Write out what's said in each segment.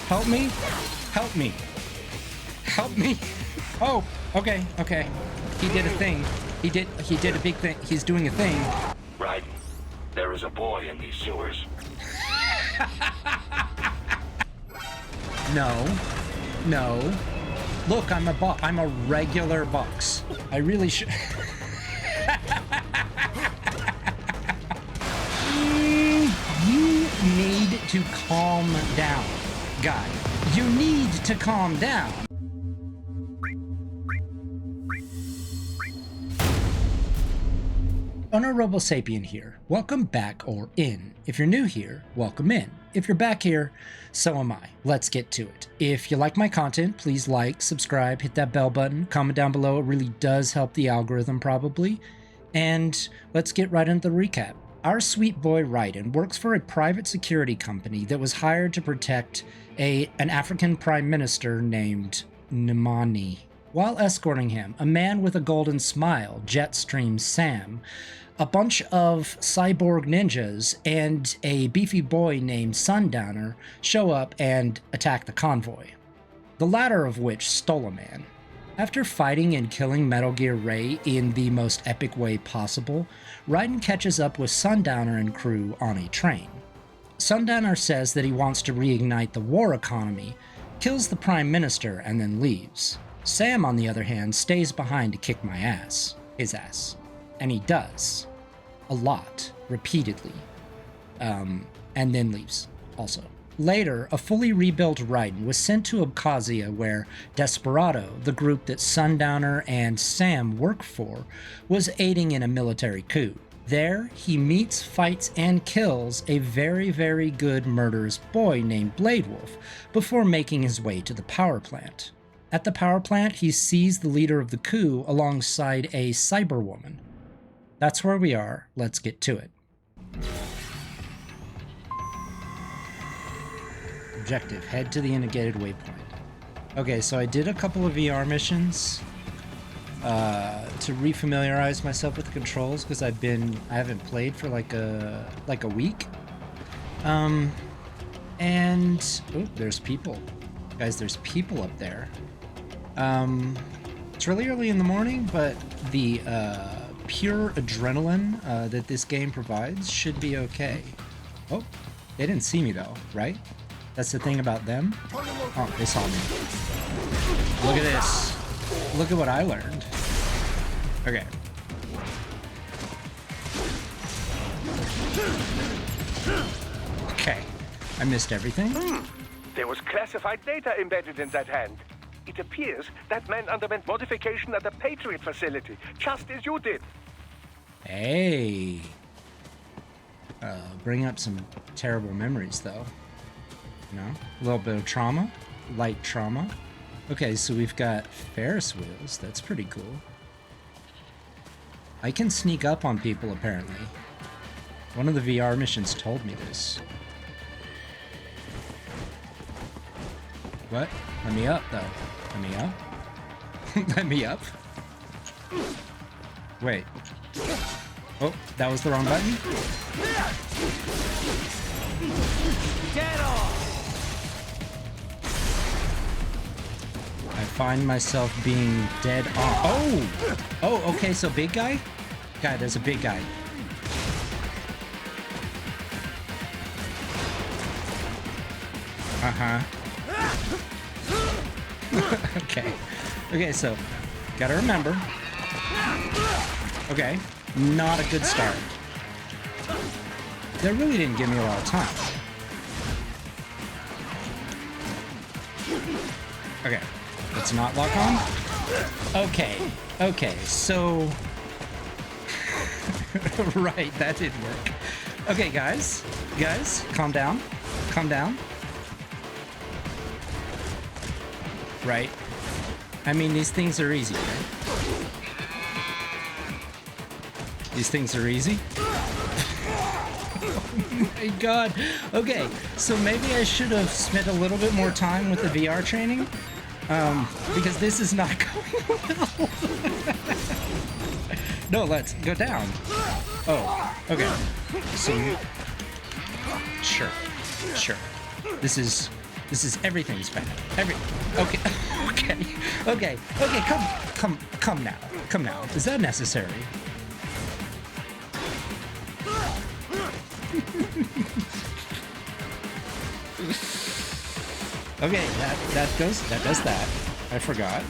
Help me. Help me. Help me. Oh, okay, okay. He did a thing. He did a big thing. He's doing a thing. Raiden, there is a boy in these sewers. No. No. Look, I'm a regular box. I really should. You need to calm down, guy. You need to calm down. Ohnorobosapien here. Welcome back or in. If you're new here, welcome in. If you're back here, so am I. Let's get to it. If you like my content, please like, subscribe, hit that bell button, comment down below. It really does help the algorithm probably. And let's get right into the recap. Our sweet boy Raiden works for a private security company that was hired to protect an African prime minister named Nemani. While escorting him, a man with a golden smile, Jetstream Sam, a bunch of cyborg ninjas, and a beefy boy named Sundowner show up and attack the convoy, the latter of which stole a man. After fighting and killing Metal Gear Ray in the most epic way possible, Raiden catches up with Sundowner and crew on a train. Sundowner says that he wants to reignite the war economy, kills the Prime Minister, and then leaves. Sam, on the other hand, stays behind to kick my ass. His ass. And he does. A lot. Repeatedly. And then leaves. Also. Later, a fully rebuilt Raiden was sent to Abkhazia where Desperado, the group that Sundowner and Sam work for, was aiding in a military coup. There, he meets, fights, and kills a very, very good murderous boy named Blade Wolf before making his way to the power plant. At the power plant, he sees the leader of the coup alongside a cyber woman. That's where we are. Let's get to it. Objective, head to the indicated waypoint. Okay, so I did a couple of VR missions to refamiliarize myself with the controls because I haven't played for like a week. And oh, there's people. Guys, there's people up there. It's really early in the morning, but the pure adrenaline that this game provides should be okay. Oh, they didn't see me though, right? That's the thing about them. Oh, they saw me. Look at this. Look at what I learned. Okay. Okay. I missed everything. There was classified data embedded in that hand. It appears that man underwent modification at the Patriot facility, just as you did. Hey. Bring up some terrible memories, though. You know, a little bit of trauma, light trauma. Okay, so we've got Ferris wheels. That's pretty cool. I can sneak up on people, apparently. One of the VR missions told me this. What? Let me up, though. Let me up? Let me up? Wait. Oh, that was the wrong button? Get off! I find myself being dead on. Oh! Oh, okay, so big guy? Guy, there's a big guy. Uh-huh. Okay. Okay, so, gotta remember. Okay, not a good start. That really didn't give me a lot of time. Okay, let's not lock on. Okay, okay, so... Right, that didn't work. Okay, guys, calm down, calm down. Right? I mean, these things are easy, right? These things are easy? Oh my god. Okay, so maybe I should have spent a little bit more time with the VR training. Because this is not going well. No, let's go down. Oh, okay. So, sure. This is This is everything's bad. Okay, okay. Come now. Come now. Is that necessary? Okay, that does that. I forgot.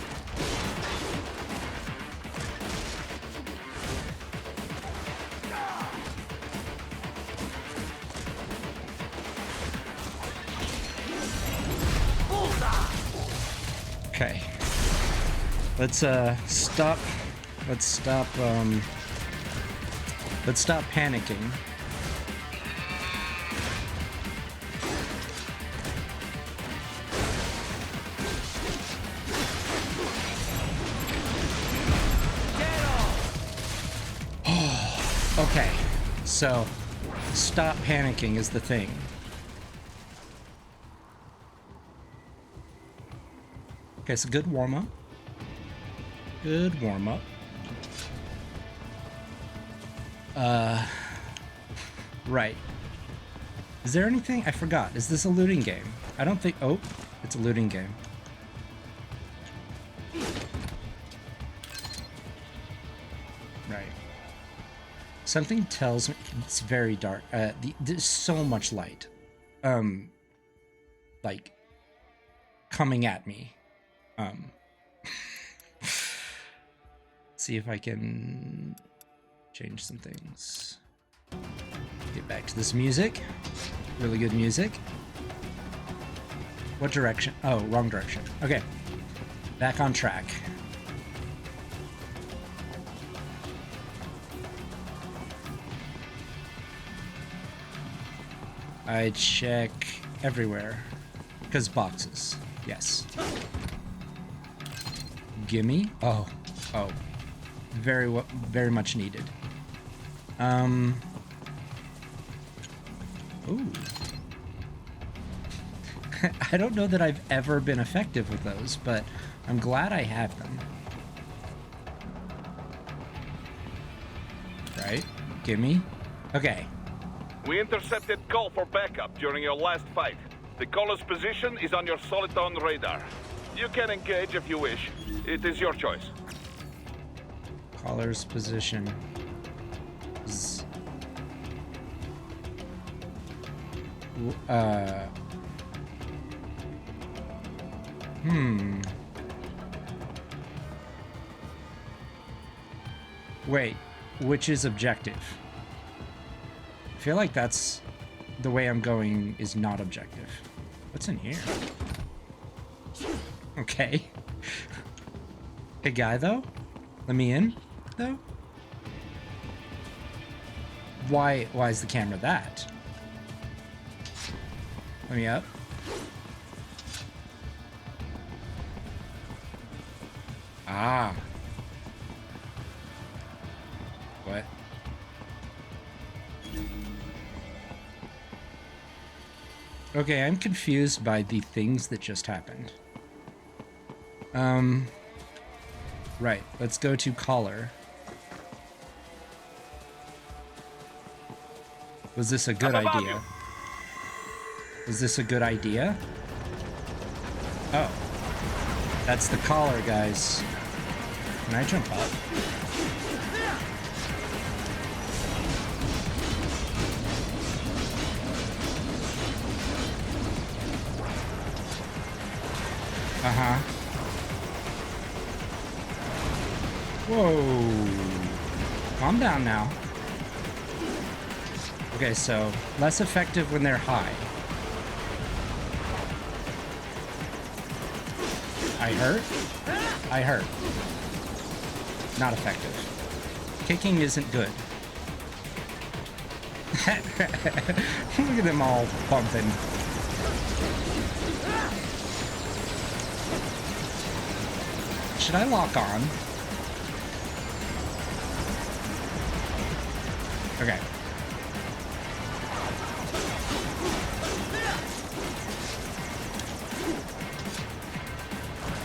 Okay. Let's stop panicking. Okay, so stop panicking is the thing. Okay, so good warm-up. Good warm-up. Right. Is there anything? I forgot. Is this a looting game? I don't think... Oh, it's a looting game. Right. Something tells me it's very dark. There's so much light. Like, coming at me. See if I can change some things. Get back to this music. Really good music. What direction? Oh, wrong direction. Okay. Back on track. I check everywhere. Because boxes. Yes. Gimme? Oh. Very much needed. Ooh. I don't know that I've ever been effective with those, but I'm glad I have them. Right? Gimme? Okay. We intercepted call for backup during your last fight. The caller's position is on your Soliton radar. You can engage if you wish. It is your choice. Caller's position is... Wait, which is objective? I feel like that's the way I'm going is not objective. What's in here? Okay. Hey guy though? Let me in though? Why is the camera that? Let me up. Ah. What? Okay, I'm confused by the things that just happened. Right, let's go to caller. Was this a good idea? Was this a good idea? Oh. That's the caller, guys. Can I jump up? Uh-huh. Whoa. Calm down now. Okay, so less effective when they're high. I hurt? I hurt. Not effective. Kicking isn't good. Look at them all bumping. Should I lock on? Okay.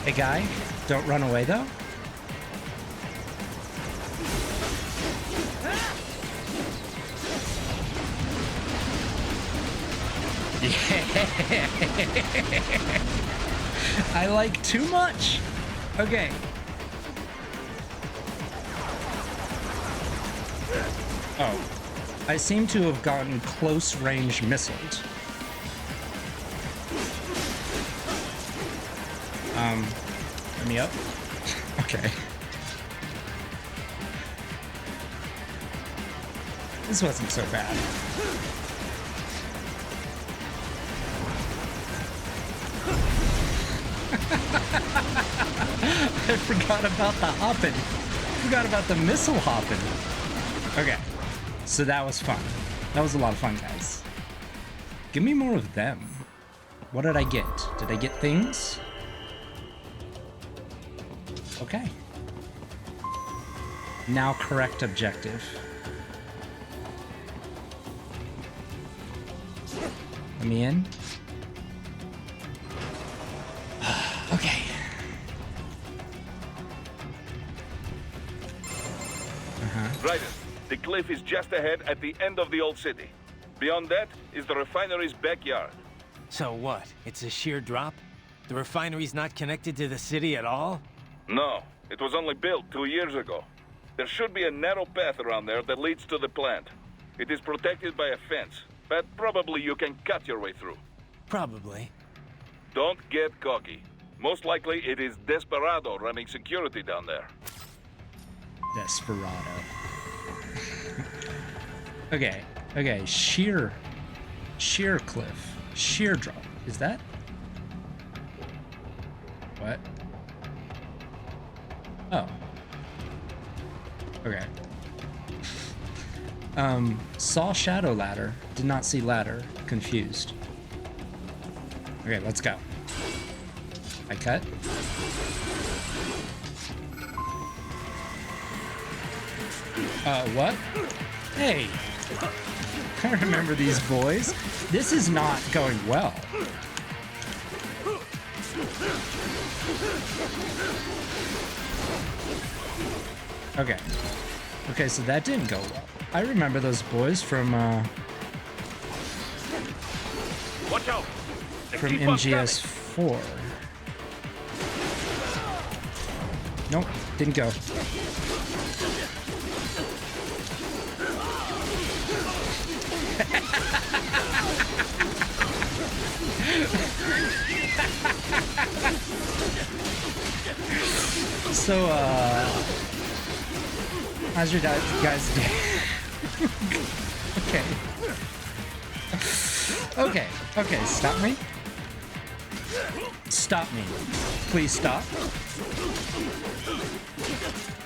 Hey guy, don't run away though. Yeah. I like too much. Okay. Oh. I seem to have gotten close range missiles. Let me up. Okay. This wasn't so bad. I forgot about the hopping. Forgot about the missile hopping. Okay. So that was fun. That was a lot of fun, guys. Give me more of them. What did I get? Did I get things? Okay. Now correct objective. Let me in. Okay. Raiden, the cliff is just ahead at the end of the old city. Beyond that is the refinery's backyard. So what? It's a sheer drop? The refinery's not connected to the city at all? No, it was only built 2 years ago. There should be a narrow path around there that leads to the plant. It is protected by a fence, but probably you can cut your way through. Probably. Don't get cocky. Most likely it is Desperado running security down there. Desperado. Okay, okay, sheer cliff, sheer drop. Is that? What? Oh. Okay. Saw shadow ladder, did not see ladder, confused. Okay, let's go. I cut. What? Hey, I remember these boys. This is not going well. Okay. Okay, so that didn't go well. I remember those boys from, Watch out! from MGS4. Nope, didn't go. So, how's your guys day? Okay. Okay, okay, stop me. Stop me. Please stop.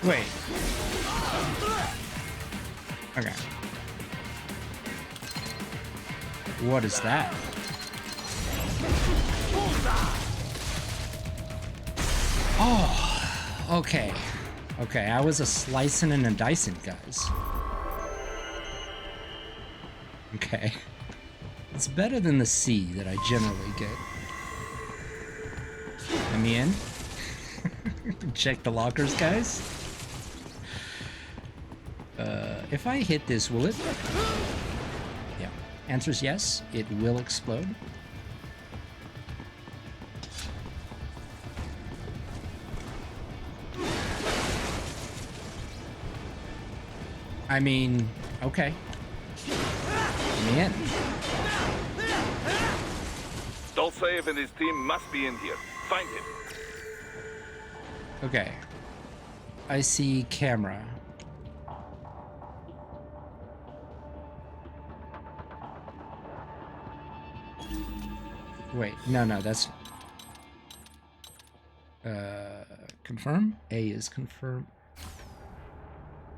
Wait. Okay. What is that? Oh, okay. Okay, I was a slicing and a dicing, guys. Okay. It's better than the C that I generally get. Let me in. Check the lockers, guys. If I hit this, will it? Yeah. Answer's yes, it will explode. I mean, okay. Let me in. Dolcev and his team must be in here. Find him. Okay. I see camera. Wait, no, that's... confirm? A is confirm.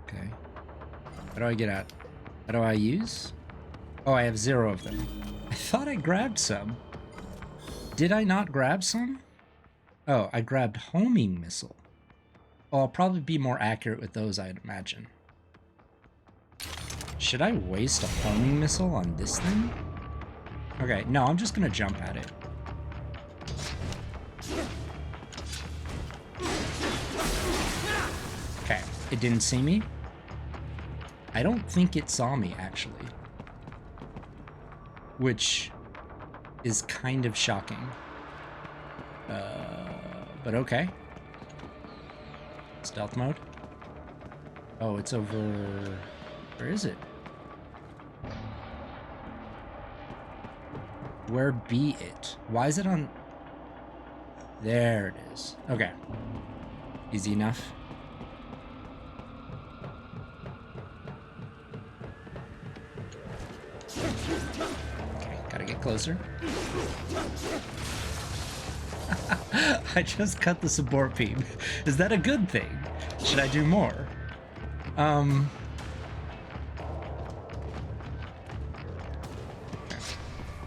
Okay. How do I get out? How do I use? Oh, I have 0 of them. I thought I grabbed some. Did I not grab some? Oh, I grabbed homing missile. Oh, I'll probably be more accurate with those, I'd imagine. Should I waste a homing missile on this thing? Okay, no, I'm just gonna jump at it. Okay, it didn't see me. I don't think it saw me, actually. Which is kind of shocking. But okay. Stealth mode. Oh, it's over... Where is it? Where be it? Why is it on... There it is. Okay. Easy enough. Okay, gotta get closer. I just cut the support beam. Is that a good thing? Should I do more?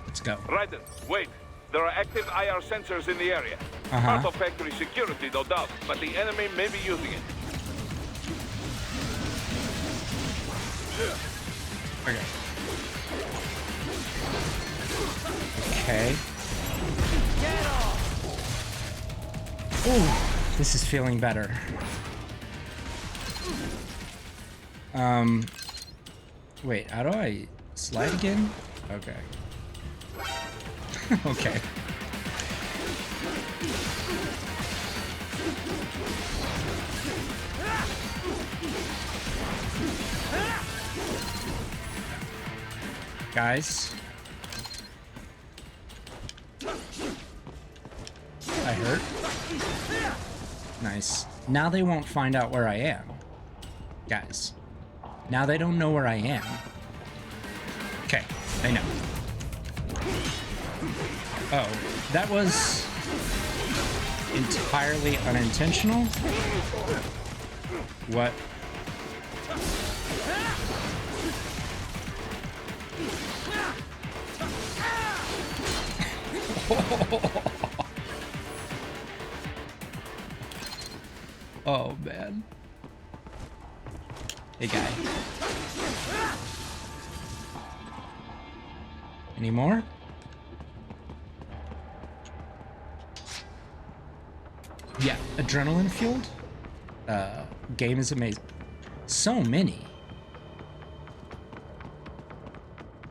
Let's go. Raiden, wait. There are active IR sensors in the area. Part of factory security, no doubt, but the enemy may be using it. Okay. Okay. Ooh, this is feeling better. Wait, how do I slide again? Okay. Okay. Guys. I hurt. Nice. Now they won't find out where I am. Guys. Now they don't know where I am. Okay, they know. Oh, that was entirely unintentional. What? Oh, man. Hey, guy. Any more? Yeah, adrenaline fueled. Game is amazing. So many.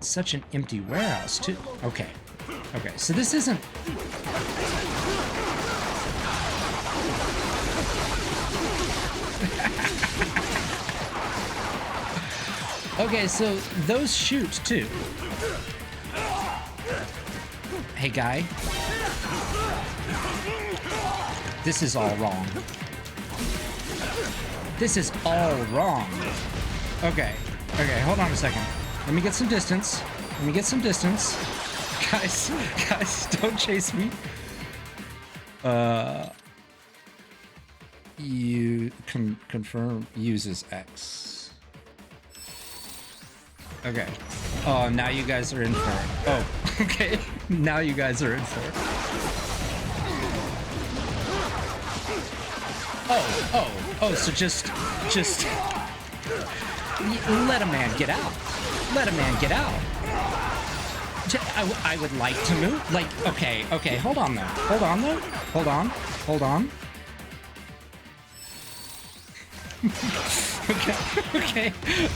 Such an empty warehouse, too. Okay. Okay, so this isn't... Okay, so those shoot, too. Hey, guy. This is all wrong. This is all wrong. Okay. Okay, hold on a second. Let me get some distance. Let me get some distance. Guys, don't chase me. You confirm uses X. Okay. Oh, now you guys are in for it. Oh, okay. Now you guys are in for it. Oh, so just let a man get out. Let a man get out. I would like to move. Like, okay, hold on though. Hold on.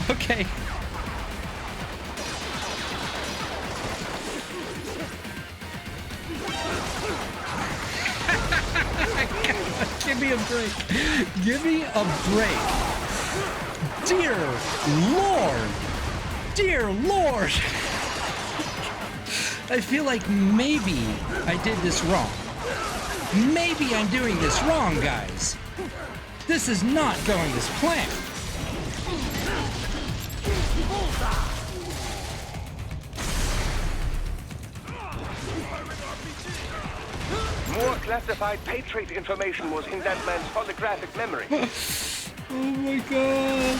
Okay. Give me a break. Give me a break. Dear Lord. I feel like maybe I did this wrong. Maybe I'm doing this wrong, guys. This is not going as planned. More classified Patriot information was in that man's holographic memory. Oh my god.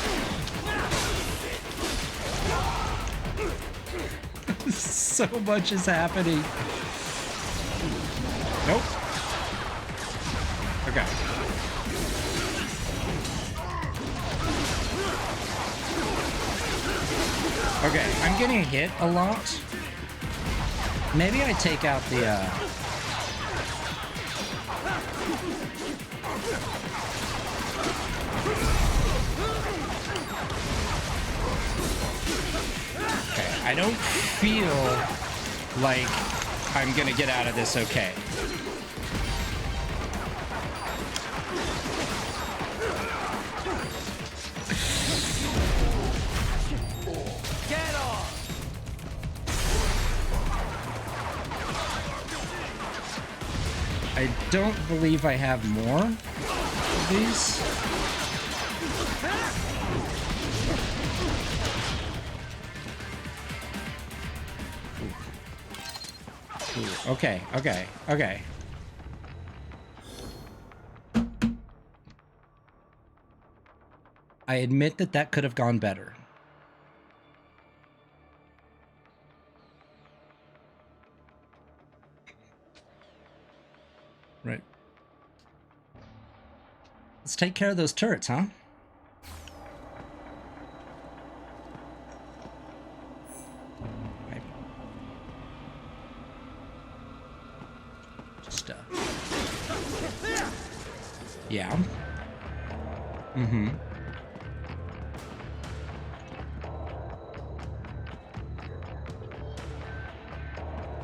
So much is happening. Nope. Okay. Okay, I'm getting hit a lot. Maybe I take out the, Okay, I don't feel like I'm gonna get out of this okay. Get off! I don't believe I have more of these. Ooh, okay, okay, okay. I admit that that could have gone better. Right. Let's take care of those turrets, huh? Okay. Just, yeah. Mm-hmm.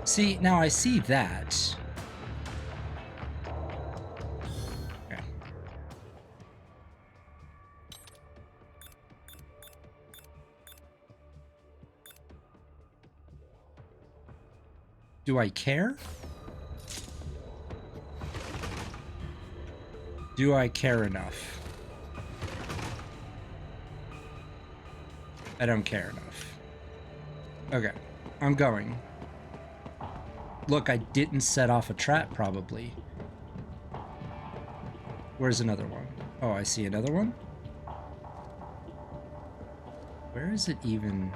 See, now I see that. Okay. Do I care? Do I care enough? I don't care enough. Okay, I'm going. Look, I didn't set off a trap, probably. Where's another one? Oh, I see another one. Where is it even?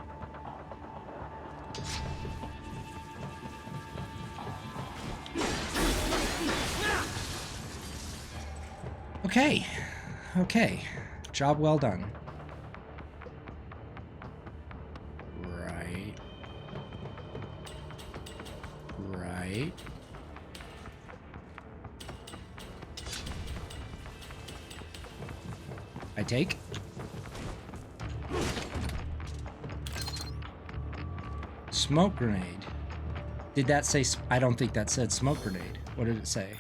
Okay. Okay. Job well done. Right. Right. I take. Smoke grenade. Did that say... I don't think that said smoke grenade. What did it say?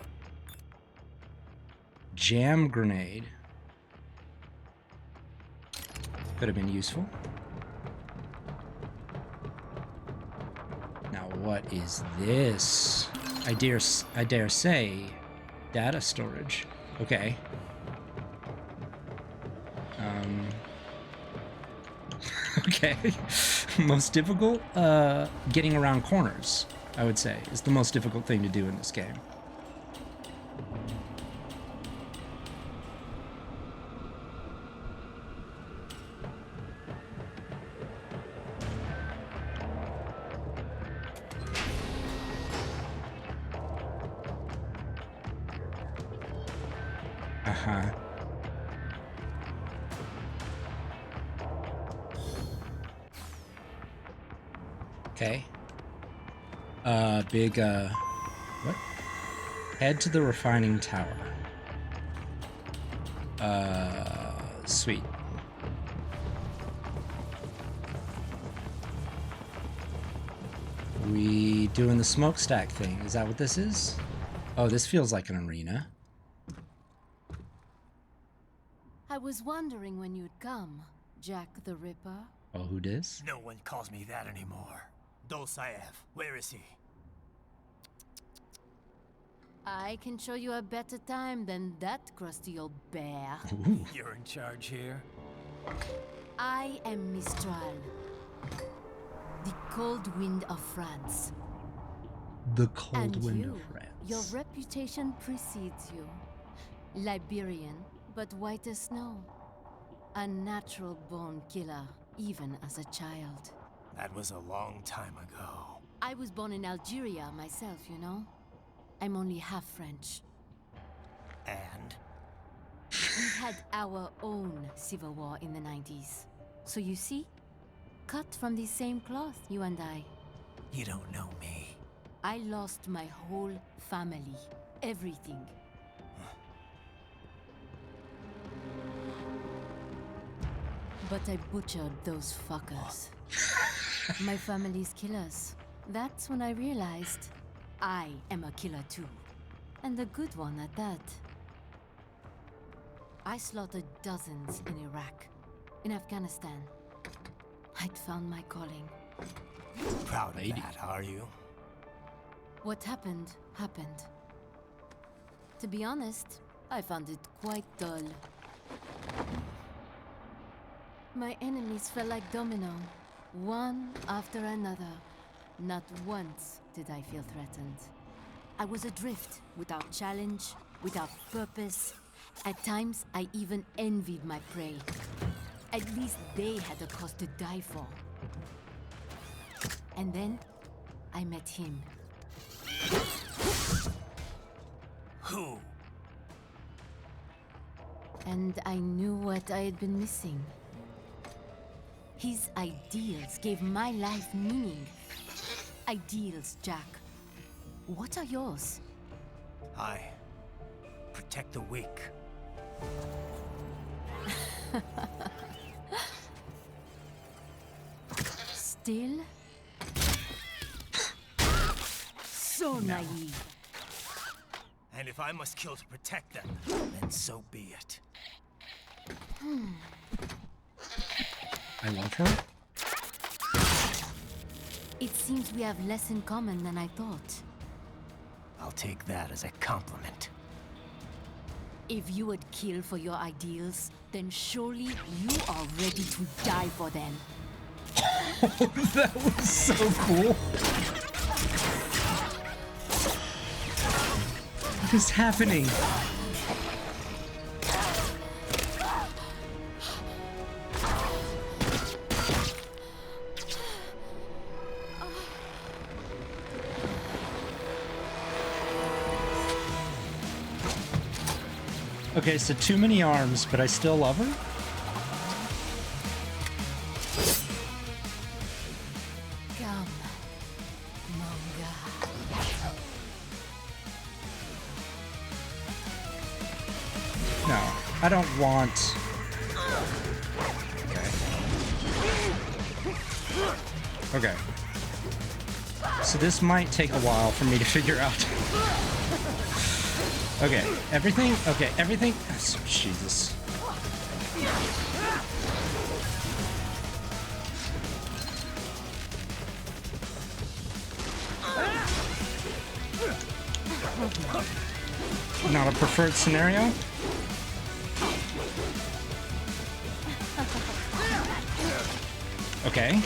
Jam grenade. Could have been useful. Now what is this? I dare say data storage. Okay. Okay. Most difficult? Getting around corners, I would say, is the most difficult thing to do in this game. Uh-huh. Okay. What? Head to the refining tower. Sweet. We doing the smokestack thing. Is that what this is? Oh, this feels like an arena. I was wondering when you'd come, Jack the Ripper. Oh, who dis? No one calls me that anymore. Dosaev, where is he? I can show you a better time than that crusty old bear. Ooh. You're in charge here? I am Mistral, the cold wind of France. The cold And wind you, of France. your reputation precedes you. Liberian, but white as snow. A natural-born killer, even as a child. That was a long time ago. I was born in Algeria myself, you know? I'm only half French. And? We had our own civil war in the 90s. So you see? Cut from the same cloth, you and I. You don't know me. I lost my whole family. Everything. But I butchered those fuckers. My family's killers. That's when I realized I am a killer too. And a good one at that. I slaughtered dozens in Iraq, in Afghanistan. I'd found my calling. Proud of that, are you? What happened, happened. To be honest, I found it quite dull. My enemies fell like domino, one after another. Not once did I feel threatened. I was adrift, without challenge, without purpose. At times, I even envied my prey. At least they had a cause to die for. And then, I met him. Who? And I knew what I had been missing. His ideals gave my life meaning. Ideals, Jack. What are yours? I protect the weak. Still? So naive. And if I must kill to protect them, then so be it. I love her. It seems we have less in common than I thought. I'll take that as a compliment. If you would kill for your ideals, then surely you are ready to die for them. That was so cool. What is happening? Okay, so too many arms, but I still love her? Come, Manga. No, I don't want... Okay. So this might take a while for me to figure out. Okay, everything... Okay, everything... Jesus. Not a preferred scenario? Okay.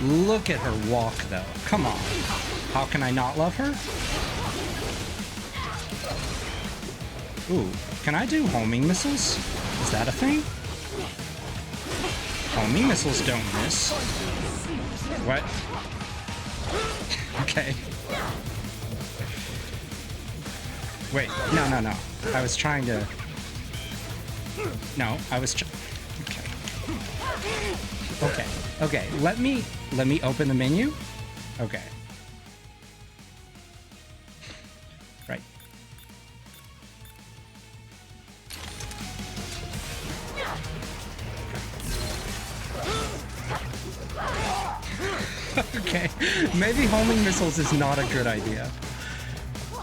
Look at her walk, though. Come on. How can I not love her? Ooh, can I do homing missiles? Is that a thing? Homing missiles don't miss. What? Okay. Wait, no. I was trying to... No, I was Okay, let me open the menu. Okay. Right. Okay, maybe homing missiles is not a good idea.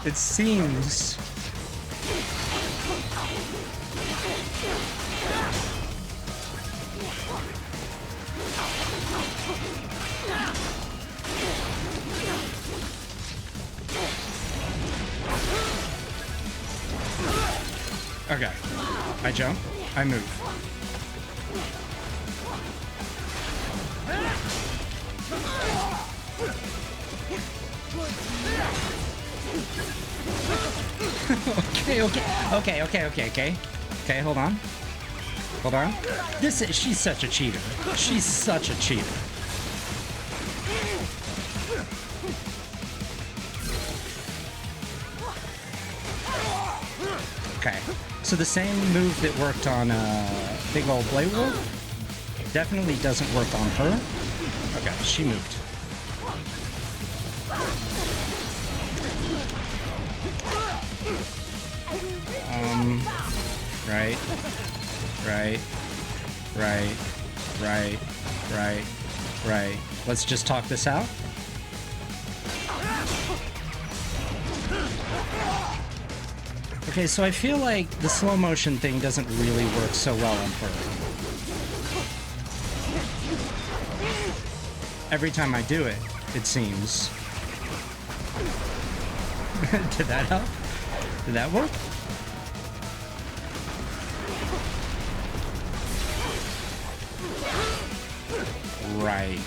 It seems... Okay, I jump, I move. Okay, hold on. She's such a cheater. She's such a cheater. Okay, so the same move that worked on Big Ol' Blade Wolf definitely doesn't work on her. Okay, she moved. Right. Right. Let's just talk this out. Okay, so I feel like the slow motion thing doesn't really work so well on her. Every time I do it, it seems. Did that help? Did that work? Right.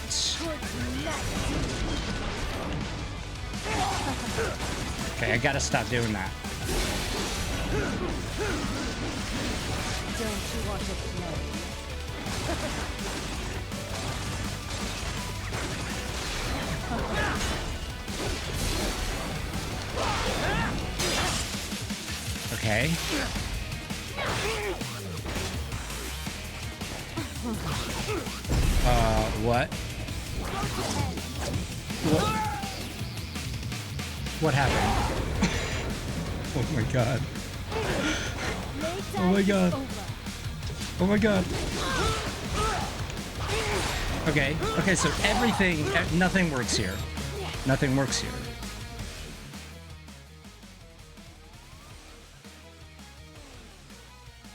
Okay, I gotta stop doing that. Don't you want to play? Okay. What? What happened? Oh my god. Oh my god. Oh my god. Okay, so everything, nothing works here. Nothing works here.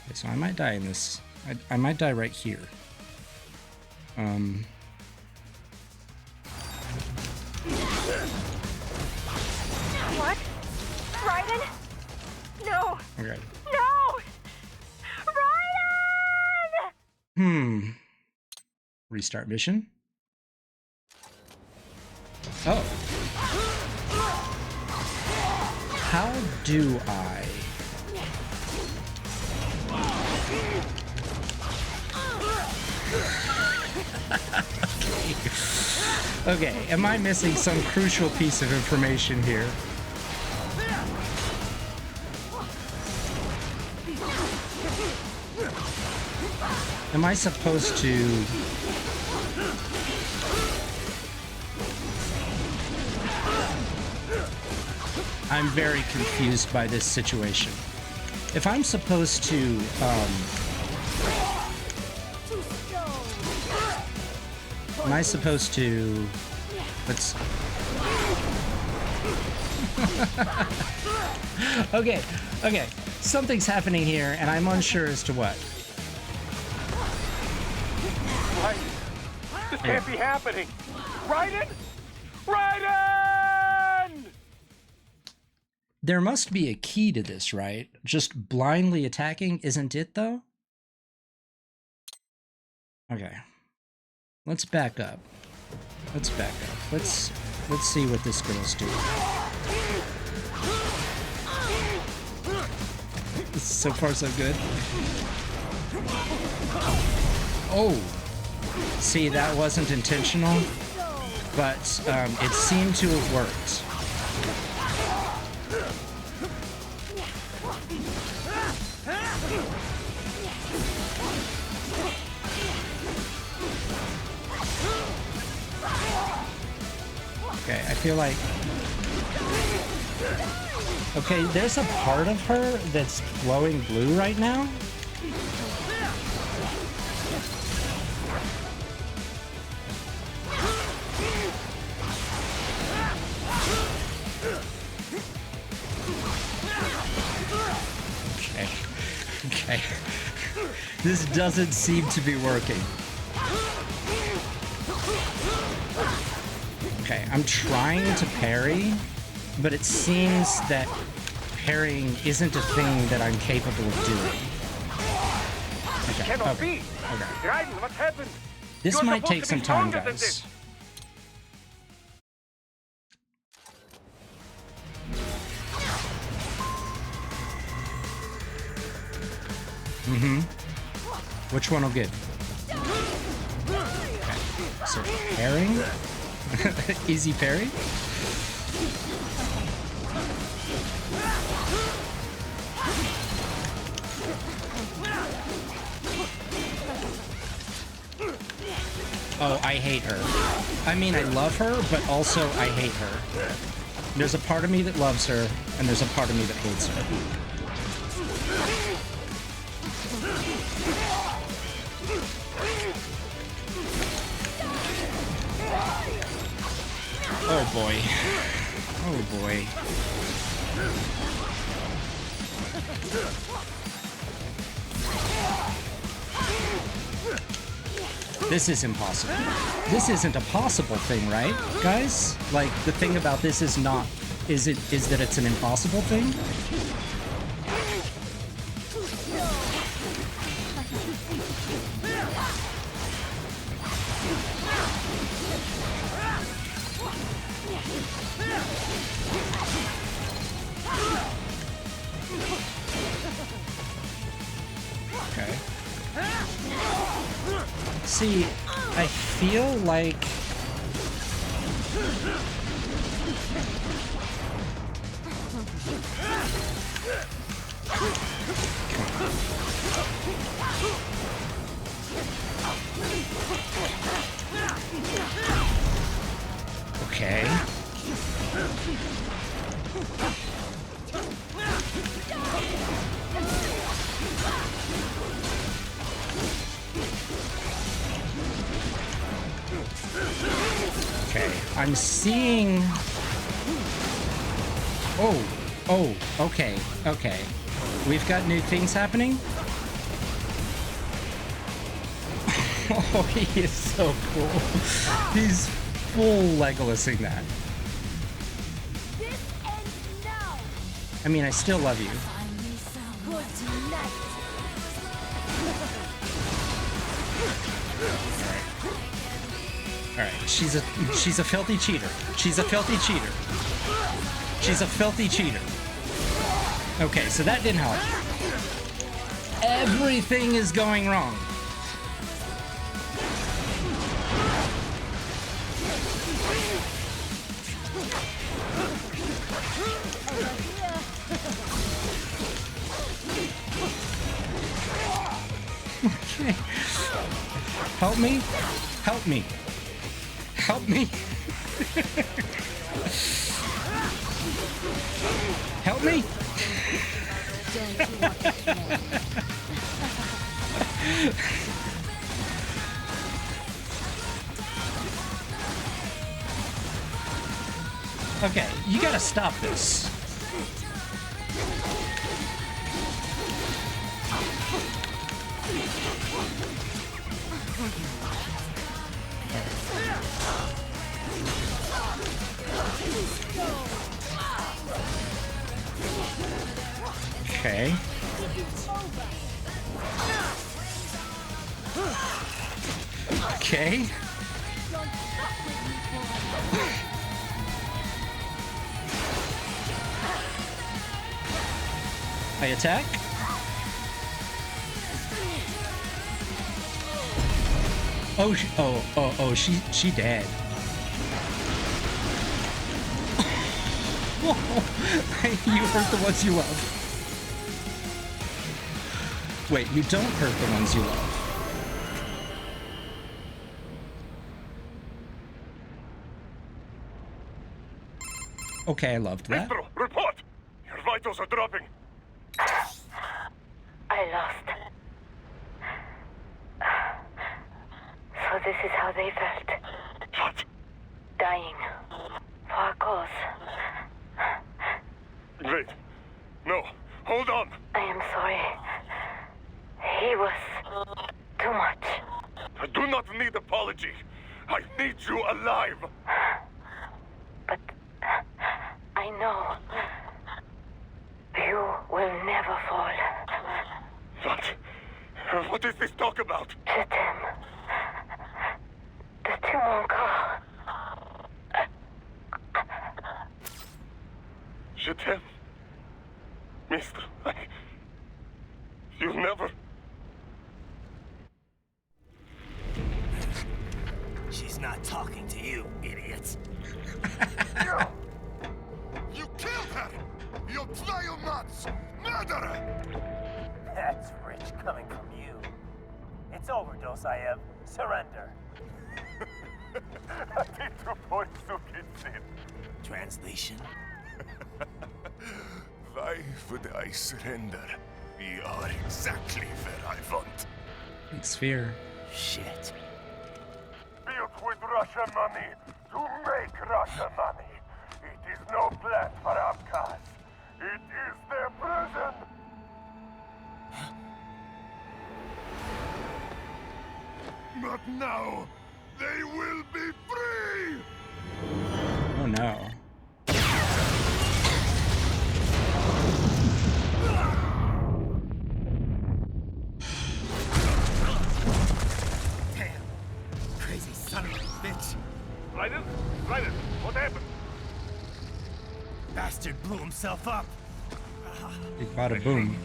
Okay, so I might die in this. I might die right here. What? Raiden? No! Okay. No! Raiden! Restart mission. Oh. How do I? Okay, am I missing some crucial piece of information here? Am I supposed to... I'm very confused by this situation. If I'm supposed to, am I supposed to... Let's... Okay. Something's happening here, and I'm unsure as to what. Raiden! This can't be happening! Raiden! Raiden! There must be a key to this, right? Just blindly attacking isn't it, though? Okay. Let's back up. Let's see what this girl's doing. So far, so good. Oh! See, that wasn't intentional, but it seemed to have worked. Okay, I feel like... Okay, there's a part of her that's glowing blue right now. Okay. This doesn't seem to be working. Okay, I'm trying to parry, but it seems that parrying isn't a thing that I'm capable of doing. Okay, Cannot okay, be! okay. Raiden, what happened? This You're might supposed take to some be time, stronger than guys. this. Which one will get? Okay. So parrying? Easy parry? Oh, I hate her. I mean, I love her, but also I hate her. There's a part of me that loves her, and there's a part of me that hates her. Oh boy. Oh boy. This is impossible. This isn't a possible thing, right, guys? Like, the thing about this is not... is that it's an impossible thing? Okay. See, I feel like... Okay. Okay, I'm seeing... Oh, okay, okay. We've got new things happening? Oh, he is so cool. He's full Legolasing that. I mean, I still love you. Alright, she's a filthy cheater. She's a filthy cheater. She's a filthy cheater. Okay, so that didn't help. Everything is going wrong. Okay. Help me. Help me. Help me. Help me. Okay, you gotta stop this. Okay. Okay. I attack. Oh, she dead. You hurt the ones you love. Wait, you don't hurt the ones you love. Okay, I loved that. Mistral, report! Your vitals are dropping. I lost. So this is how they felt. What? Dying. For a cause. Wait. No. Hold on. I am sorry. He was too much. I do not need apology. I need you alive. But I know you will never fall. What? What is this talk about? Je t'aime. De tout mon corps. Je t'aime. Mister, you'll never... She's not talking to you, idiots. You killed her! You nuts! Murderer! That's rich coming from you. It's overdose, I have. Surrender. Translation? Why would I surrender? We are exactly where I want. It's fear. Shit. Built with Russia money to make Russia money. It is no plan for outcasts. It is their prison. But now, they will be free! Oh no. Damn! Crazy son of a bitch! Raiden? Raiden, what happened? Bastard blew himself up! Big bada boom.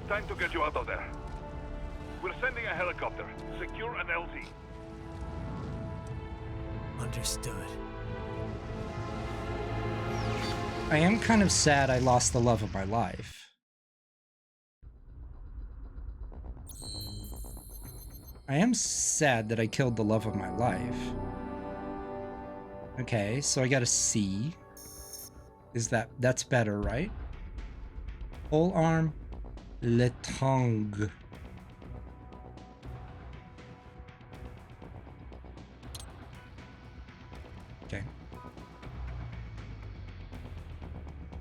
Time to get you out of there. We're sending a helicopter. Secure an LZ. Understood. I am kind of sad I lost the love of my life. I am sad that I killed the love of my life. Okay, so I got a C. That's better, right? Whole arm, le tongue. Okay.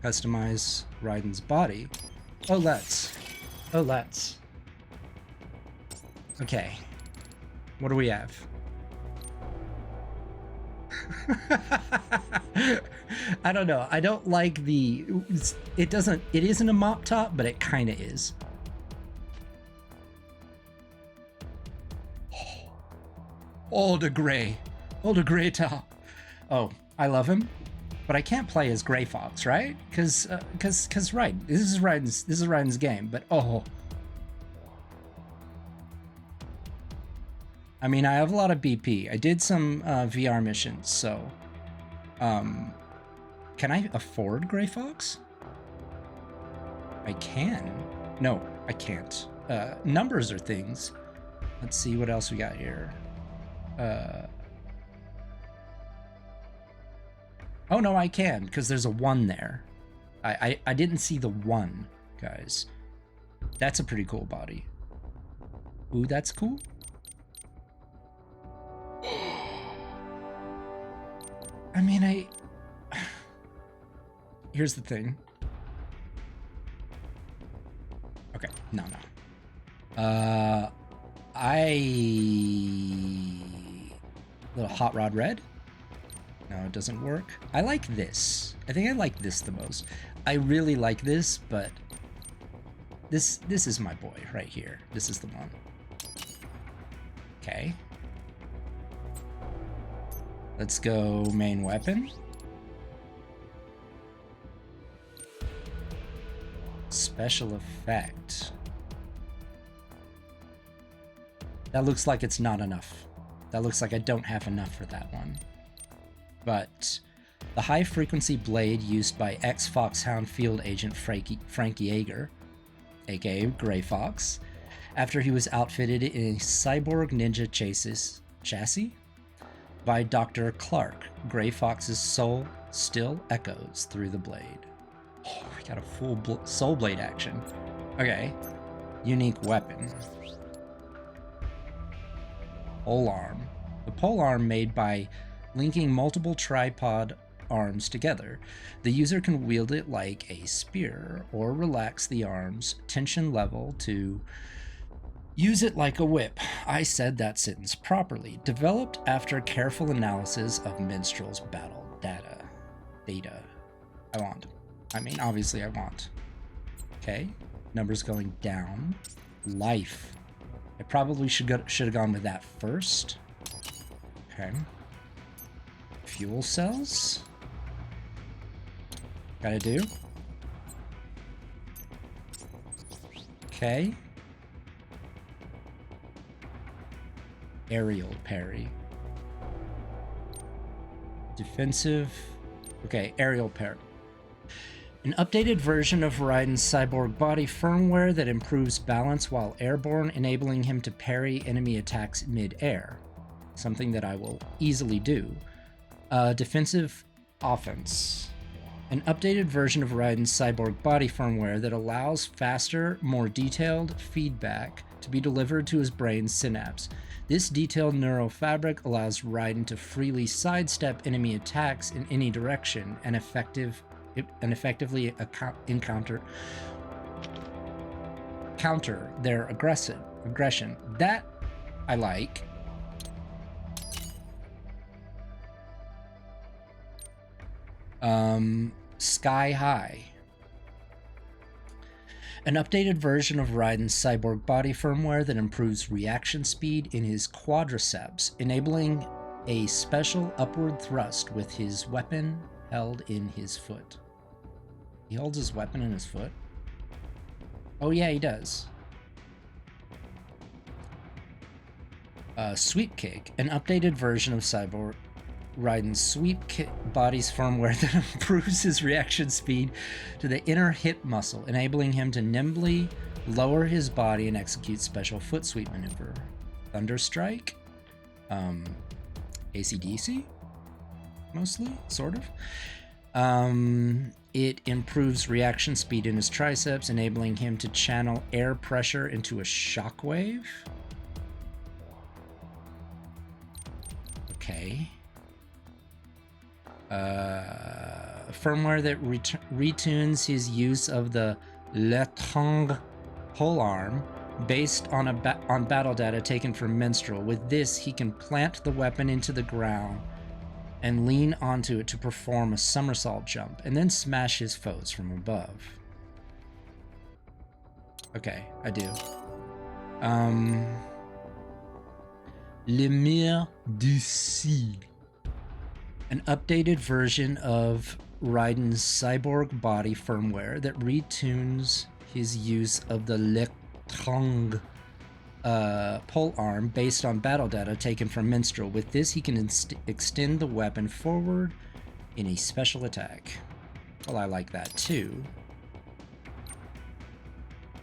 Customize Raiden's body. Oh, let's. Okay. What do we have? I don't know. I don't like the... It isn't a mop top, but it kind of is. Oh, the gray top. Oh, I love him, but I can't play as Gray Fox, right? Because Raiden. This is Raiden's game, but oh. I mean, I have a lot of BP. I did some VR missions, so can I afford Gray Fox? I can. No, I can't. Numbers are things. Let's see what else we got here. Oh no, I can, because there's a 1 there. I didn't see the 1, guys. That's a pretty cool body. Ooh, that's cool. I mean, here's the thing. Okay, no. Little hot rod red. No, it doesn't work. I like this. I think I like this the most. I really like this, but this is my boy right here. This is the one. Okay. Let's go main weapon. Special effect. That looks like it's not enough. That looks like I don't have enough for that one. But the high-frequency blade used by ex-Foxhound field agent Frank Yeager, aka Gray Fox, after he was outfitted in a cyborg ninja chassis by Dr. Clark, Gray Fox's soul still echoes through the blade. Oh, we got a full soul blade action. Okay. Unique weapon. Pole arm. The pole arm made by linking multiple tripod arms together. The user can wield it like a spear or relax the arm's tension level to use it like a whip. I said that sentence properly. Developed after careful analysis of Mistral's battle data. Obviously I want. Okay. Numbers going down. Life. I probably should have gone with that first. Okay. Fuel cells. Gotta do. Okay. Aerial parry. Defensive. Okay, aerial parry. An updated version of Raiden's cyborg body firmware that improves balance while airborne, enabling him to parry enemy attacks mid-air. Something that I will easily do. Defensive offense. An updated version of Raiden's cyborg body firmware that allows faster, more detailed feedback to be delivered to his brain's synapse. This detailed neural fabric allows Raiden to freely sidestep enemy attacks in any direction and effectively counter their aggression. That I like. Sky High. An updated version of Raiden's cyborg body firmware that improves reaction speed in his quadriceps, enabling a special upward thrust with his weapon held in his foot. He holds his weapon in his foot? Oh yeah, he does. Sweep Kick, an updated version of cyborg Raiden's sweep kick body's firmware that improves his reaction speed to the inner hip muscle, enabling him to nimbly lower his body and execute special foot sweep maneuver. Thunderstrike, AC/DC, mostly, sort of. It improves reaction speed in his triceps, enabling him to channel air pressure into a shockwave. Okay. Firmware that retunes his use of the Letong polearm based on on battle data taken from Mistral. With this, he can plant the weapon into the ground and lean onto it to perform a somersault jump, and then smash his foes from above. Okay, I do. Le Mire du Ciel. An updated version of Raiden's cyborg body firmware that retunes his use of the Letong polearm based on battle data taken from Mistral. With this, he can extend the weapon forward in a special attack. Well, I like that too.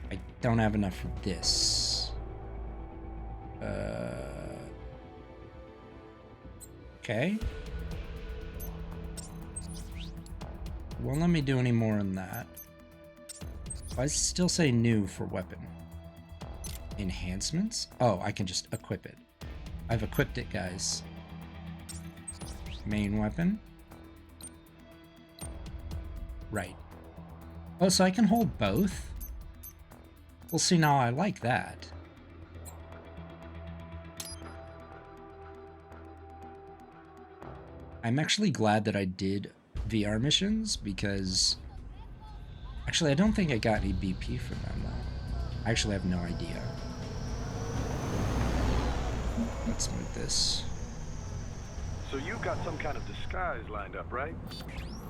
I don't have enough for this. Okay. Won't let me do any more than that. Why does it still say new for weapon? Enhancements? Oh, I can just equip it. I've equipped it, guys. Main weapon. Right. Oh, so I can hold both? Well, see, now I like that. I'm actually glad that I did VR missions, because actually I don't think I got any BP from them though. I actually have no idea. Let's move this. So you've got some kind of disguise lined up, right?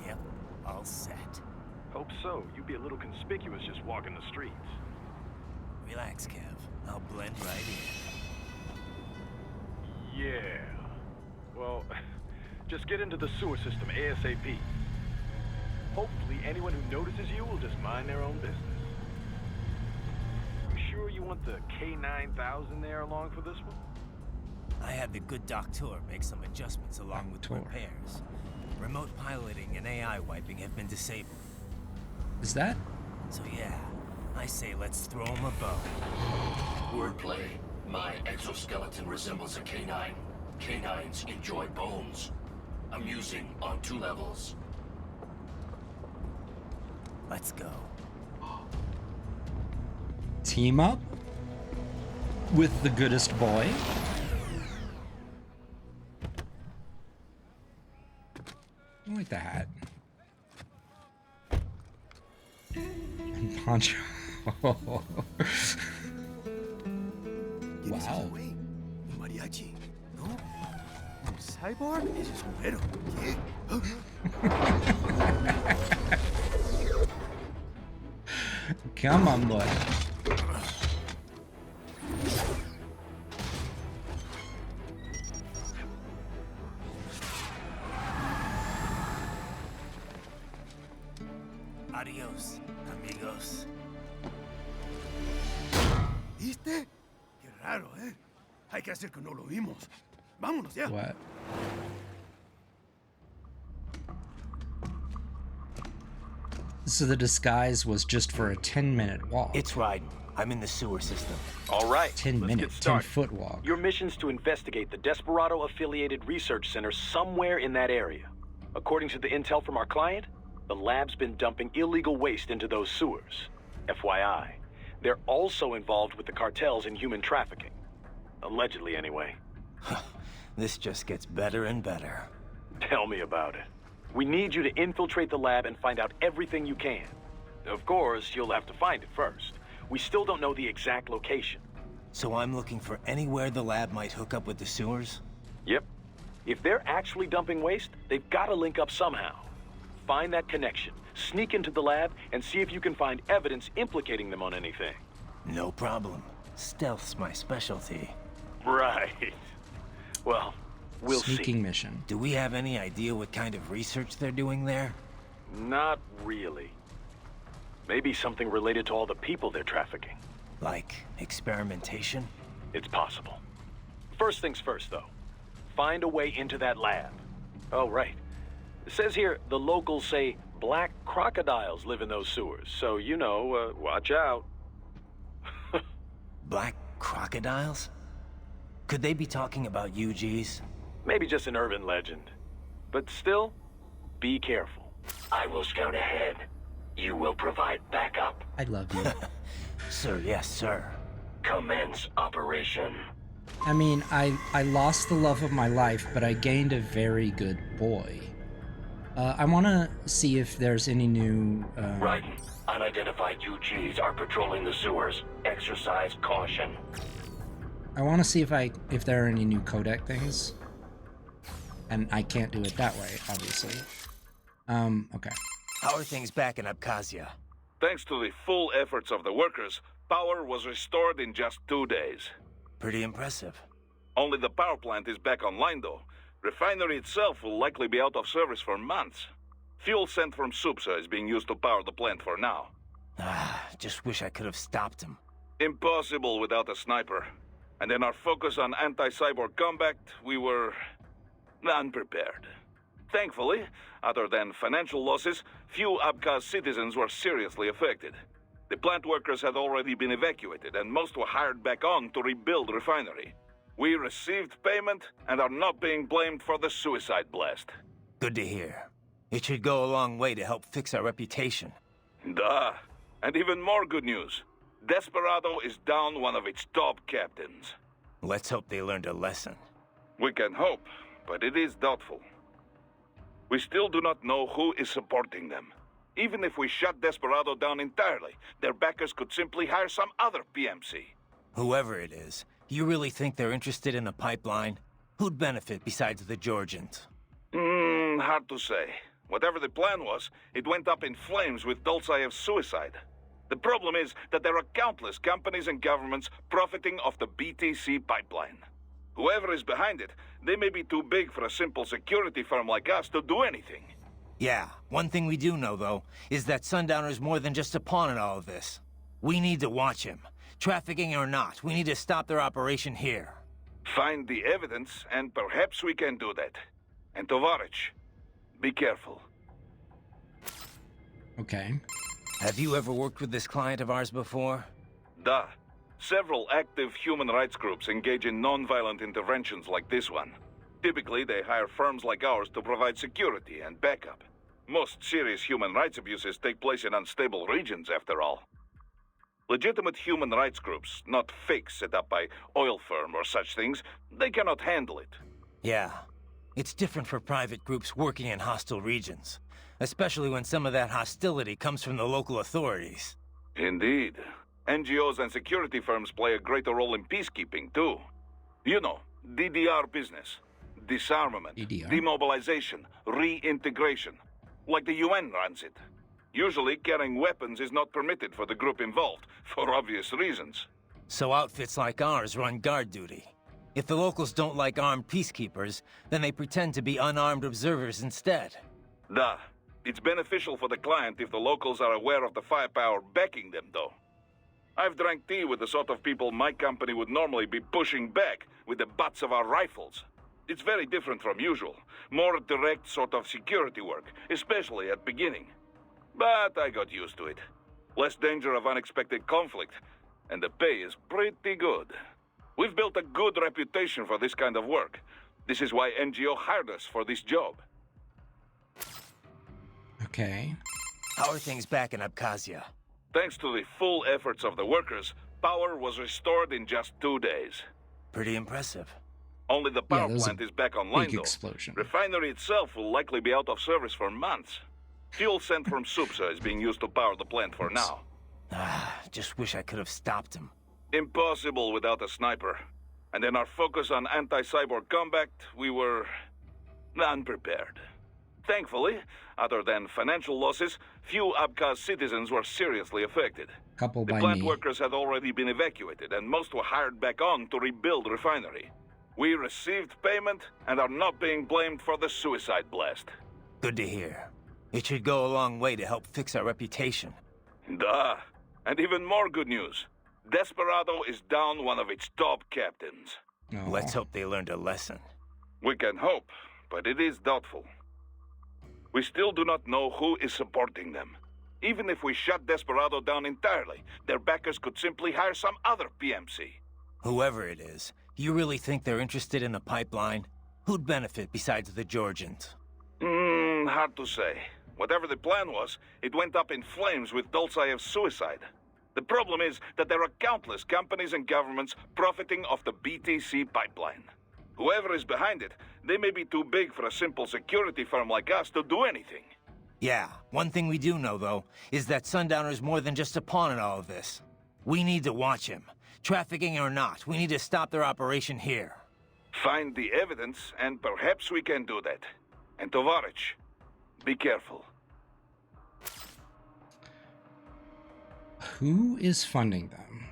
Yep, all set. Hope so. You'd be a little conspicuous just walking the streets. Relax, Kev. I'll blend right in. Yeah. Well, just get into the sewer system ASAP. Hopefully anyone who notices you will just mind their own business. You sure you want the K9000 there along for this one? I had the good doctor make some adjustments along with the repairs. Remote piloting and AI wiping have been disabled. Is that? So yeah, I say let's throw him a bone. Wordplay. My exoskeleton resembles a canine. Canines enjoy bones. Amusing on 2 levels. Let's go. Team up with the goodest boy. I like the hat. And poncho. Wow. Mariachi. Cyborg? Ese es un ¿Qué? Come on, boy. Adios, amigos. ¿Viste? Qué raro, ¿eh? Hay que hacer que no lo vimos. Vámonos ya. What? So the disguise was just for a 10-minute walk. It's Raiden. I'm in the sewer system. All right, 10 let's get minute, 10 started. foot walk. Your mission's to investigate the Desperado-affiliated research center somewhere in that area. According to the intel from our client, the lab's been dumping illegal waste into those sewers. FYI, they're also involved with the cartels in human trafficking. Allegedly, anyway. This just gets better and better. Tell me about it. We need you to infiltrate the lab and find out everything you can. Of course, you'll have to find it first. We still don't know the exact location. So I'm looking for anywhere the lab might hook up with the sewers? Yep. If they're actually dumping waste, they've got to link up somehow. Find that connection, sneak into the lab, and see if you can find evidence implicating them on anything. No problem. Stealth's my specialty. Right. Well, we'll Sneaking see. mission. Do we have any idea what kind of research they're doing there? Not really. Maybe something related to all the people they're trafficking. Like experimentation? It's possible. First things first, though. Find a way into that lab. Oh, right. It says here the locals say black crocodiles live in those sewers, so, you know, watch out. Black crocodiles? Could they be talking about UGs? Maybe just an urban legend. But still, be careful. I will scout ahead. You will provide backup. I love you. Sir, yes, sir. Commence operation. I mean, I lost the love of my life, but I gained a very good boy. I want to see if there's any new... Raiden, unidentified UGs are patrolling the sewers. Exercise caution. I want to see if there are any new codec things. And I can't do it that way, obviously. Okay. How are things back in Abkhazia? Thanks to the full efforts of the workers, power was restored in just 2 days. Pretty impressive. Only the power plant is back online, though. Refinery itself will likely be out of service for months. Fuel sent from Supsa is being used to power the plant for now. Just wish I could have stopped him. Impossible without a sniper. And in our focus on anti-cyborg combat, we were unprepared. Thankfully, other than financial losses, few Abkhaz citizens were seriously affected. The plant workers had already been evacuated, and most were hired back on to rebuild the refinery. We received payment and are not being blamed for the suicide blast. Good to hear. It should go a long way to help fix our reputation. Duh. And even more good news. Desperado is down one of its top captains. Let's hope they learned a lesson. We can hope, but it is doubtful. We still do not know who is supporting them. Even if we shut Desperado down entirely, their backers could simply hire some other PMC. Whoever it is, you really think they're interested in the pipeline? Who'd benefit besides the Georgians? Hard to say. Whatever the plan was, it went up in flames with Dulcayev's suicide. The problem is that there are countless companies and governments profiting off the BTC pipeline. Whoever is behind it, they may be too big for a simple security firm like us to do anything. Yeah, one thing we do know, though, is that Sundowner's more than just a pawn in all of this. We need to watch him. Trafficking or not, we need to stop their operation here. Find the evidence, and perhaps we can do that. And Tovarich, be careful. Okay. Have you ever worked with this client of ours before? Duh. Several active human rights groups engage in non-violent interventions like this one. Typically, they hire firms like ours to provide security and backup. Most serious human rights abuses take place in unstable regions, after all. Legitimate human rights groups, not fakes set up by oil firm or such things, they cannot handle it. Yeah. It's different for private groups working in hostile regions, especially when some of that hostility comes from the local authorities. Indeed. NGOs and security firms play a greater role in peacekeeping, too. You know, DDR business. Disarmament, DDR? demobilization, reintegration. Like the UN runs it. Usually, carrying weapons is not permitted for the group involved, for obvious reasons. So outfits like ours run guard duty. If the locals don't like armed peacekeepers, then they pretend to be unarmed observers instead. Duh. It's beneficial for the client if the locals are aware of the firepower backing them, though. I've drank tea with the sort of people my company would normally be pushing back with the butts of our rifles. It's very different from usual. More direct sort of security work, especially at beginning. But I got used to it. Less danger of unexpected conflict, and the pay is pretty good. We've built a good reputation for this kind of work. This is why NGO hired us for this job. Okay. How are things back in Abkhazia? Thanks to the full efforts of the workers, power was restored in just 2 days. Pretty impressive. Only the power that was plant a is back online, big though. explosion. Refinery itself will likely be out of service for months. Fuel sent from Supsa is being used to power the plant for now. Just wish I could have stopped him. Impossible without a sniper. And in our focus on anti-cyborg combat, we were unprepared. Thankfully, other than financial losses, few Abkhaz citizens were seriously affected. Couple The by plant me. workers had already been evacuated, and most were hired back on to rebuild refinery. We received payment and are not being blamed for the suicide blast. Good to hear. It should go a long way to help fix our reputation. Duh. And even more good news. Desperado is down one of its top captains. Oh. Let's hope they learned a lesson. We can hope, but it is doubtful. We still do not know who is supporting them. Even if we shut Desperado down entirely, their backers could simply hire some other PMC. Whoever it is, you really think they're interested in the pipeline? Who'd benefit besides the Georgians? Hard to say. Whatever the plan was, it went up in flames with Dolzaev's suicide. The problem is that there are countless companies and governments profiting off the BTC pipeline. Whoever is behind it, they may be too big for a simple security firm like us to do anything. Yeah, one thing we do know, though, is that Sundowner's more than just a pawn in all of this. We need to watch him. Trafficking or not, we need to stop their operation here. Find the evidence, and perhaps we can do that. And Tovarich, be careful. Who is funding them?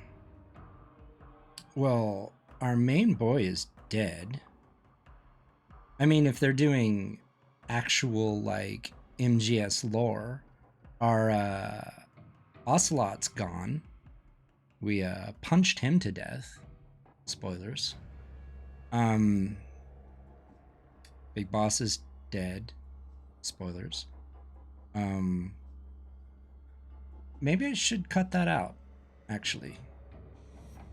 Well, our main boy is dead. I mean, if they're doing actual, like, MGS lore, our Ocelot's gone. We punched him to death. Spoilers. Big Boss is dead. Spoilers. Maybe I should cut that out, actually.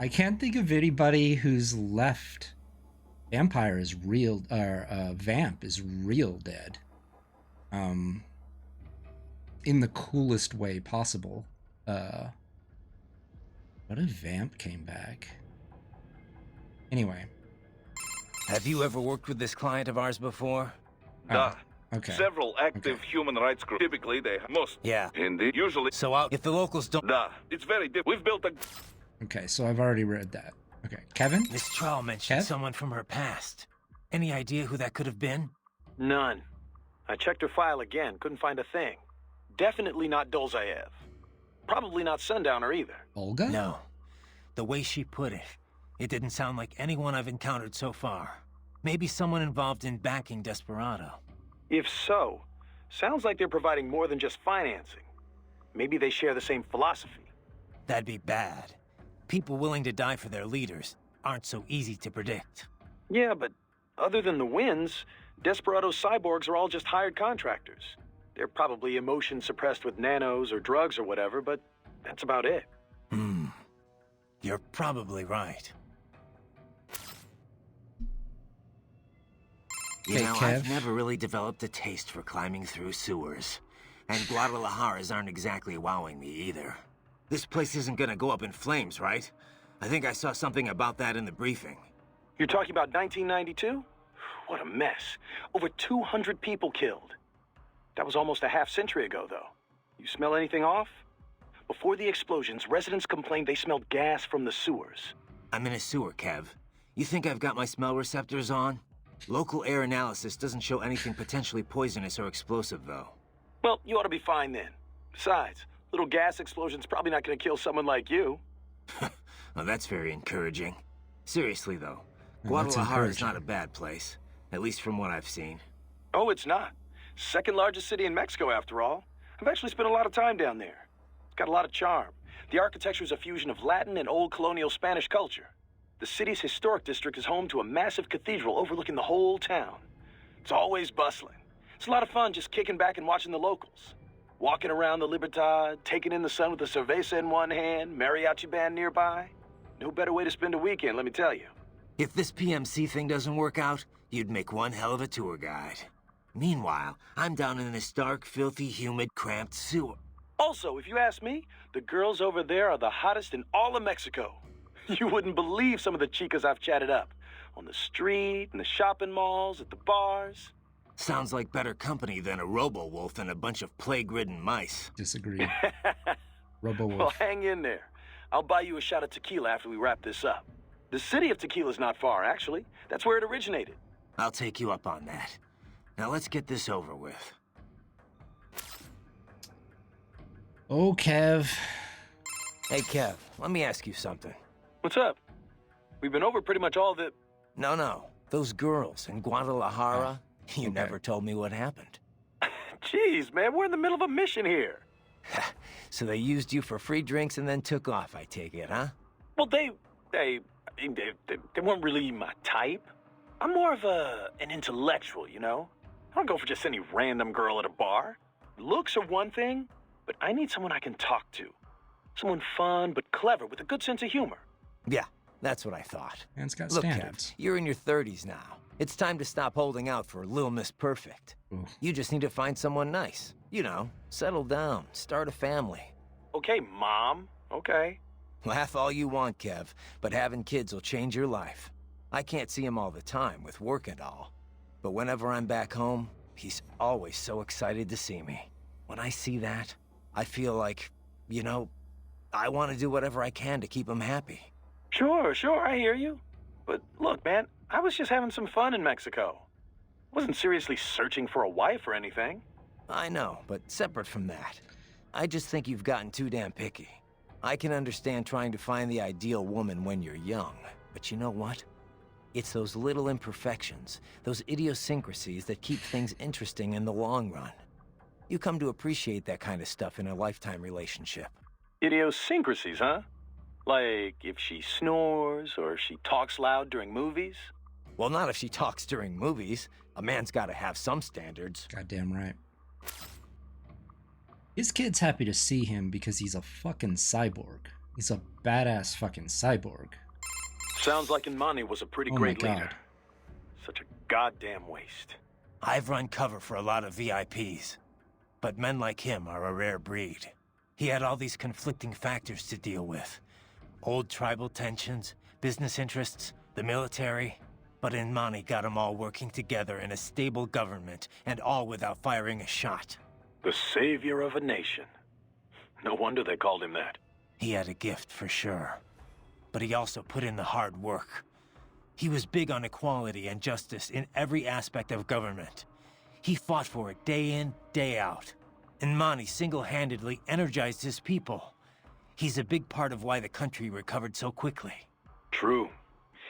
I can't think of anybody who's left. Vampire is real, or Vamp is real dead. In the coolest way possible. What if Vamp came back? Anyway. Have you ever worked with this client of ours before? Duh. Okay. Several active human rights groups. Typically, they most. Yeah. Indeed. Usually. So if the locals don't... Duh. It's very different. We've built a... Okay, so I've already read that. Okay, Kevin? Mistral mentioned Kev? someone from her past. Any idea who that could have been? None. I checked her file again, couldn't find a thing. Definitely not Dolzaev. Probably not Sundowner either. Olga? No. The way she put it, it didn't sound like anyone I've encountered so far. Maybe someone involved in backing Desperado. If so, sounds like they're providing more than just financing. Maybe they share the same philosophy. That'd be bad. People willing to die for their leaders aren't so easy to predict. Yeah, but other than the wins, Desperado's cyborgs are all just hired contractors. They're probably emotion suppressed with nanos or drugs or whatever, but that's about it. You're probably right. You know, Kev. I've never really developed a taste for climbing through sewers. And Guadalajaras aren't exactly wowing me either. This place isn't gonna go up in flames, right? I think I saw something about that in the briefing. You're talking about 1992? What a mess. Over 200 people killed. That was almost a half-century ago, though. You smell anything off? Before the explosions, residents complained they smelled gas from the sewers. I'm in a sewer, Kev. You think I've got my smell receptors on? Local air analysis doesn't show anything potentially poisonous or explosive, though. Well, you ought to be fine then. Besides, little gas explosion's probably not gonna kill someone like you. Well, that's very encouraging. Seriously, though, Well, that's Guadalajara is encouraging. not a bad place. At least from what I've seen. Oh, it's not. Second largest city in Mexico, after all. I've actually spent a lot of time down there. It's got a lot of charm. The architecture is a fusion of Latin and old colonial Spanish culture. The city's historic district is home to a massive cathedral overlooking the whole town. It's always bustling. It's a lot of fun just kicking back and watching the locals. Walking around the Libertad, taking in the sun with a cerveza in one hand, mariachi band nearby. No better way to spend a weekend, let me tell you. If this PMC thing doesn't work out, you'd make one hell of a tour guide. Meanwhile, I'm down in this dark, filthy, humid, cramped sewer. Also, if you ask me, the girls over there are the hottest in all of Mexico. You wouldn't believe some of the chicas I've chatted up. On the street, in the shopping malls, at the bars. Sounds like better company than a robo-wolf and a bunch of plague-ridden mice. Disagree. Robo-wolf. Well, hang in there. I'll buy you a shot of tequila after we wrap this up. The city of tequila's not far, actually. That's where it originated. I'll take you up on that. Now let's get this over with. Oh, Kev. Hey, Kev, let me ask you something. What's up? We've been over pretty much all the... No. Those girls in Guadalajara, you okay. never told me what happened. Jeez, man, we're in the middle of a mission here. So they used you for free drinks and then took off, I take it, huh? Well, they weren't really my type. I'm more of an intellectual, you know? I don't go for just any random girl at a bar. Looks are one thing, but I need someone I can talk to. Someone fun but clever with a good sense of humor. Yeah, that's what I thought. Man's got Look, standards. Kev, you're in your 30s now. It's time to stop holding out for Lil Miss Perfect. Ooh. You just need to find someone nice. You know, settle down, start a family. Okay, Mom. Okay. Laugh all you want, Kev, but having kids will change your life. I can't see him all the time with work and all. But whenever I'm back home, he's always so excited to see me. When I see that, I feel like, you know, I want to do whatever I can to keep him happy. Sure, I hear you. But look, man, I was just having some fun in Mexico. Wasn't seriously searching for a wife or anything. I know, but separate from that, I just think you've gotten too damn picky. I can understand trying to find the ideal woman when you're young, but you know what? It's those little imperfections, those idiosyncrasies that keep things interesting in the long run. You come to appreciate that kind of stuff in a lifetime relationship. Idiosyncrasies, huh? Like if she snores or she talks loud during movies? Well, not if she talks during movies. A man's gotta have some standards. Goddamn right. His kid's happy to see him because he's a fucking cyborg. He's a badass fucking cyborg. Sounds like Imani was a pretty Oh great my leader. God. Such a goddamn waste. I've run cover for a lot of VIPs, but men like him are a rare breed. He had all these conflicting factors to deal with. Old tribal tensions, business interests, the military. But Imani got them all working together in a stable government, and all without firing a shot. The savior of a nation. No wonder they called him that. He had a gift for sure. But he also put in the hard work. He was big on equality and justice in every aspect of government. He fought for it day in, day out. Imani single-handedly energized his people. He's a big part of why the country recovered so quickly. True.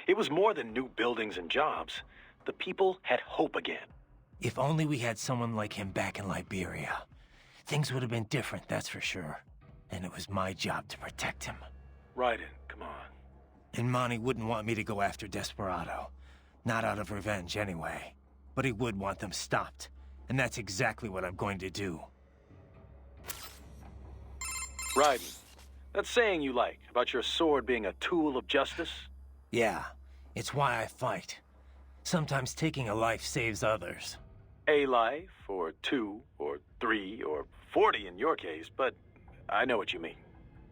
It was more than new buildings and jobs. The people had hope again. If only we had someone like him back in Liberia. Things would have been different, that's for sure. And it was my job to protect him. Raiden, come on. Imani wouldn't want me to go after Desperado. Not out of revenge, anyway. But he would want them stopped. And that's exactly what I'm going to do. Raiden, that saying you like about your sword being a tool of justice? Yeah, it's why I fight. Sometimes taking a life saves others. A life, or 2, or 3, or 40 in your case, but I know what you mean.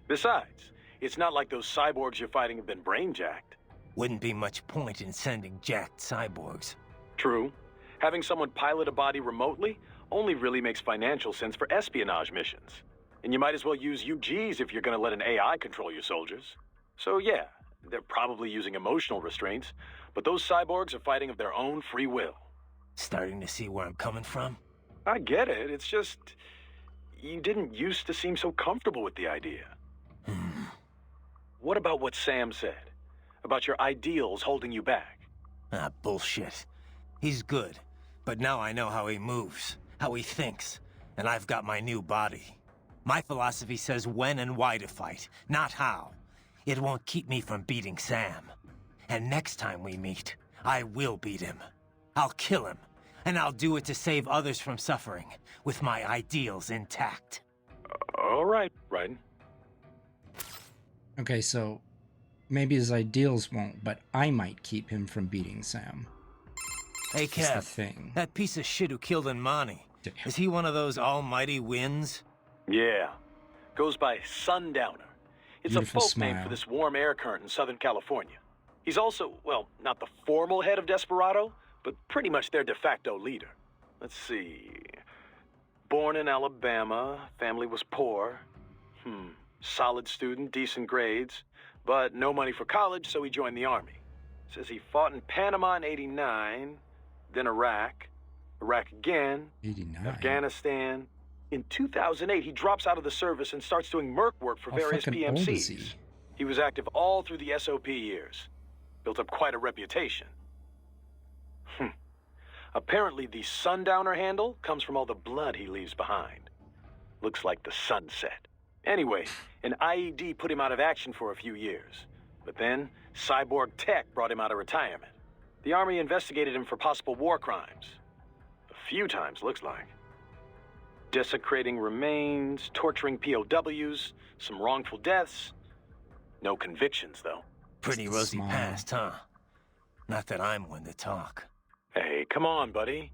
Besides, it's not like those cyborgs you're fighting have been brain-jacked. Wouldn't be much point in sending jacked cyborgs. True. Having someone pilot a body remotely only really makes financial sense for espionage missions. And you might as well use UGs if you're gonna let an AI control your soldiers. So yeah, they're probably using emotional restraints, but those cyborgs are fighting of their own free will. Starting to see where I'm coming from? I get it, it's just... you didn't used to seem so comfortable with the idea. What about what Sam said? About your ideals holding you back? Ah, bullshit. He's good, but now I know how he moves, how he thinks, and I've got my new body. My philosophy says when and why to fight, not how. It won't keep me from beating Sam. And next time we meet, I will beat him. I'll kill him, And I'll do it to save others from suffering, with my ideals intact. All right, Raiden. Okay, so maybe his ideals won't, but I might keep him from beating Sam. Hey, That's the Kev, thing. that piece of shit who killed Imani, Damn. is he one of those almighty winds? Yeah. Goes by Sundowner. It's Beautiful a folk name smile. for this warm air current in Southern California. He's also, well, not the formal head of Desperado, but pretty much their de facto leader. Let's see. Born in Alabama, family was poor. Solid student, decent grades, but no money for college, so he joined the army. Says he fought in Panama in '89, then Iraq again, 89. Afghanistan. In 2008, he drops out of the service and starts doing merc work for How various fucking old is PMCs. he? He was active all through the SOP years. Built up quite a reputation. Apparently, the Sundowner handle comes from all the blood he leaves behind. Looks like the sunset. Anyway, an IED put him out of action for a few years. But then, cyborg tech brought him out of retirement. The Army investigated him for possible war crimes. A few times, looks like. Desecrating remains, torturing POWs, some wrongful deaths. No convictions, though. Pretty rosy Smile. past, huh? Not that I'm one to talk. Hey, come on, buddy.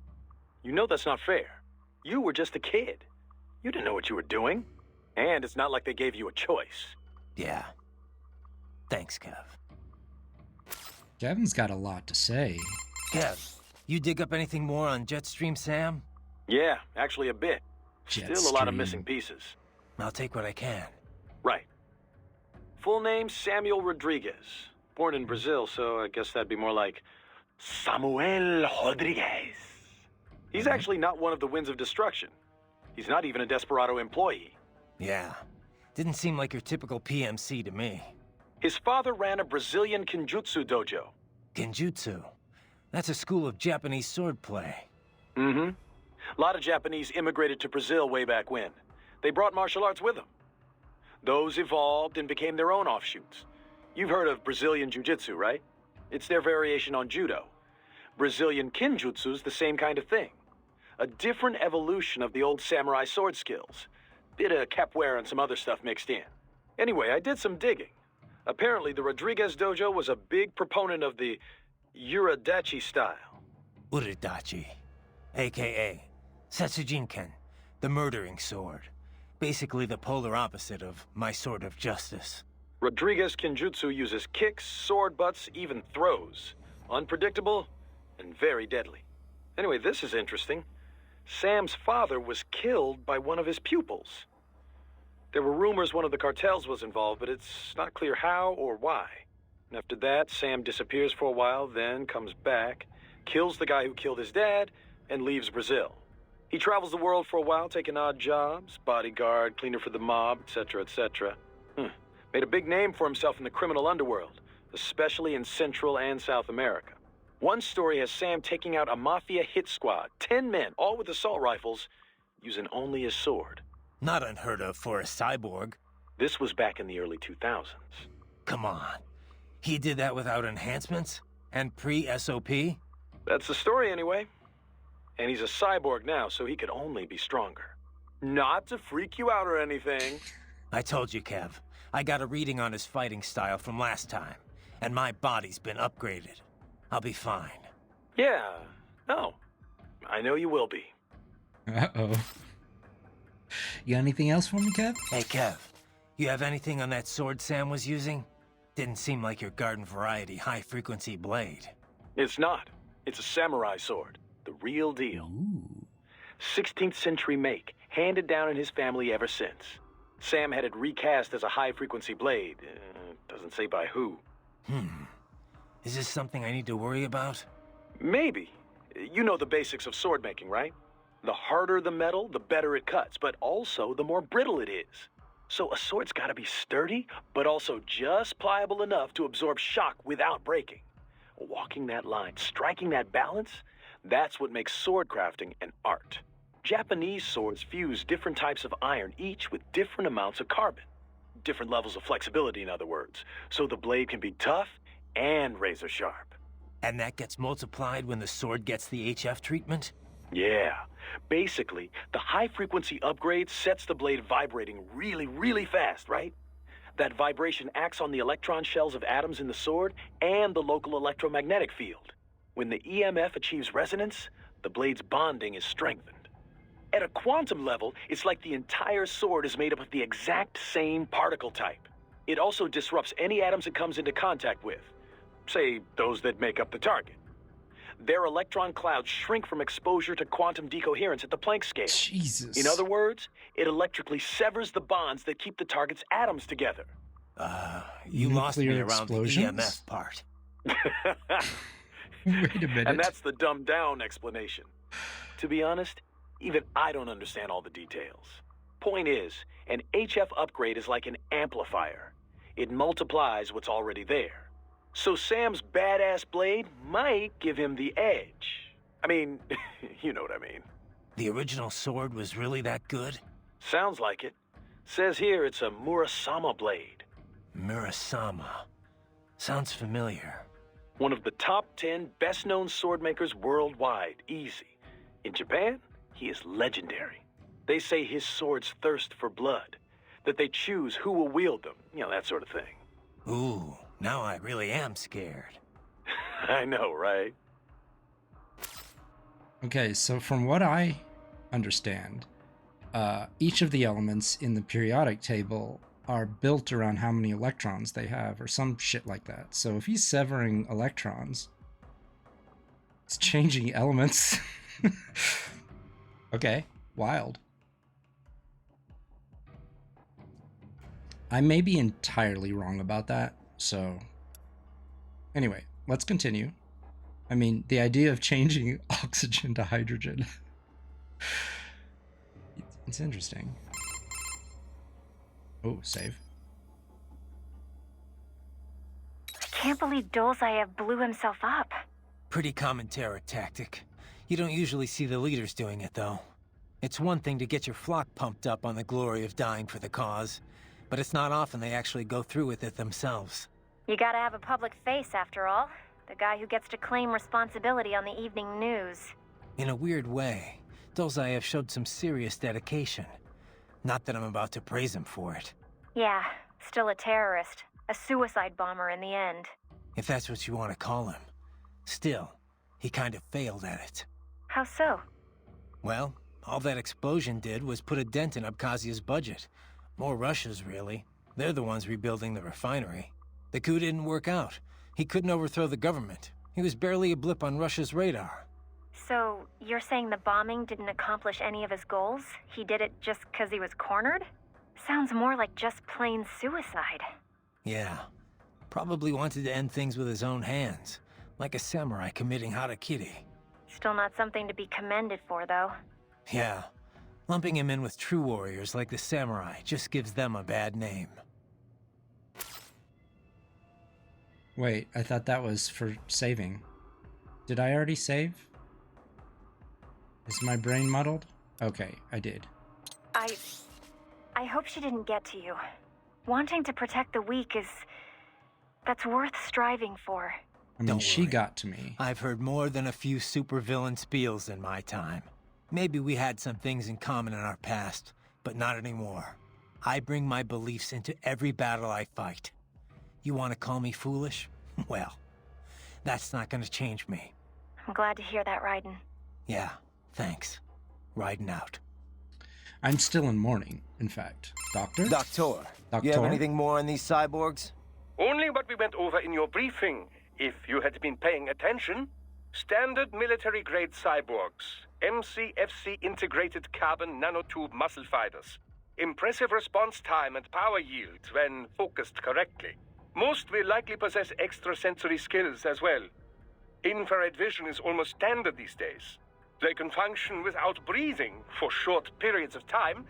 You know that's not fair. You were just a kid. You didn't know what you were doing. And it's not like they gave you a choice. Yeah. Thanks, Kev. Kevin's got a lot to say. Kev, you dig up anything more on Jetstream Sam? Yeah, actually a bit. Still a lot of Jetstream. missing pieces. I'll take what I can. Right. Full name, Samuel Rodriguez. Born in Brazil, so I guess that'd be more like Samuel Rodriguez. He's actually not one of the Winds of Destruction. He's not even a Desperado employee. Yeah. Didn't seem like your typical PMC to me. His father ran a Brazilian Kenjutsu dojo. Genjutsu. That's a school of Japanese swordplay. Mm-hmm. A lot of Japanese immigrated to Brazil way back when. They brought martial arts with them. Those evolved and became their own offshoots. You've heard of Brazilian Jiu-Jitsu, right? It's their variation on Judo. Brazilian Kenjutsu's the same kind of thing. A different evolution of the old samurai sword skills. Bit of capoeira and some other stuff mixed in. Anyway, I did some digging. Apparently, the Rodriguez dojo was a big proponent of the Uridachi style. Uridachi. A.K.A. Setsujinken, the murdering sword. Basically the polar opposite of my sword of justice. Rodriguez Kenjutsu uses kicks, sword butts, even throws. Unpredictable and very deadly. Anyway, this is interesting. Sam's father was killed by one of his pupils. There were rumors one of the cartels was involved, but it's not clear how or why. And after that, Sam disappears for a while, then comes back, kills the guy who killed his dad, and leaves Brazil. He travels the world for a while, taking odd jobs, bodyguard, cleaner for the mob, etc., etc. Made a big name for himself in the criminal underworld, especially in Central and South America. One story has Sam taking out a mafia hit squad, 10 men, all with assault rifles, using only his sword. Not unheard of for a cyborg. This was back in the early 2000s. Come on. He did that without enhancements? And pre-SOP? That's the story anyway. And he's a cyborg now, so he could only be stronger. Not to freak you out or anything. I told you, Kev. I got a reading on his fighting style from last time. And my body's been upgraded. I'll be fine. Yeah, no. I know you will be. Uh-oh. You got anything else for me, Kev? Hey, Kev. You have anything on that sword Sam was using? Didn't seem like your garden variety high-frequency blade. It's not. It's a samurai sword. The real deal. Ooh. 16th century make, handed down in his family ever since. Sam had it recast as a high-frequency blade. Doesn't say by who. Is this something I need to worry about? Maybe. You know the basics of sword making, right? The harder the metal, the better it cuts, but also the more brittle it is. So a sword's gotta be sturdy, but also just pliable enough to absorb shock without breaking. Walking that line, striking that balance, that's what makes sword crafting an art. Japanese swords fuse different types of iron, each with different amounts of carbon. Different levels of flexibility, in other words. So the blade can be tough and razor sharp. And that gets multiplied when the sword gets the HF treatment? Yeah. Basically, the high-frequency upgrade sets the blade vibrating really, really fast, right? That vibration acts on the electron shells of atoms in the sword and the local electromagnetic field. When the EMF achieves resonance, the blade's bonding is strengthened. At a quantum level, it's like the entire sword is made up of the exact same particle type. It also disrupts any atoms it comes into contact with. Say, those that make up the target. Their electron clouds shrink from exposure to quantum decoherence at the Planck scale. Jesus. In other words, it electrically severs the bonds that keep the target's atoms together. You lost me Nuclear around the explosions? EMF part. Wait a minute. And that's the dumbed-down explanation. To be honest, even I don't understand all the details. Point is, an HF upgrade is like an amplifier. It multiplies what's already there. So Sam's badass blade might give him the edge. I mean, you know what I mean. The original sword was really that good? Sounds like it. Says here it's a Murasama blade. Murasama. Sounds familiar. One of the top 10 best-known sword makers worldwide, easy. In Japan, he is legendary. They say his swords thirst for blood, that they choose who will wield them, you know, that sort of thing. Ooh, now I really am scared. I know, right? Okay, so from what I understand, each of the elements in the periodic table are built around how many electrons they have, or some shit like that. So if he's severing electrons, it's changing elements. Okay, wild. I may be entirely wrong about that, so... Anyway, let's continue. I mean, the idea of changing oxygen to hydrogen. It's interesting. Oh, save. I can't believe Dolzaev blew himself up. Pretty common terror tactic. You don't usually see the leaders doing it, though. It's one thing to get your flock pumped up on the glory of dying for the cause, but it's not often they actually go through with it themselves. You gotta have a public face, after all. The guy who gets to claim responsibility on the evening news. In a weird way, Dolzaev showed some serious dedication. Not that I'm about to praise him for it. Yeah, still a terrorist. A suicide bomber in the end. If that's what you want to call him. Still, he kind of failed at it. How so? Well, all that explosion did was put a dent in Abkhazia's budget. More Russia's, really. They're the ones rebuilding the refinery. The coup didn't work out. He couldn't overthrow the government. He was barely a blip on Russia's radar. So, you're saying the bombing didn't accomplish any of his goals? He did it just because he was cornered? Sounds more like just plain suicide. Yeah. Probably wanted to end things with his own hands. Like a samurai committing harakiri. Still not something to be commended for, though. Yeah. Lumping him in with true warriors like the samurai just gives them a bad name. Wait, I thought that was for saving. Did I already save? Is my brain muddled? Okay, I did. I hope she didn't get to you. Wanting to protect the weak that's worth striving for. I mean, Don't she worry. got to me. I've heard more than a few supervillain spiels in my time. Maybe we had some things in common in our past, but not anymore. I bring my beliefs into every battle I fight. You want to call me foolish? Well, that's not going to change me. I'm glad to hear that, Raiden. Yeah, thanks. Riding out. I'm still in mourning, in fact. Doctor? Doctor, Doctor? you have anything more on these cyborgs? Only what we went over in your briefing, if you had been paying attention. Standard military-grade cyborgs. MCFC integrated carbon nanotube muscle fibers. Impressive response time and power yield when focused correctly. Most will likely possess extrasensory skills as well. Infrared vision is almost standard these days. They can function without breathing for short periods of time.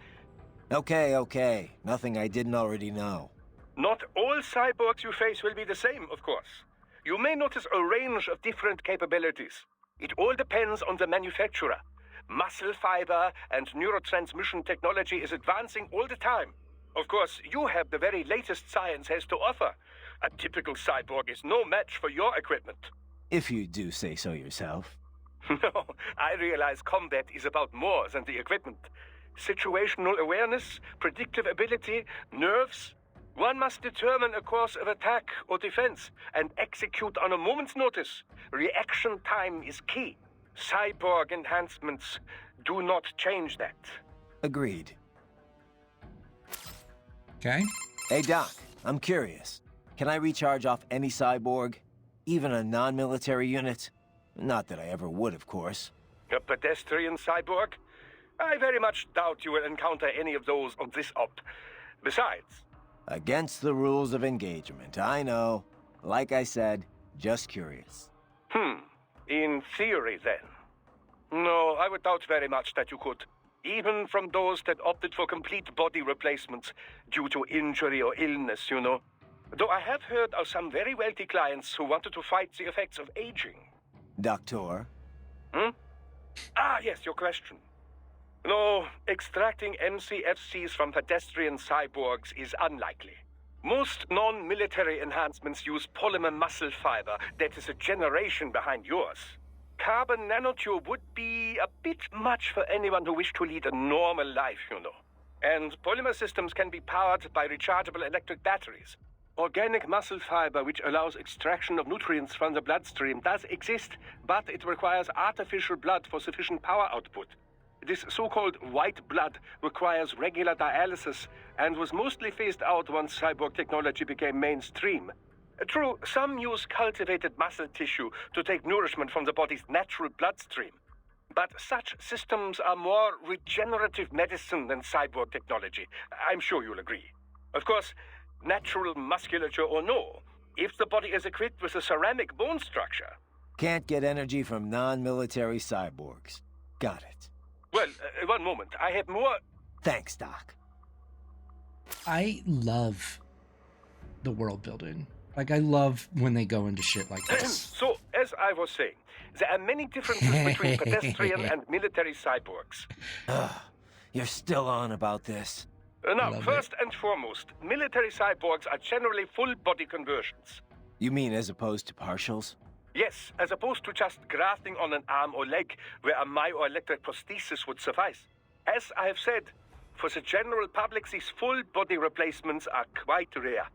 Okay. Nothing I didn't already know. Not all cyborgs you face will be the same, of course. You may notice a range of different capabilities. It all depends on the manufacturer. Muscle fiber and neurotransmission technology is advancing all the time. Of course, you have the very latest science has to offer. A typical cyborg is no match for your equipment. If you do say so yourself. No, I realize combat is about more than the equipment. Situational awareness, predictive ability, nerves. One must determine a course of attack or defense and execute on a moment's notice. Reaction time is key. Cyborg enhancements do not change that. Agreed. Okay. Hey, Doc, I'm curious. Can I recharge off any cyborg? Even a non-military unit? Not that I ever would, of course. A pedestrian cyborg? I very much doubt you will encounter any of those on this op. Besides... Against the rules of engagement, I know. Like I said, just curious. In theory, then. No, I would doubt very much that you could. Even from those that opted for complete body replacements due to injury or illness, you know. Though I have heard of some very wealthy clients who wanted to fight the effects of aging. Doctor? Ah, yes, your question. No, extracting MCFCs from pedestrian cyborgs is unlikely. Most non-military enhancements use polymer muscle fiber that is a generation behind yours. Carbon nanotube would be a bit much for anyone who wished to lead a normal life, you know. And polymer systems can be powered by rechargeable electric batteries. Organic muscle fiber, which allows extraction of nutrients from the bloodstream, does exist, but it requires artificial blood for sufficient power output. This so-called white blood requires regular dialysis and was mostly phased out once cyborg technology became mainstream. True, some use cultivated muscle tissue to take nourishment from the body's natural bloodstream. But such systems are more regenerative medicine than cyborg technology. I'm sure you'll agree. Of course, natural musculature or no, if the body is equipped with a ceramic bone structure... Can't get energy from non-military cyborgs. Got it. Well, one moment. I have more... Thanks, Doc. I love the world building. Like, I love when they go into shit like this. So, as I was saying, there are many differences between pedestrian and military cyborgs. You're still on about this. Now, first and foremost, military cyborgs are generally full-body conversions. You mean as opposed to partials? Yes, as opposed to just grafting on an arm or leg where a myoelectric prosthesis would suffice. As I have said, for the general public, these full-body replacements are quite rare.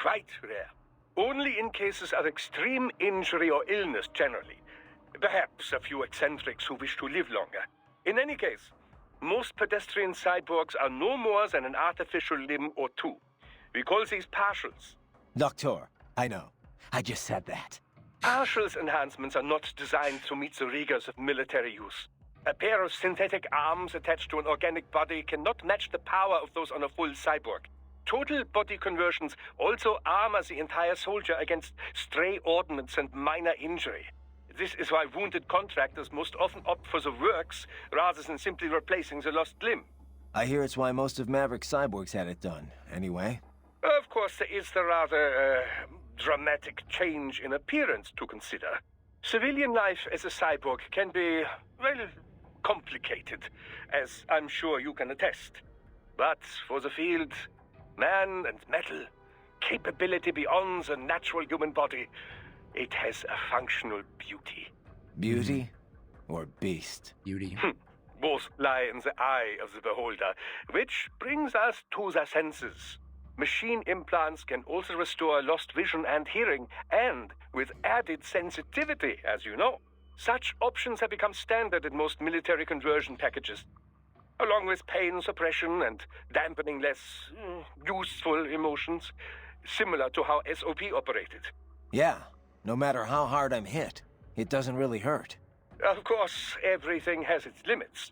Quite rare. Only in cases of extreme injury or illness, generally. Perhaps a few eccentrics who wish to live longer. In any case, most pedestrian cyborgs are no more than an artificial limb or two. We call these partials. Doctor, I know. I just said that. Partials enhancements are not designed to meet the rigors of military use. A pair of synthetic arms attached to an organic body cannot match the power of those on a full cyborg. Total body conversions also armor the entire soldier against stray ordnance and minor injury. This is why wounded contractors most often opt for the works rather than simply replacing the lost limb. I hear it's why most of Maverick cyborgs had it done, anyway. Of course, there is the rather dramatic change in appearance to consider. Civilian life as a cyborg can be, well, complicated, as I'm sure you can attest. But for the field, man and metal, capability beyond the natural human body, it has a functional beauty. Beauty or beast? Beauty. Both lie in the eye of the beholder, which brings us to the senses. Machine implants can also restore lost vision and hearing, and with added sensitivity, as you know. Such options have become standard in most military conversion packages, along with pain suppression and dampening less useful emotions, similar to how SOP operated. Yeah, no matter how hard I'm hit, it doesn't really hurt. Of course, everything has its limits.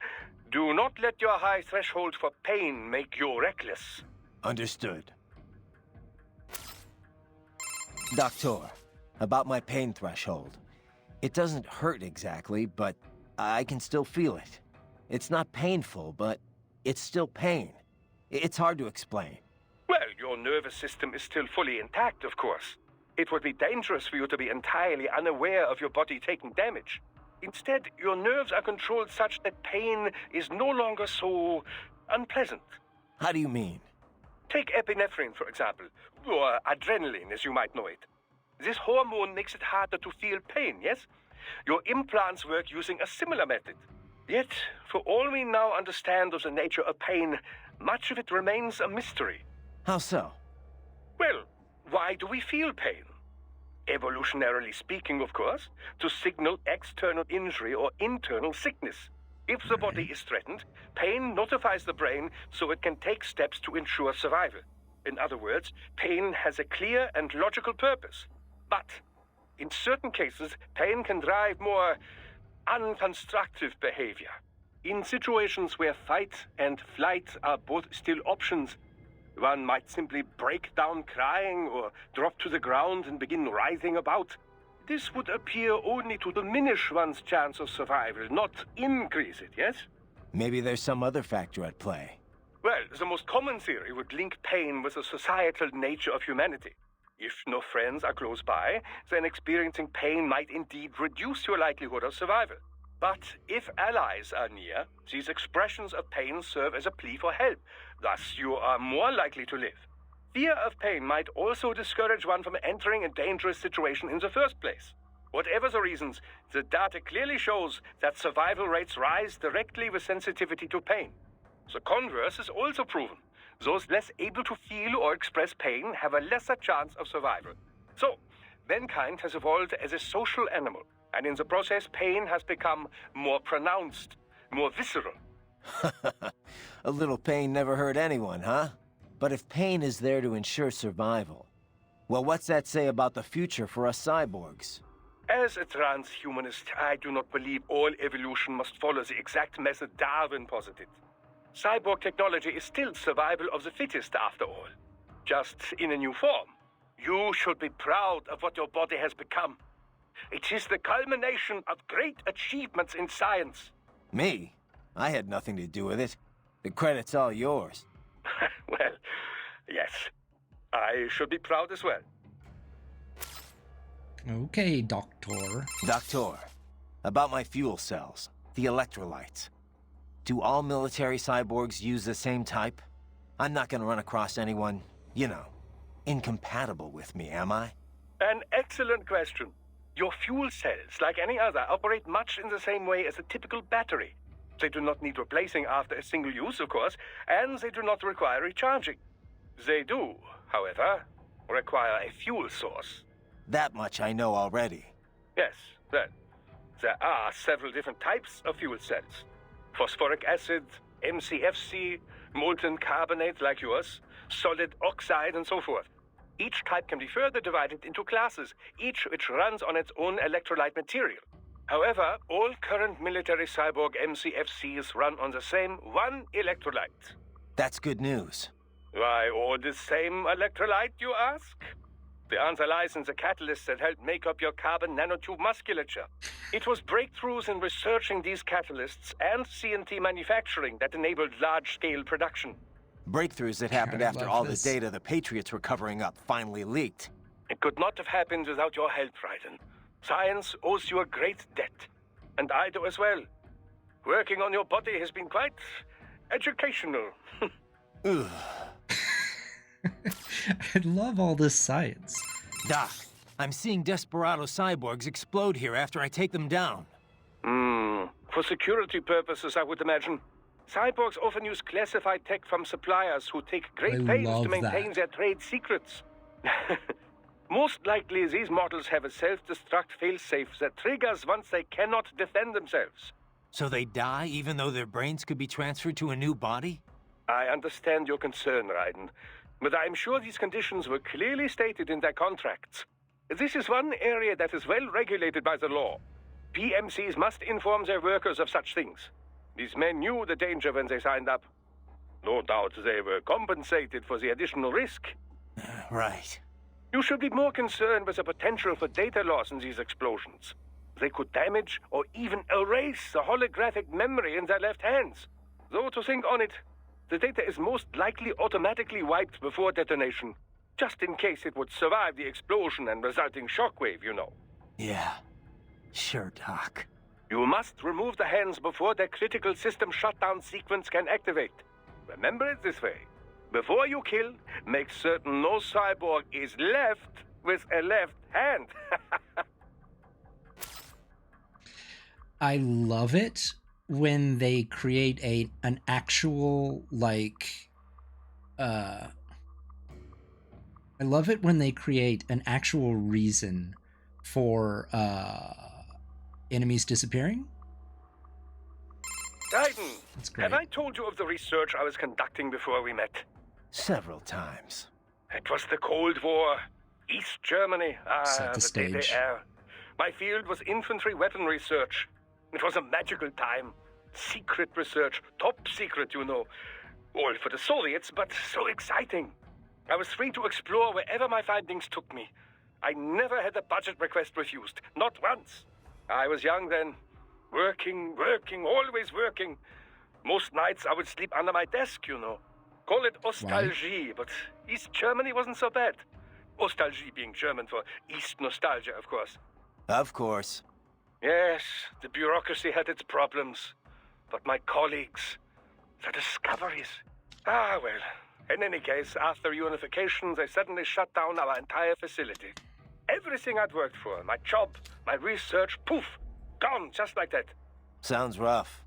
Do not let your high threshold for pain make you reckless. Understood. Doctor, about my pain threshold. It doesn't hurt exactly, but I can still feel it. It's not painful, but it's still pain. It's hard to explain. Well, your nervous system is still fully intact, of course. It would be dangerous for you to be entirely unaware of your body taking damage. Instead, your nerves are controlled such that pain is no longer so unpleasant. How do you mean? Take epinephrine, for example, or adrenaline, as you might know it. This hormone makes it harder to feel pain, yes? Your implants work using a similar method. Yet, for all we now understand of the nature of pain, much of it remains a mystery. How so? Well, why do we feel pain? Evolutionarily speaking, of course, to signal external injury or internal sickness. If the body is threatened, pain notifies the brain so it can take steps to ensure survival. In other words, pain has a clear and logical purpose. But in certain cases, pain can drive more unconstructive behavior. In situations where fight and flight are both still options, one might simply break down crying or drop to the ground and begin writhing about. This would appear only to diminish one's chance of survival, not increase it, yes? Maybe there's some other factor at play. Well, the most common theory would link pain with the societal nature of humanity. If no friends are close by, then experiencing pain might indeed reduce your likelihood of survival. But if allies are near, these expressions of pain serve as a plea for help. Thus, you are more likely to live. Fear of pain might also discourage one from entering a dangerous situation in the first place. Whatever the reasons, the data clearly shows that survival rates rise directly with sensitivity to pain. The converse is also proven. Those less able to feel or express pain have a lesser chance of survival. So, mankind has evolved as a social animal, and in the process, pain has become more pronounced, more visceral. A little pain never hurt anyone, huh? But if pain is there to ensure survival, well, what's that say about the future for us cyborgs? As a transhumanist, I do not believe all evolution must follow the exact method Darwin posited. Cyborg technology is still survival of the fittest, after all. Just in a new form. You should be proud of what your body has become. It is the culmination of great achievements in science. Me? I had nothing to do with it. The credit's all yours. Well, yes. I should be proud as well. Okay, Doctor. Doctor, about my fuel cells, the electrolytes. Do all military cyborgs use the same type? I'm not gonna run across anyone, you know, incompatible with me, am I? An excellent question. Your fuel cells, like any other, operate much in the same way as a typical battery. They do not need replacing after a single use, of course, and they do not require recharging. They do, however, require a fuel source. That much I know already. Yes, well, there are several different types of fuel cells. Phosphoric acid, MCFC, molten carbonate like yours, solid oxide, and so forth. Each type can be further divided into classes, each which runs on its own electrolyte material. However, all current military cyborg MCFCs run on the same one electrolyte. That's good news. Why all the same electrolyte, you ask? The answer lies in the catalysts that help make up your carbon nanotube musculature. It was breakthroughs in researching these catalysts and CNT manufacturing that enabled large-scale production. Breakthroughs that happened after all the data the Patriots were covering up finally leaked. It could not have happened without your help, Raiden. Science owes you a great debt. And I do as well. Working on your body has been quite educational. Ugh. I love all this science. Doc, I'm seeing desperado cyborgs explode here after I take them down. For security purposes, I would imagine. Cyborgs often use classified tech from suppliers who take great pains to maintain their trade secrets. Most likely, these models have a self-destruct failsafe that triggers once they cannot defend themselves. So they die even though their brains could be transferred to a new body? I understand your concern, Raiden, but I'm sure these conditions were clearly stated in their contracts. This is one area that is well regulated by the law. PMCs must inform their workers of such things. These men knew the danger when they signed up. No doubt they were compensated for the additional risk. Right. You should be more concerned with the potential for data loss in these explosions. They could damage or even erase the holographic memory in their left hands. Though to think on it, the data is most likely automatically wiped before detonation, just in case it would survive the explosion and resulting shockwave, you know. Yeah. Sure, Doc. You must remove the hands before their critical system shutdown sequence can activate. Remember it this way. Before you kill, make certain no cyborg is left with a left hand. I love it when they create an actual, like, I love it when they create an actual reason for enemies disappearing. Raiden, That's great. have I told you of the research I was conducting before we met? Several times. It was the Cold War. East Germany. Set the the stage. DDR. My field was infantry weapon research. It was a magical time. Secret research. Top secret, you know. All for the Soviets, but so exciting. I was free to explore wherever my findings took me. I never had a budget request refused. Not once. I was young then. Working, always working. Most nights I would sleep under my desk, you know. Call it nostalgie, but East Germany wasn't so bad. Nostalgie being German for East nostalgia, of course. Of course. Yes, the bureaucracy had its problems. But my colleagues, the discoveries. Ah, well. In any case, after unification, they suddenly shut down our entire facility. Everything I'd worked for, my job, my research, poof, gone just like that. Sounds rough.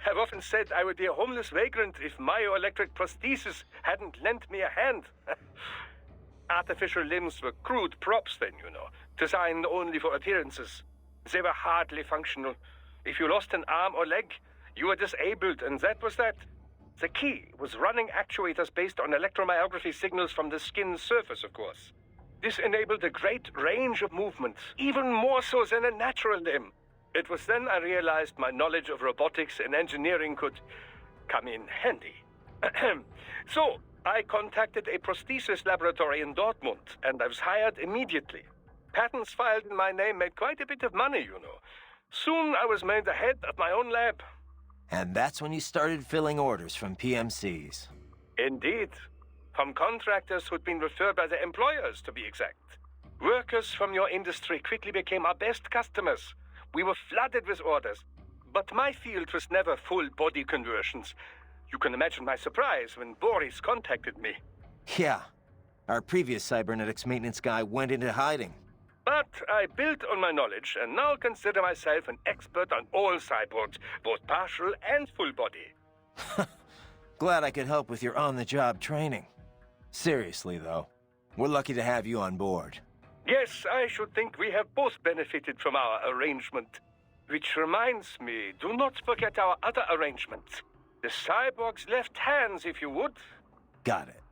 I've often said I would be a homeless vagrant if myoelectric prosthesis hadn't lent me a hand. Artificial limbs were crude props then, you know, designed only for appearances. They were hardly functional. If you lost an arm or leg, you were disabled, and that was that. The key was running actuators based on electromyography signals from the skin's surface, of course. This enabled a great range of movement, even more so than a natural limb. It was then I realized my knowledge of robotics and engineering could come in handy. So, I contacted a prosthesis laboratory in Dortmund, and I was hired immediately. Patents filed in my name made quite a bit of money, you know. Soon I was made the head of my own lab. And that's when you started filling orders from PMCs. Indeed. From contractors who'd been referred by their employers, to be exact. Workers from your industry quickly became our best customers. We were flooded with orders. But my field was never full body conversions. You can imagine my surprise when Boris contacted me. Yeah. Our previous cybernetics maintenance guy went into hiding. But I built on my knowledge and now consider myself an expert on all cyborgs, both partial and full body. Glad I could help with your on-the-job training. Seriously, though, we're lucky to have you on board. Yes, I should think we have both benefited from our arrangement. Which reminds me, do not forget our other arrangement. The cyborg's left hands, if you would. Got it.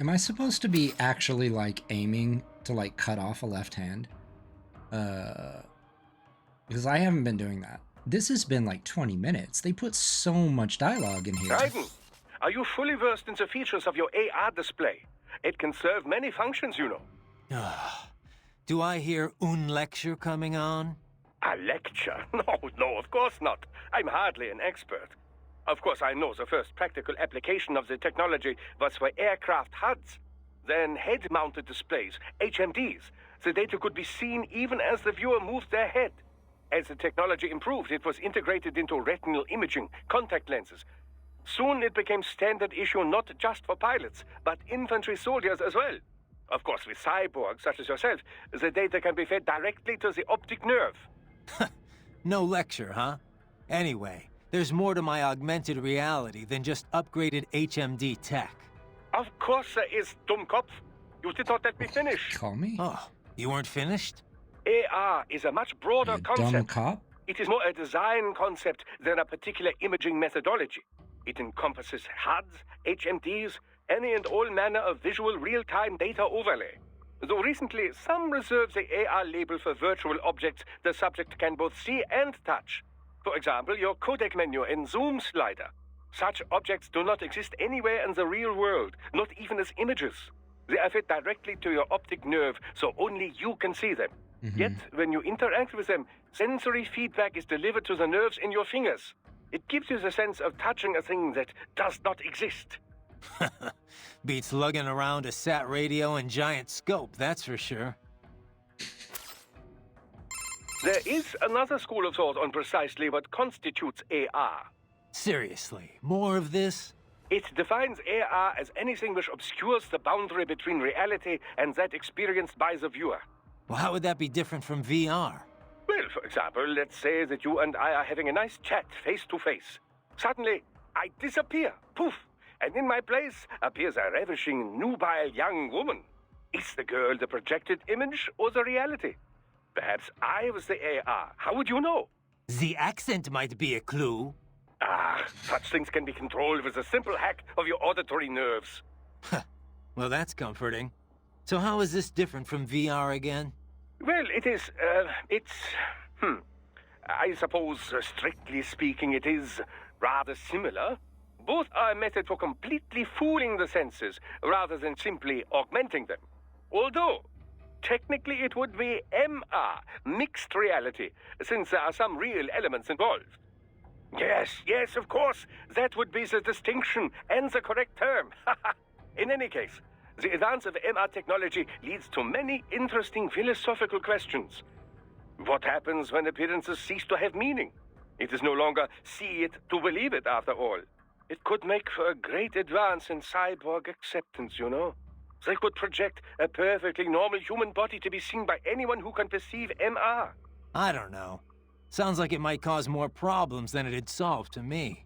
Am I supposed to be actually, like, aiming to, like, cut off a left hand? Because I haven't been doing that. This has been, like, 20 minutes. They put so much dialogue in here. Raiden, are you fully versed in the features of your AR display? It can serve many functions, you know. Do I hear un lecture coming on? A lecture? No, of course not. I'm hardly an expert. Of course, I know the first practical application of the technology was for aircraft HUDs. Then head-mounted displays, HMDs. The data could be seen even as the viewer moved their head. As the technology improved, it was integrated into retinal imaging, contact lenses. Soon it became standard issue not just for pilots, but infantry soldiers as well. Of course, with cyborgs such as yourself, the data can be fed directly to the optic nerve. No lecture, huh? Anyway, there's more to my augmented reality than just upgraded HMD tech. Of course there is, Dummkopf. You did not let me finish. Call me? Oh, you weren't finished? AR is a much broader You concept. dumb cop? It is more a design concept than a particular imaging methodology. It encompasses HUDs, HMDs, any and all manner of visual real-time data overlay. Though recently, some reserve the AR label for virtual objects the subject can both see and touch. For example, your codec menu and zoom slider. Such objects do not exist anywhere in the real world, not even as images. They are fed directly to your optic nerve, so only you can see them. Yet, when you interact with them, sensory feedback is delivered to the nerves in your fingers. It gives you the sense of touching a thing that does not exist. Beats lugging around a sat radio and giant scope, that's for sure. There is another school of thought on precisely what constitutes AR. Seriously, more of this? It defines AR as anything which obscures the boundary between reality and that experienced by the viewer. Well, how would that be different from VR? Well, for example, let's say that you and I are having a nice chat face to face. Suddenly, I disappear. Poof! And in my place appears a ravishing, nubile young woman. Is the girl the projected image or the reality? Perhaps I was the AR. How would you know? The accent might be a clue. Ah, such things can be controlled with a simple hack of your auditory nerves. Well, that's comforting. So how is this different from VR again? Well, I suppose, strictly speaking, it is rather similar. Both are a method for completely fooling the senses, rather than simply augmenting them. Although, technically it would be MR, mixed reality, since there are some real elements involved. Yes, of course, that would be the distinction and the correct term. In any case, the advance of MR technology leads to many interesting philosophical questions. What happens when appearances cease to have meaning? It is no longer see it to believe it, after all. It could make for a great advance in cyborg acceptance, you know. They could project a perfectly normal human body to be seen by anyone who can perceive MR. I don't know. Sounds like it might cause more problems than it'd solve to me.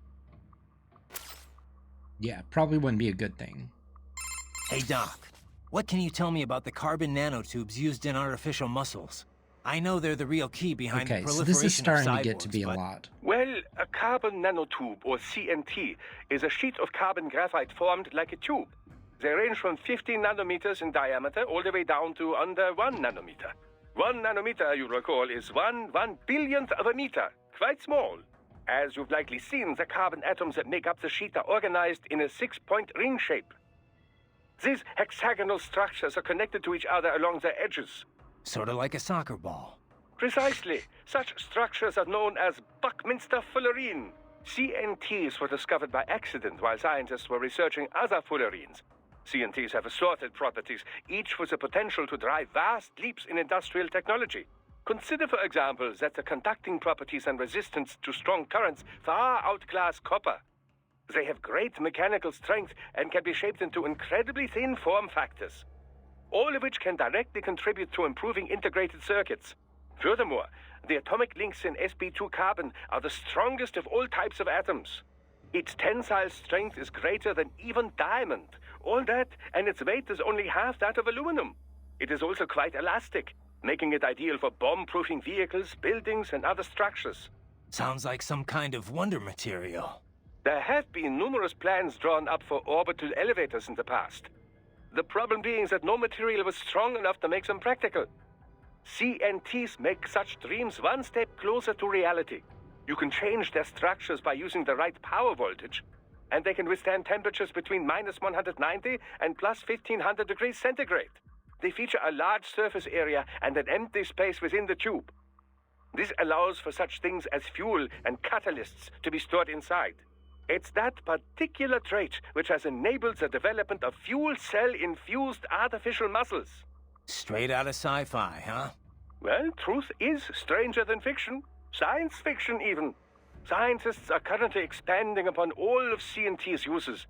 Yeah, probably wouldn't be a good thing. Hey, Doc. What can you tell me about the carbon nanotubes used in artificial muscles? I know they're the real key behind the Okay, proliferation so this is starting to get to cyborgs, be a but- lot. Well, a carbon nanotube, or CNT, is a sheet of carbon graphite formed like a tube. They range from 15 nanometers in diameter all the way down to under 1 nanometer. 1 nanometer, you recall, is 1/1 billionth of a meter. Quite small. As you've likely seen, the carbon atoms that make up the sheet are organized in a 6-point ring shape. These hexagonal structures are connected to each other along their edges. Sort of like a soccer ball. Precisely. Such structures are known as Buckminster fullerene. CNTs were discovered by accident while scientists were researching other fullerenes. CNTs have assorted properties, each with the potential to drive vast leaps in industrial technology. Consider, for example, that the conducting properties and resistance to strong currents far outclass copper. They have great mechanical strength and can be shaped into incredibly thin form factors, all of which can directly contribute to improving integrated circuits. Furthermore, the atomic links in sp2 carbon are the strongest of all types of atoms. Its tensile strength is greater than even diamond. All that, and its weight is only half that of aluminum. It is also quite elastic, making it ideal for bomb-proofing vehicles, buildings, and other structures. Sounds like some kind of wonder material. There have been numerous plans drawn up for orbital elevators in the past. The problem being that no material was strong enough to make them practical. CNTs make such dreams one step closer to reality. You can change their structures by using the right power voltage, and they can withstand temperatures between -190 and +1500 degrees centigrade. They feature a large surface area and an empty space within the tube. This allows for such things as fuel and catalysts to be stored inside. It's that particular trait which has enabled the development of fuel cell-infused artificial muscles. Straight out of sci-fi, huh? Well, truth is stranger than fiction. Science fiction, even. Scientists are currently expanding upon all of CNT's uses.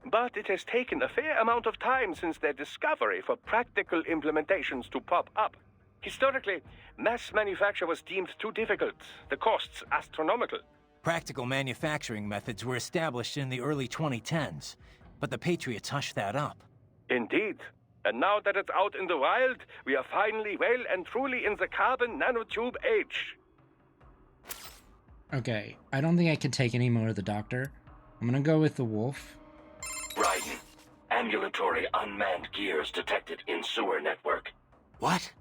But it has taken a fair amount of time since their discovery for practical implementations to pop up. Historically, mass manufacture was deemed too difficult, the costs astronomical. Practical manufacturing methods were established in the early 2010s, but the Patriots hushed that up. Indeed. And now that it's out in the wild, we are finally well and truly in the carbon nanotube age. Okay, I don't think I can take any more of the doctor. I'm gonna go with the wolf. Raiden. Ambulatory unmanned gears detected in sewer network. What?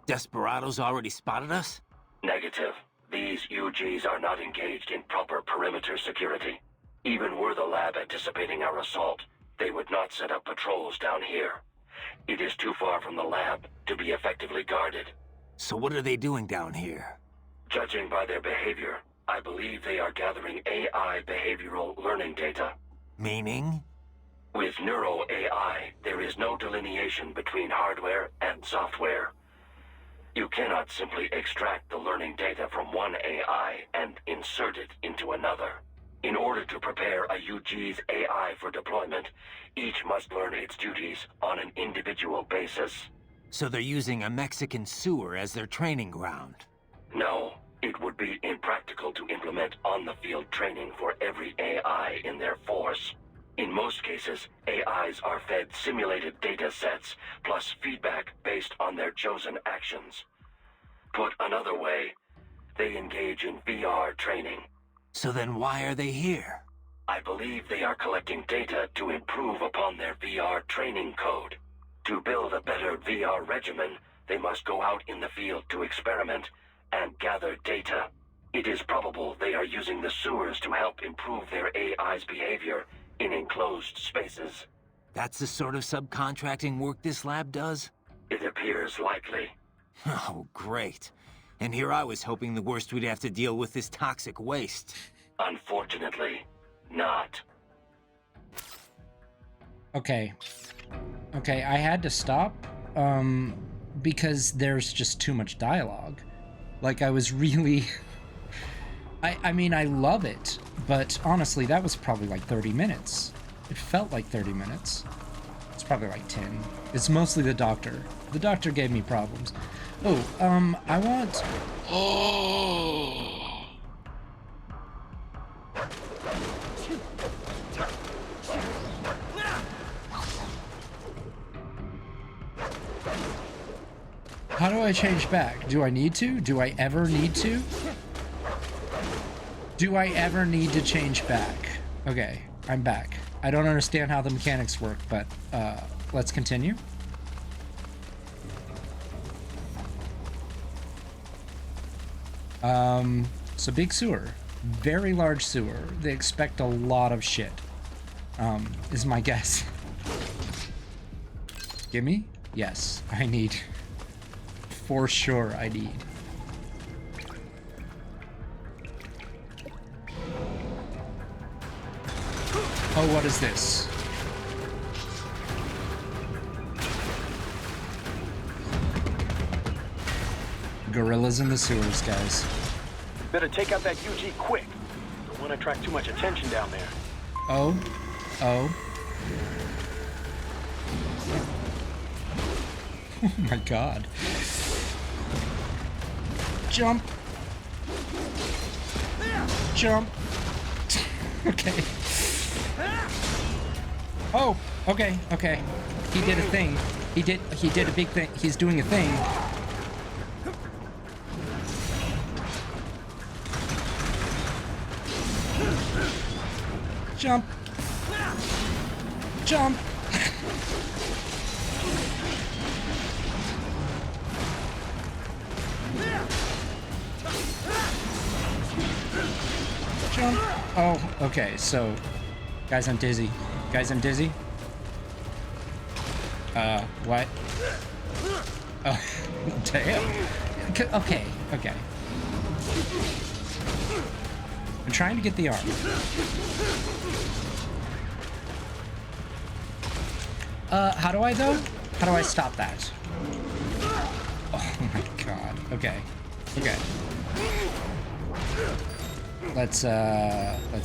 Desperados already spotted us? Negative. These UGs are not engaged in proper perimeter security. Even were the lab anticipating our assault, they would not set up patrols down here. It is too far from the lab to be effectively guarded. So what are they doing down here? Judging by their behavior, I believe they are gathering AI behavioral learning data. Meaning? With Neuro AI, there is no delineation between hardware and software. You cannot simply extract the learning data from one AI and insert it into another. In order to prepare a UG's AI for deployment, each must learn its duties on an individual basis. So they're using a Mexican sewer as their training ground. No, it would be impractical to implement on-the-field training for every AI in their force. In most cases, AIs are fed simulated data sets, plus feedback based on their chosen actions. Put another way, they engage in VR training. So then why are they here? I believe they are collecting data to improve upon their VR training code. To build a better VR regimen, they must go out in the field to experiment and gather data. It is probable they are using the sewers to help improve their AI's behavior in enclosed spaces. That's the sort of subcontracting work this lab does? It appears likely. Oh, great. And here I was hoping the worst we'd have to deal with is toxic waste. Unfortunately, not. Okay. Okay, I had to stop, because there's just too much dialogue. Like, I was really... I mean, I love it, but honestly, that was probably like 30 minutes. It felt like 30 minutes. It's probably like 10. It's mostly the doctor. The doctor gave me problems. Oh, I want... How do I change back? Do I need to? Do I ever need to? Do I ever need to change back? Okay, I'm back. I don't understand how the mechanics work, but let's continue. So big sewer. Very large sewer. They expect a lot of shit, is my guess. Gimme? Yes, I need. For sure, I need. Oh, what is this? Gorillas in the sewers, guys. Better take out that UG quick. Don't want to attract too much attention down there. Oh. Oh. Oh my god. Jump. Jump. Okay. Oh, okay, okay. He did a thing. He did a big thing. He's doing a thing. Jump. Jump. Jump. Oh, okay, so... Guys, I'm dizzy. Guys, I'm dizzy. What? Oh, damn. Okay, okay. I'm trying to get the arm. How do I, though? How do I stop that? Oh my god. Okay. Okay. Let's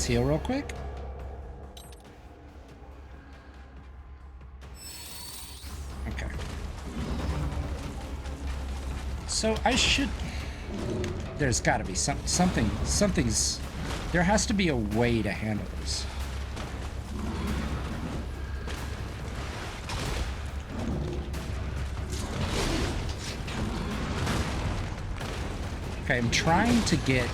heal real quick. Okay. So I should... There's gotta be something's... There has to be a way to handle this. Okay, I'm trying to get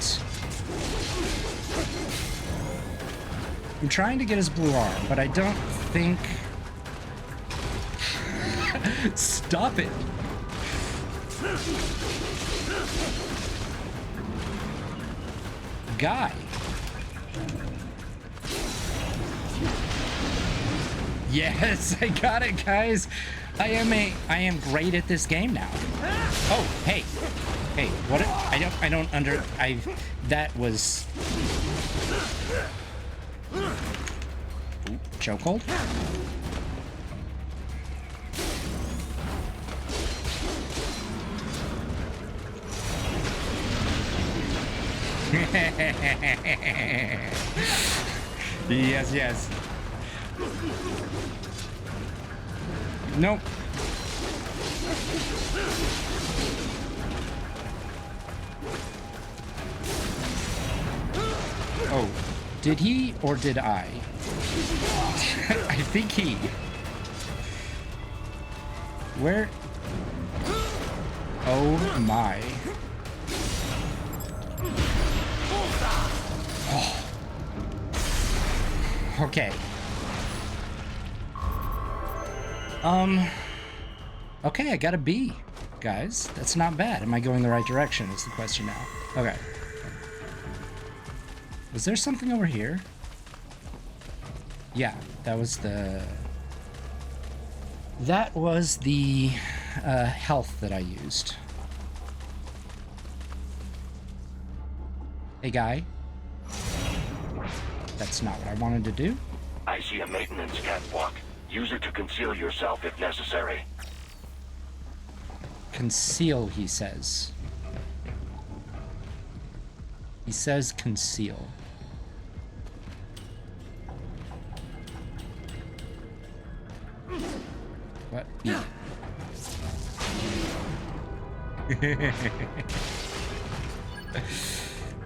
his blue arm, but I don't think... Stop it! Guy. Yes, I got it, guys. I am great at this game now. Oh, hey. Hey, what? That was... Ooh, chokehold? Yes, yes. Nope. Did he or did I? I think he. Where? Oh my. Oh. Okay. Okay, I got a B, guys. That's not bad. Am I going the right direction is the question now. Okay. Was there something over here? Yeah, that was the... That was the health that I used. Hey, guy. That's not what I wanted to do. I see a maintenance catwalk. Use it to conceal yourself if necessary. Conceal, he says. He says conceal. What?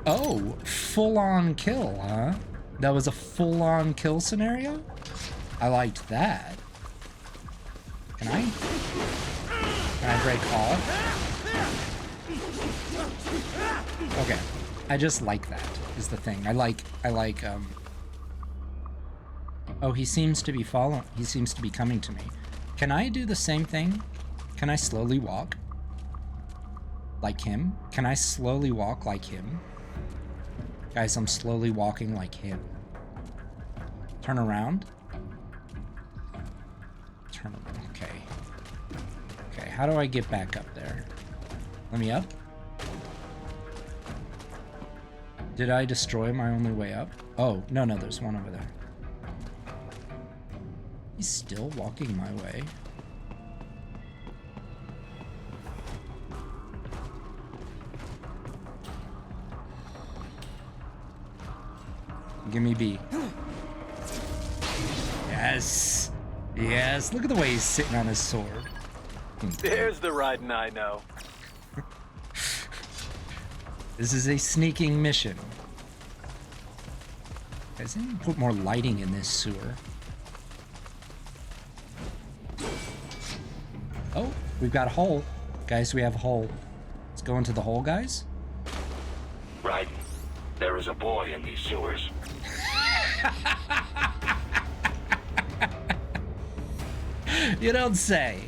Oh, full-on kill, huh? That was a full-on kill scenario? I liked that. Can I break all? Okay. I just like that, is the thing. I like, oh, he seems to be following, he seems to be coming to me. Can I do the same thing? Can I slowly walk? Like him? Can I slowly walk like him? Guys, I'm slowly walking like him. Turn around. Turn around, okay. Okay, how do I get back up there? Let me up. Did I destroy my only way up? Oh, no, there's one over there. He's still walking my way. Give me B. Yes. Yes. Look at the way he's sitting on his sword. There's the Raiden I know. This is a sneaking mission. Guys, I need to put more lighting in this sewer. Oh, we've got a hole. Guys, we have a hole. Let's go into the hole, guys. Raiden, there is a boy in these sewers. You don't say.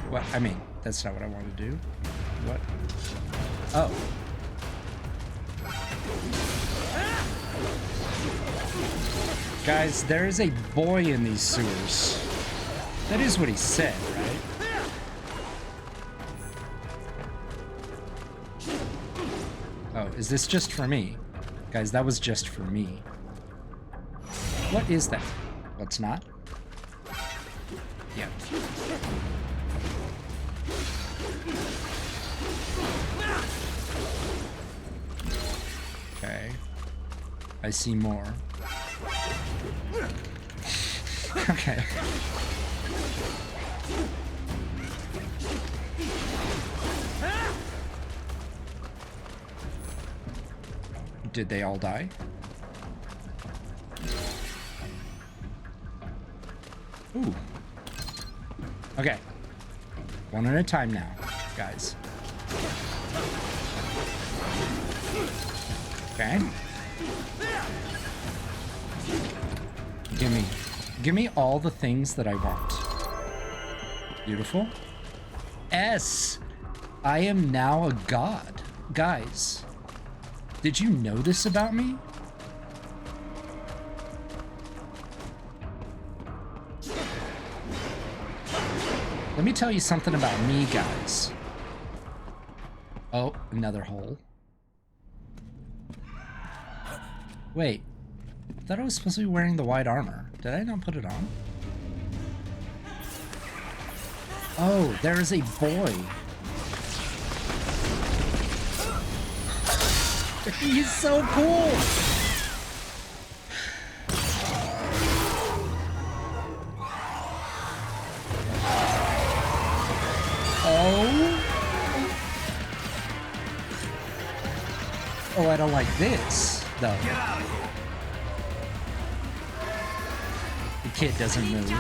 Well, I mean, that's not what I want to do. What? Oh. Guys, there is a boy in these sewers. That is what he said, right? Oh, is this just for me? Guys, that was just for me. What is that? What's not? Yeah. Okay. I see more. Okay. Did they all die? Ooh. Okay. One at a time now, guys. Okay. Give me all the things that I want. Beautiful. S. I am now a god. Guys, did you know this about me? Let me tell you something about me, guys. Oh, another hole. Wait, I thought I was supposed to be wearing the white armor. Did I not put it on? Oh, there is a boy. He's so cool. Oh. Oh, I don't like this, though. The kid doesn't move.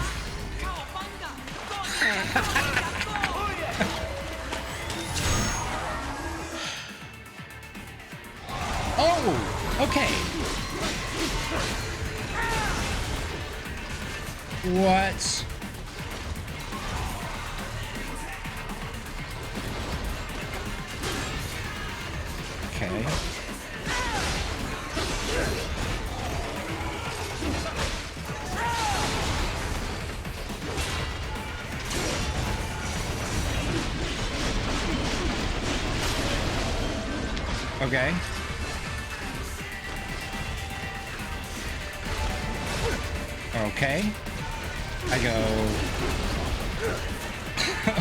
Oh, okay. What? Okay. Okay. Okay. I go.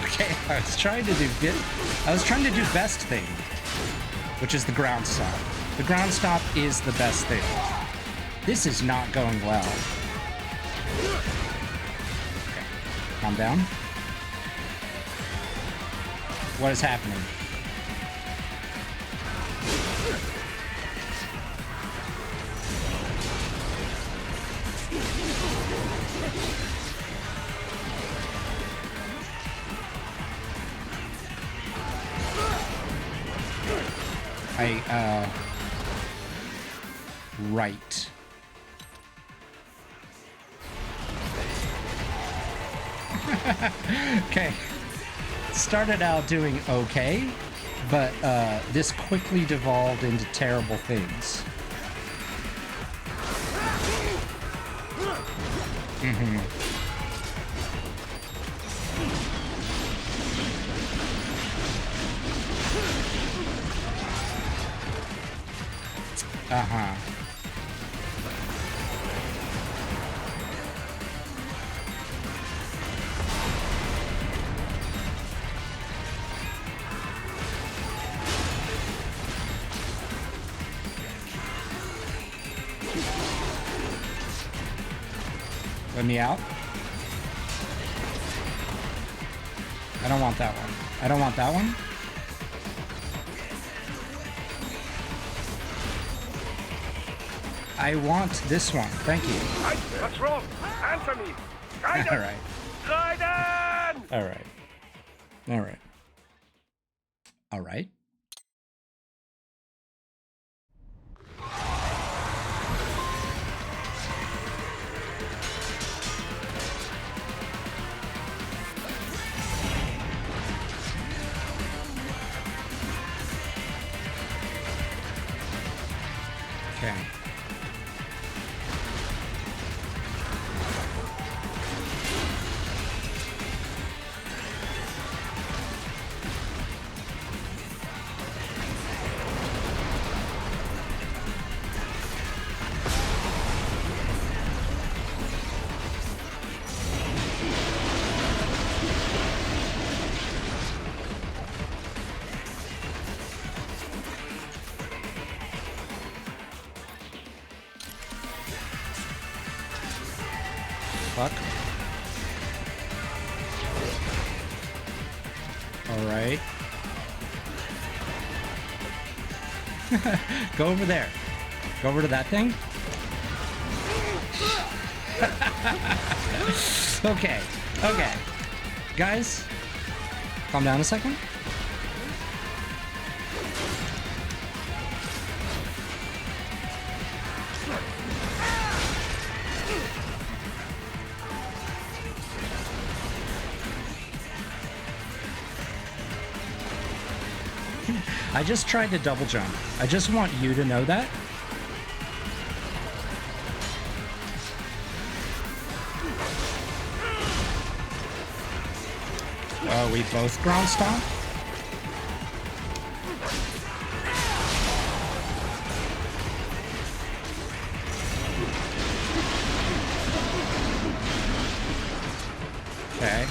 Okay, I was trying to do best thing, which is the ground stomp. The ground stomp is the best thing. This is not going well. Okay, calm down. What is happening? Right. Okay. Started out doing okay, but this quickly devolved into terrible things. Mm-hmm. Uh-huh. Let me out. I don't want that one. I don't want that one. I want this one. Thank you. What's wrong? Answer me. Raiden! All right. Raiden! All right. All right. All right. Okay. Fuck. All right. Go over there. Go over to that thing. Okay. Okay. Guys, calm down a second. I just tried to double jump. I just want you to know that. Oh, we both ground stomp? Okay.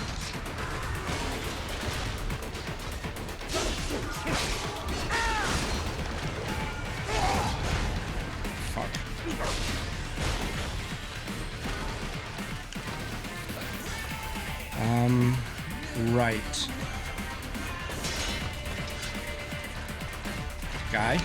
Right. Guy.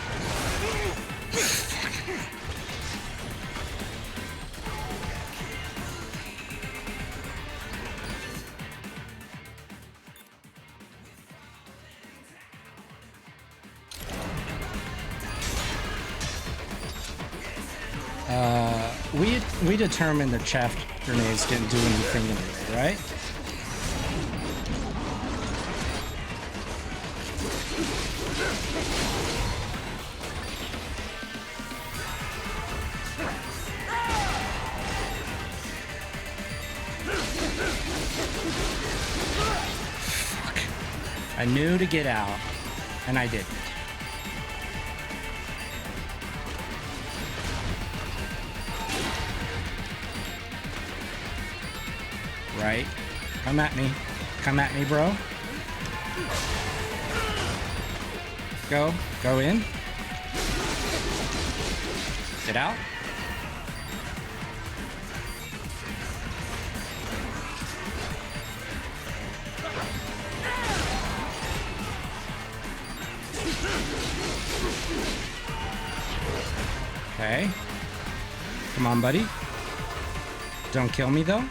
We determined that chaff grenades didn't do anything anyway, right? Fuck. I knew to get out, and I didn't. Right? Come at me. Come at me, bro. Go. Go in. Get out. Okay. Come on, buddy. Don't kill me, though.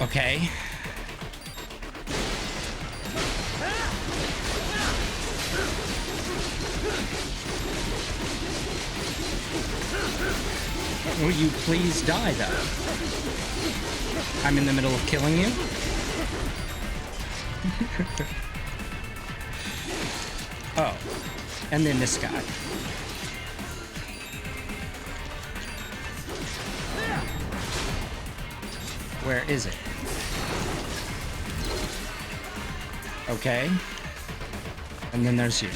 Okay. Will you please die, though? I'm in the middle of killing you. Oh. And then this guy. Where is it? Okay. And then there's you.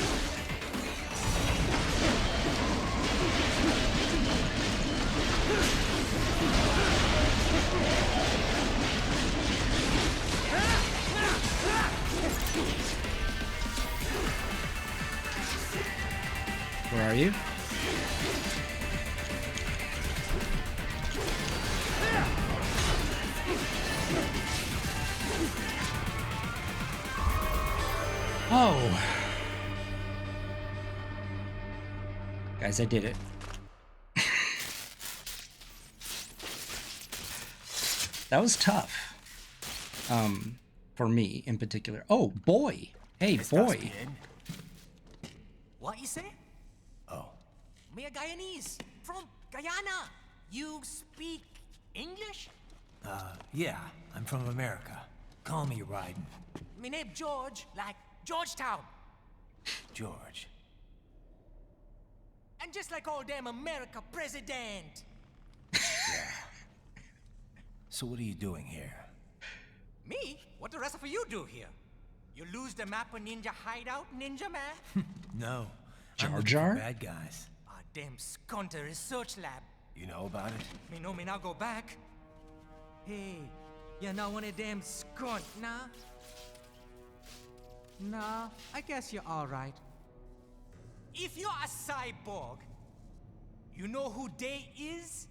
Where are you? Oh. Guys, I did it. That was tough. For me in particular. Oh, boy. Hey, boy. What you say? Oh. Me a Guyanese from Guyana. You speak English? Yeah, I'm from America. Call me Raiden. Me name George, like Georgetown. George. And just like all damn America president. So what are you doing here? Me? What the rest of you do here? You lose the map of Ninja Hideout, Ninja Man? No. Jar I'm looking Jar? for bad guys. Ah, damn Skunter research lab. You know about it? Me know me now go back. Hey, you not one of them skunt, nah? Nah, I guess you're alright. If you're a cyborg, you know who they is?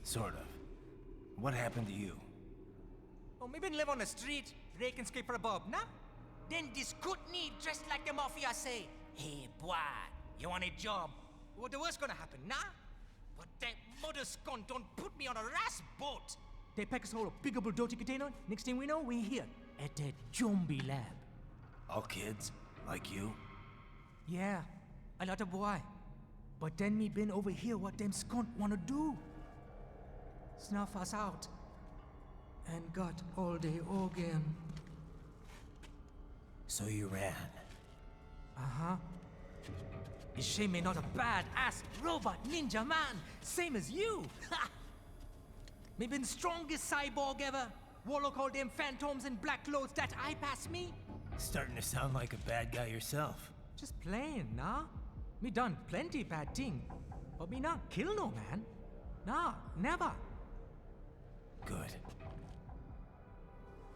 Sort of. What happened to you? Oh, me been live on the street, rake and scrape for a bob, nah? Then this Kootenai dressed like the mafia say, hey boy, you want a job? What the worst gonna happen, nah? But that mother scunt don't put me on a ras boat. They pack us all a big old dirty container. Next thing we know, we're here at the zombie lab. All kids? Like you? Yeah, a lot of boy. But then me been over here what them skunt wanna do. Snuff us out. And got all the organ. So you ran. Uh-huh. Is she me not a bad-ass robot ninja man, same as you? Ha! Me been strongest cyborg ever. Warlock all them phantoms in black clothes that eye pass me. Starting to sound like a bad guy yourself. Just playing, nah? Me done plenty bad thing. But me not kill no man. Nah, never. Good.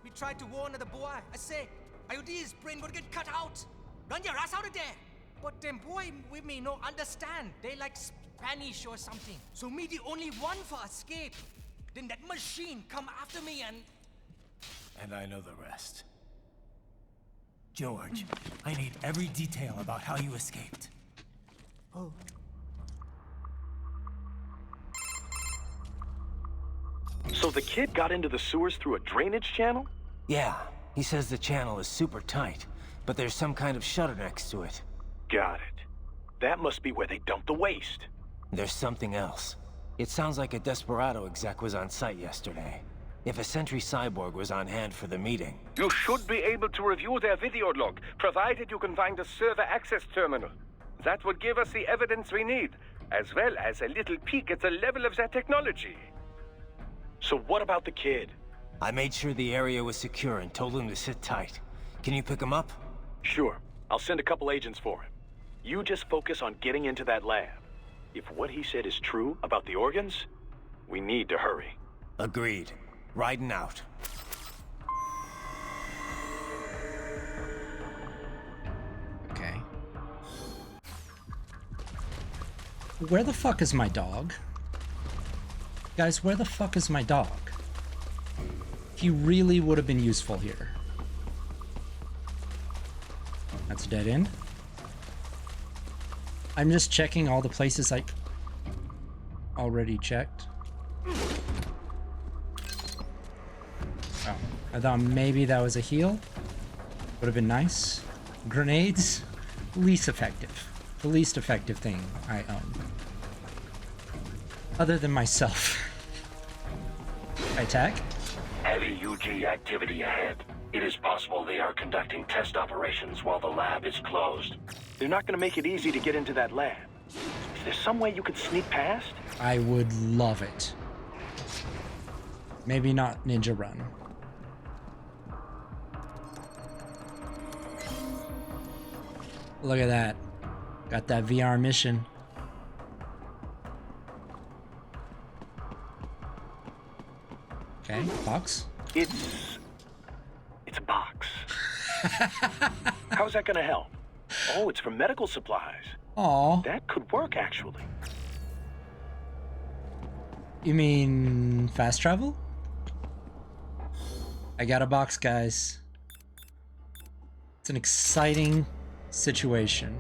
We tried to warn the boy. I say, IOD's brain would get cut out. Run your ass out of there! But them boy with me no understand. They like Spanish or something. So me the only one for escape. Then that machine come after me and... And I know the rest. George, I need every detail about how you escaped. Oh. So the kid got into the sewers through a drainage channel? Yeah, he says the channel is super tight, but there's some kind of shutter next to it. Got it. That must be where they dumped the waste. There's something else. It sounds like a Desperado exec was on site yesterday. If a Sentry cyborg was on hand for the meeting... You should be able to review their video log, provided you can find a server access terminal. That would give us the evidence we need, as well as a little peek at the level of their technology. So what about the kid? I made sure the area was secure and told him to sit tight. Can you pick him up? Sure. I'll send a couple agents for him. You just focus on getting into that lab. If what he said is true about the organs, we need to hurry. Agreed. Raiden out. Okay. Where the fuck is my dog? Guys, where the fuck is my dog? He really would have been useful here. That's a dead end. I'm just checking all the places I already checked. Oh, I thought maybe that was a heal. Would have been nice. Grenades, least effective. The least effective thing I own. Other than myself. I attack. Heavy UG activity ahead. It is possible they are conducting test operations while the lab is closed. They're not gonna make it easy to get into that lab. Is there some way you could sneak past? I would love it. Maybe not Ninja Run. Look at that. Got that VR mission. Okay, box. It's a box. How's that gonna help? Oh, it's for medical supplies. Aw. That could work, actually. You mean fast travel? I got a box, guys. It's an exciting situation.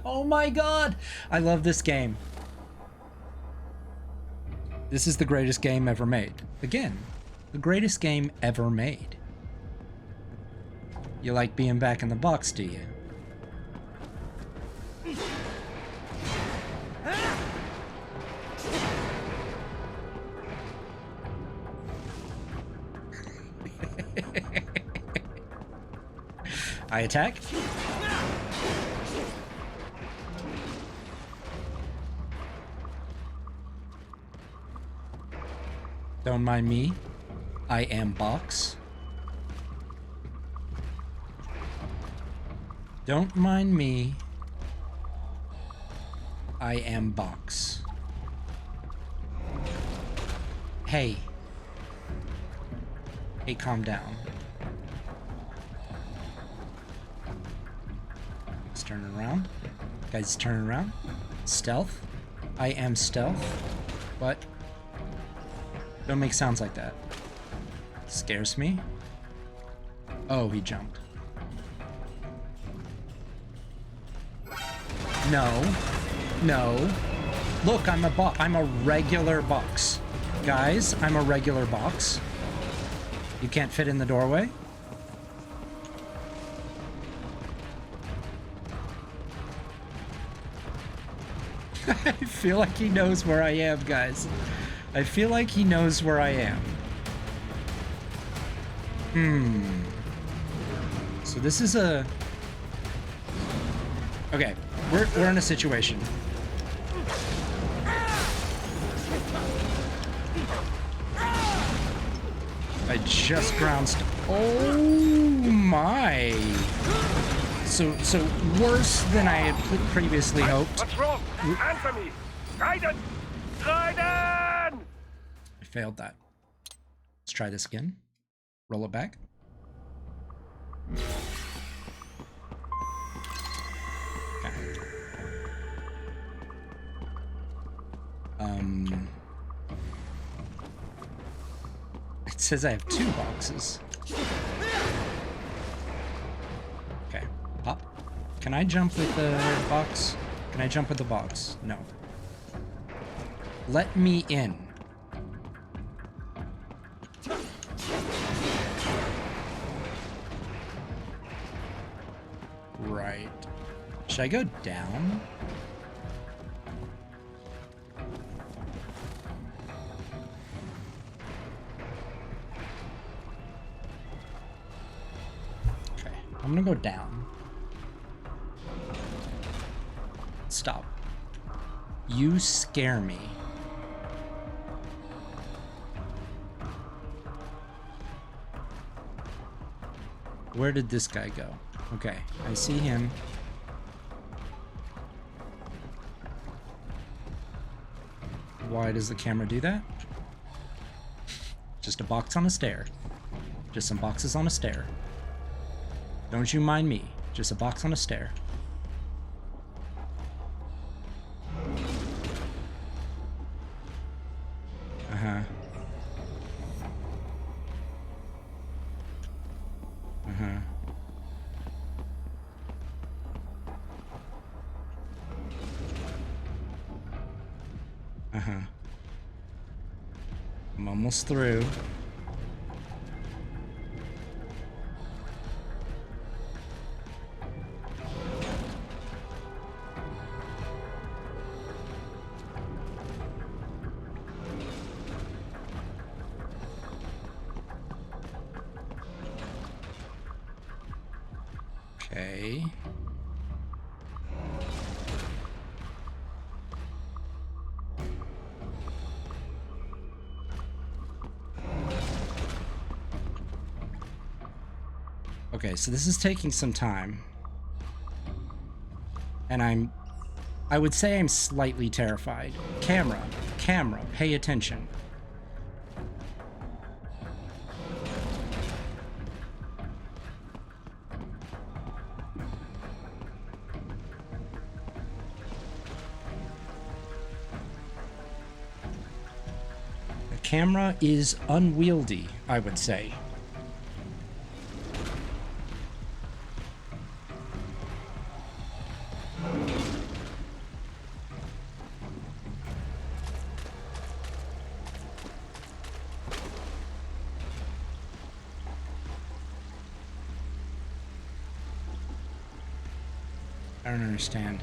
Oh my god! I love this game. This is the greatest game ever made. Again, the greatest game ever made. You like being back in the box, do you? I attack. Don't mind me. I am box. Don't mind me. I am box. Hey. Hey, calm down. Let's turn around. Guys, turn around. Stealth. I am stealth. What? Don't make sounds like that. Scares me. Oh, he jumped. No. No. Look, I'm a regular box. Guys, I'm a regular box. You can't fit in the doorway? I feel like he knows where I am, guys. I feel like he knows where I am. So this is a... Okay, we're in a situation. I just ground oh my. So worse than I had previously hoped. What's wrong? Answer me! Raiden! Raiden! I failed that. Let's try this again. Roll it back. Okay. It says I have 2 boxes. Okay, pop. Can I jump with the box? Can I jump with the box? No. Let me in. Right. Should I go down? Okay, I'm gonna go down. Stop. You scare me. Where did this guy go? Okay, I see him. Why does the camera do that? Just a box on a stair. Just some boxes on a stair. Don't you mind me. Just a box on a stair. Uh-huh. Uh-huh. Uh-huh. I'm almost through. Okay. Okay, so this is taking some time. And I would say I'm slightly terrified. Camera, pay attention. The camera is unwieldy, I would say. I don't understand.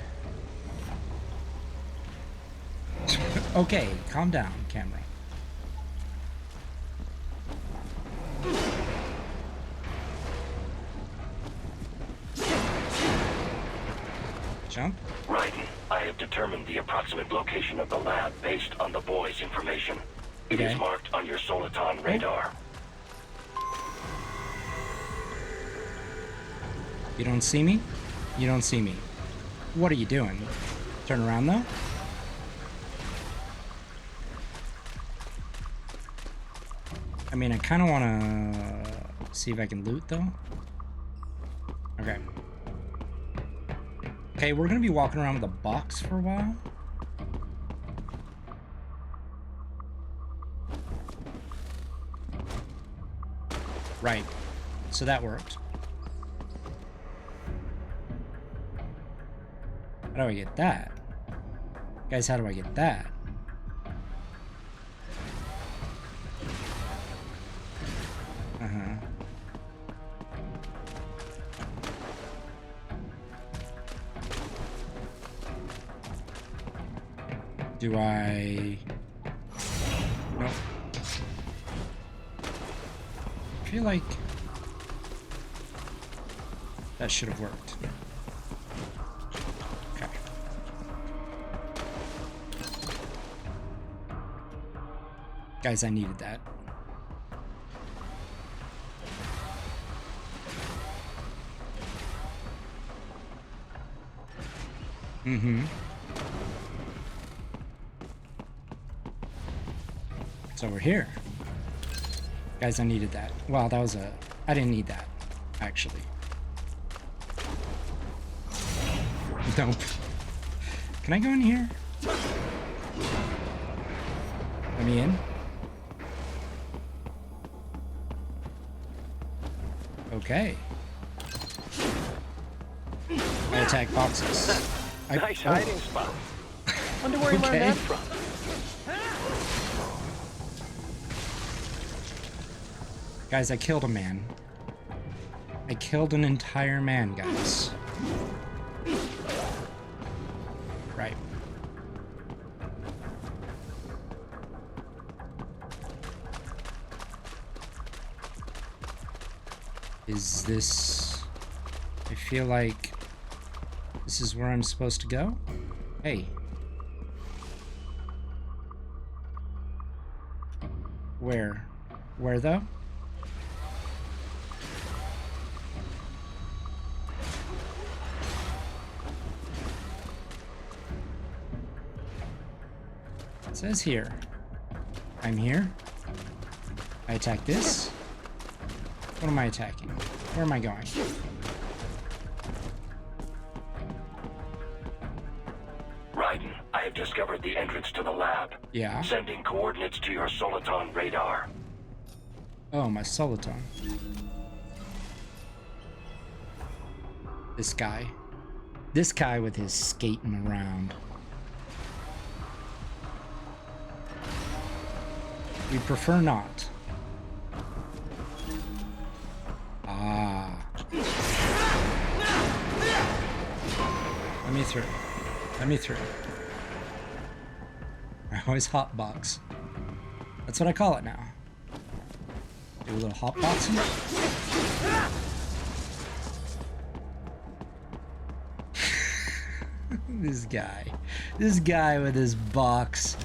Okay, calm down, camera. Jump. Raiden, I have determined the approximate location of the lab based on the boy's information. It Okay. is marked on your Soliton radar. You don't see me? You don't see me. What are you doing? Turn around, though? I mean, I kind of want to see if I can loot, though. Okay. Okay, we're going to be walking around with a box for a while. Right. So that worked. How do I get that? Guys, how do I get that? Uh-huh. Do I... Nope. I feel like that should have worked. Okay. Guys, I needed that. Mm-hmm. So we're here. Guys, I needed that. Wow, that was a... I didn't need that, actually. Nope. Can I go in here? Let me in. Okay. I attack boxes. Nice hiding spot. Wonder where you learned that from. Guys, I killed a man. I killed an entire man, guys. Right. Is this... I feel like this is where I'm supposed to go? Hey. Where? Where though? It says here. I'm here. I attack this. What am I attacking? Where am I going? Raiden, I have discovered the entrance to the lab. Yeah. Sending coordinates to your Soliton radar. Oh, my Soliton. This guy. This guy with his skating around. We prefer not. Ah. Let me through. Let me through. I always hotbox. That's what I call it now. Do a little hotboxing. This guy. This guy with his box.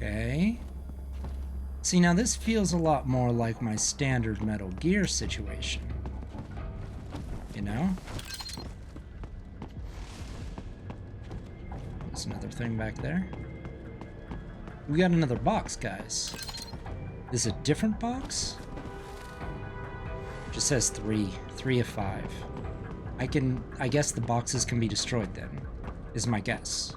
Okay. See, now this feels a lot more like my standard Metal Gear situation. You know? There's another thing back there. We got another box, guys. This is a different box? It just says 3. 3 of 5. I guess the boxes can be destroyed then, is my guess.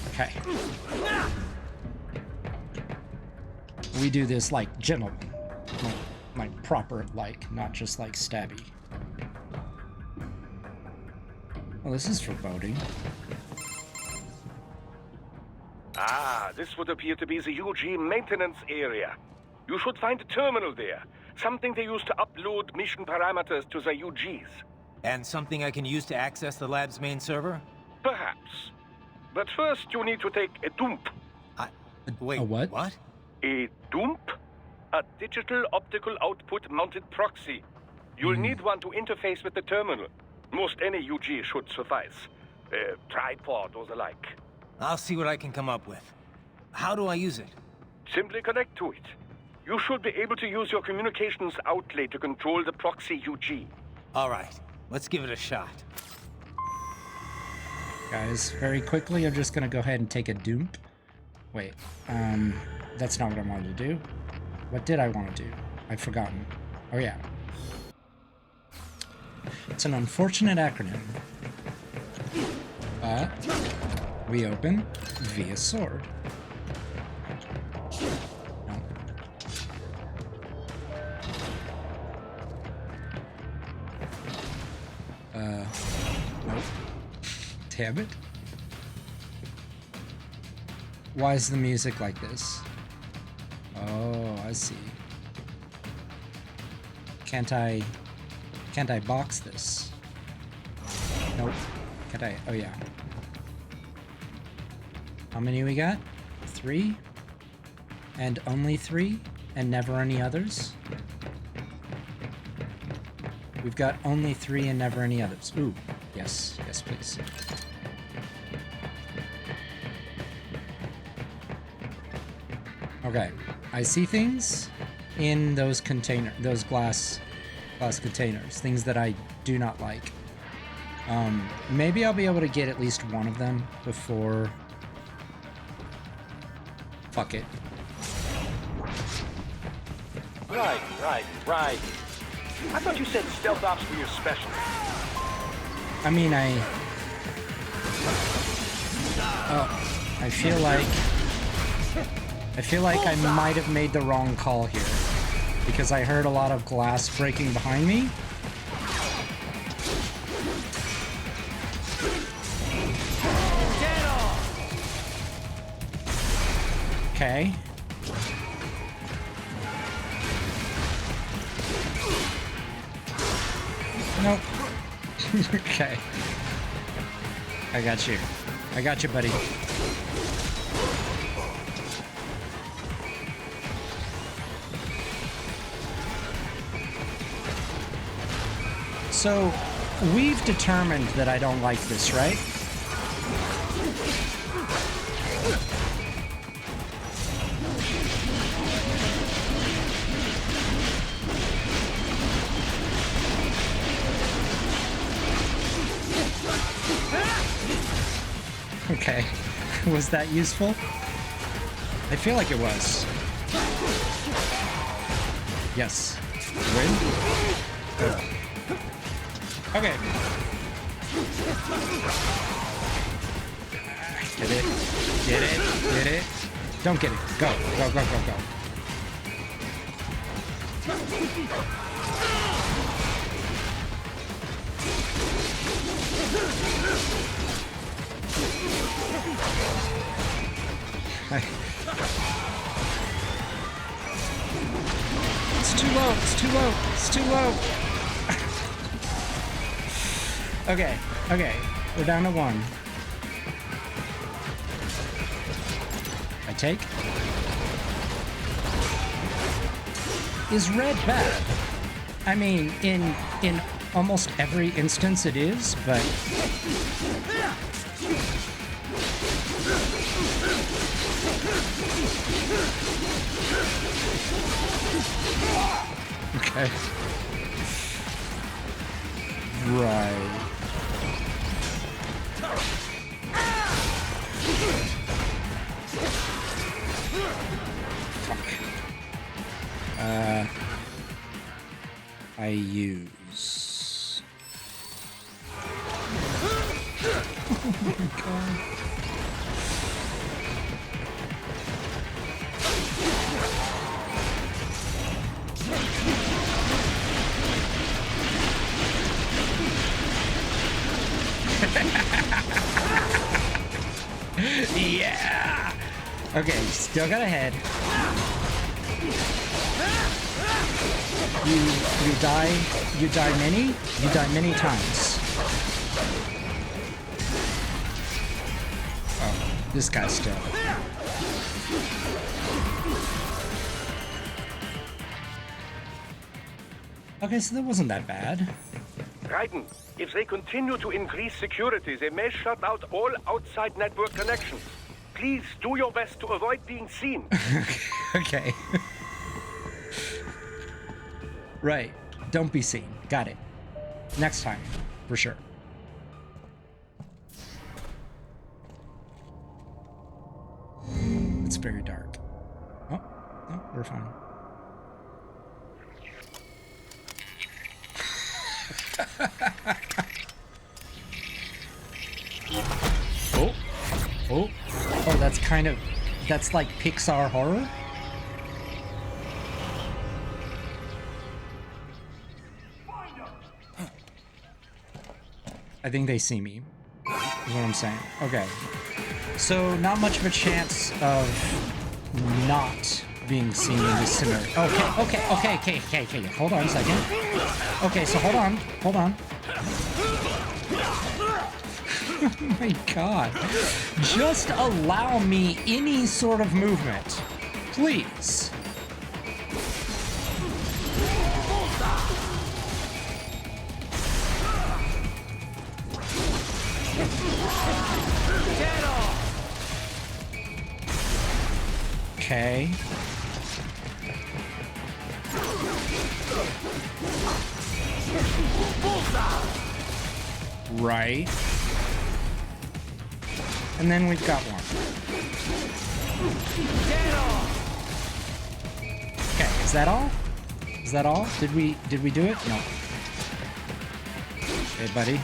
Okay. We do this like gentlemen. Like proper, like, not just like stabby. Well, this is foreboding. Ah, this would appear to be the UG maintenance area. You should find a terminal there. Something they use to upload mission parameters to the UGs. And something I can use to access the lab's main server? Perhaps. But first, you need to take a dump. Wait, A what? What? A dump? A digital optical output mounted proxy. You'll need one to interface with the terminal. Most any UG should suffice. A tripod or the like. I'll see what I can come up with. How do I use it? Simply connect to it. You should be able to use your communications outlet to control the proxy UG. All right, let's give it a shot. Guys, very quickly, I'm just gonna go ahead and take a dump. Wait, that's not what I wanted to do. What did I want to do? I've forgotten. Oh yeah. It's an unfortunate acronym. But we open via sword. No. Nope. Damn it. Why is the music like this? Oh, I see. Can't I box this? Nope. Can't I? Oh yeah. How many we got? 3? And only 3? and never any others? We've got only 3 and never any others. Ooh, yes, yes, please. Okay, I see things in those glass containers, things that I do not like. Maybe I'll be able to get at least one of them before... Fuck it. Right. I thought you said stealth ops were your specialty. I mean, I feel like I might have made the wrong call here, because I heard a lot of glass breaking behind me. Okay. Nope. Okay. I got you. I got you, buddy. So, we've determined that I don't like this, right? Okay. Was that useful? I feel like it was. Yes. Win? Good. Okay. Get it. Get it. Get it. Don't get it. Go. Go, go, go, go. It's too low. It's too low. It's too low. Okay. Okay. We're down to 1. I take. Is red bad? I mean, in almost every instance it is, but... Okay. Right. I use... Oh my god. Yeah! Okay, still got a head. You die many times. Oh, this guy's still. Okay, so that wasn't that bad. Raiden, if they continue to increase security, they may shut out all outside network connections. Please do your best to avoid being seen. Okay. Right. Don't be seen. Got it. Next time, for sure. It's very dark. Oh, no, we're fine. Oh, oh, oh, that's like Pixar horror? I think they see me, is what I'm saying. Okay. So, not much of a chance of not being seen in this scenario. Okay. Hold on a second. Okay, so hold on. Oh my god. Just allow me any sort of movement. Please. Okay. Right. And then we've got one. Okay, is that all? Is that all? Did we do it? No. Hey, buddy.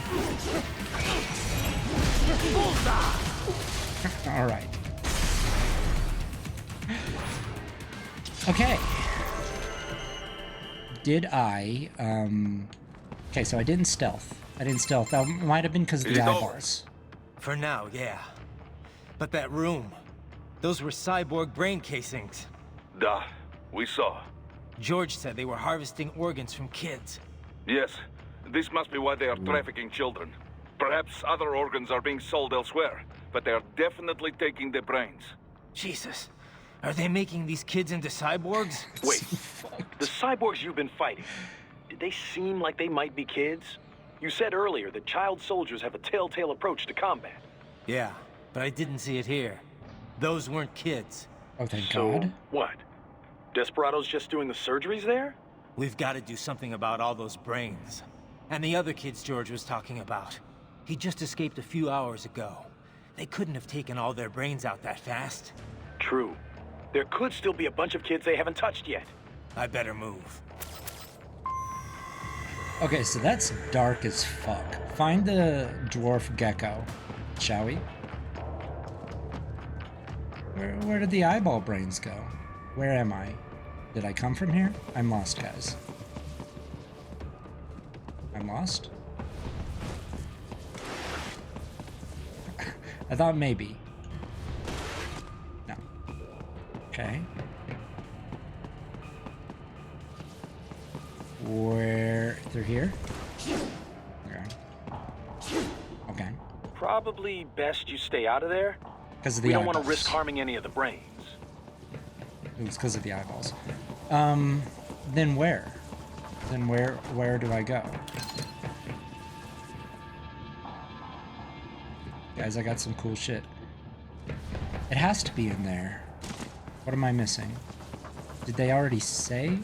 All right. Okay. Did I, okay, so I didn't stealth. That might have been because of the eyeballs. For now, yeah. But that room, those were cyborg brain casings. Duh, we saw. George said they were harvesting organs from kids. Yes, this must be why they are trafficking children. Perhaps other organs are being sold elsewhere, but they are definitely taking the brains. Jesus, are they making these kids into cyborgs? Wait, the cyborgs you've been fighting, did they seem like they might be kids? You said earlier that child soldiers have a telltale approach to combat. Yeah, but I didn't see it here. Those weren't kids. Oh, thank So, God. what? Desperado's just doing the surgeries there? We've got to do something about all those brains. And the other kids George was talking about. He just escaped a few hours ago. They couldn't have taken all their brains out that fast. True. There could still be a bunch of kids they haven't touched yet. I better move. Okay, so that's dark as fuck. Find the dwarf gecko, shall we? Where did the eyeball brains go? Where am I? Did I come from here? I'm lost, guys. I'm lost? I thought maybe. No. Okay. Where? They're here? Okay. Okay. Probably best you stay out of there. Because of the We don't eyeballs. want to risk harming any of the brains. It was because of the eyeballs. Then where? Then where do I go? Guys, I got some cool shit. It has to be in there. What am I missing? Did they already say?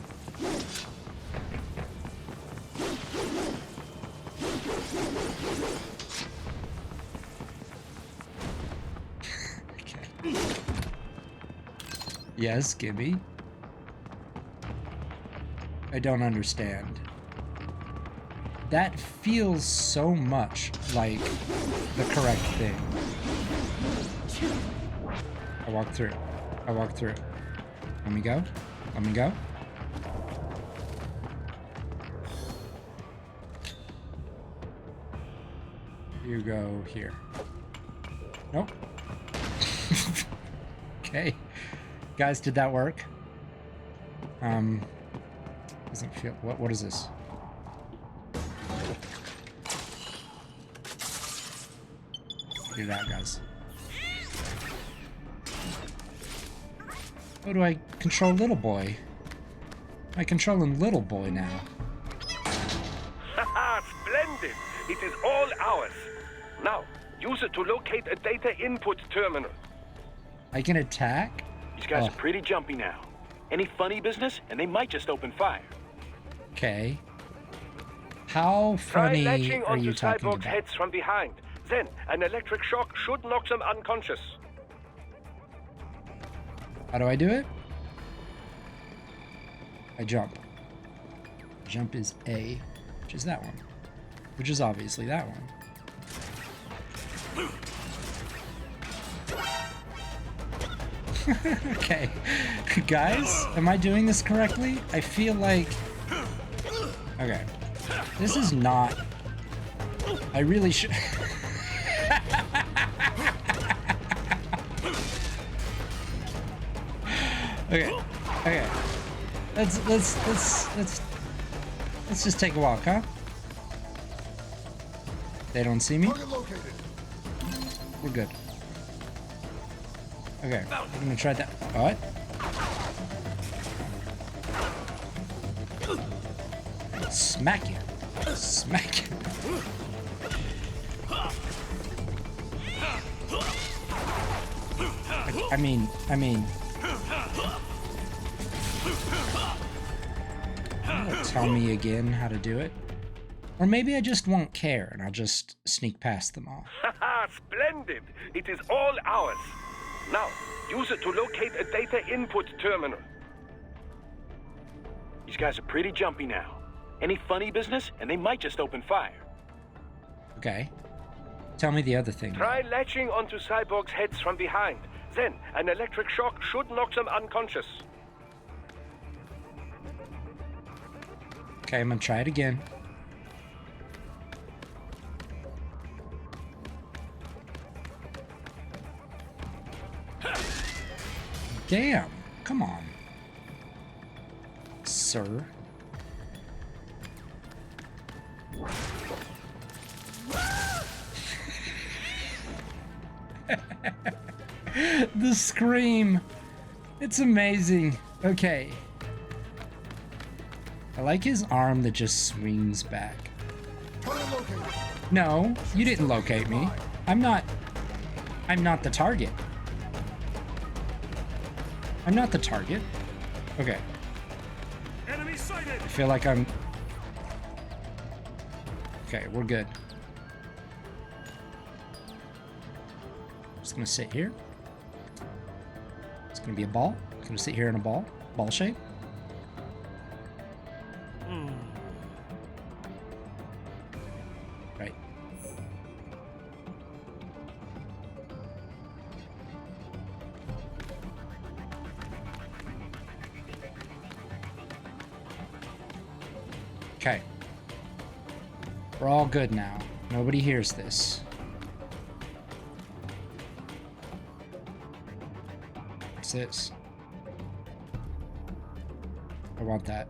Okay. Yes, Gibby. I don't understand. That feels so much like the correct thing. I walk through. I walk through. Let me go. Let me go. You go here. Nope. Okay. Guys, did that work? Doesn't feel... What is this? Figure it out, guys. How do I control little boy? I'm controlling little boy now. Haha, splendid! It is all ours. Now, use it to locate a data input terminal. I can attack? These guys Oh. are pretty jumpy now. Any funny business, and they might just open fire. Okay. How funny Try latching are onto you talking cyborgs' about? heads from behind. Then, an electric shock should knock them unconscious. How do I do it? I jump. Jump is A, which is that one. Which is obviously that one. Okay. Guys, am I doing this correctly? I feel like... Okay. This is not... I really should... Okay. Okay. Let's just take a walk, huh? They don't see me? We're good. Okay, I'm gonna try that. What? Smack you. Smack you. I mean, Tell me again how to do it. Or maybe I just won't care and I'll just sneak past them all. Haha, splendid! It is all ours. Now, use it to locate a data input terminal. These guys are pretty jumpy now. Any funny business, and they might just open fire. Okay. Tell me the other thing. Try latching onto cyborgs' heads from behind. Then, an electric shock should knock them unconscious. Okay, I'm gonna try it again. Damn, come on, sir. The scream. It's amazing. Okay. I like his arm that just swings back. No, you didn't locate me. I'm not the target. I'm not the target. Okay. Enemy sighted. I feel like I'm... Okay, we're good. Just gonna sit here. It's gonna be a ball. It's gonna sit here in a ball shape. Right. Okay. We're all good now. Nobody hears this. What's this? I want that.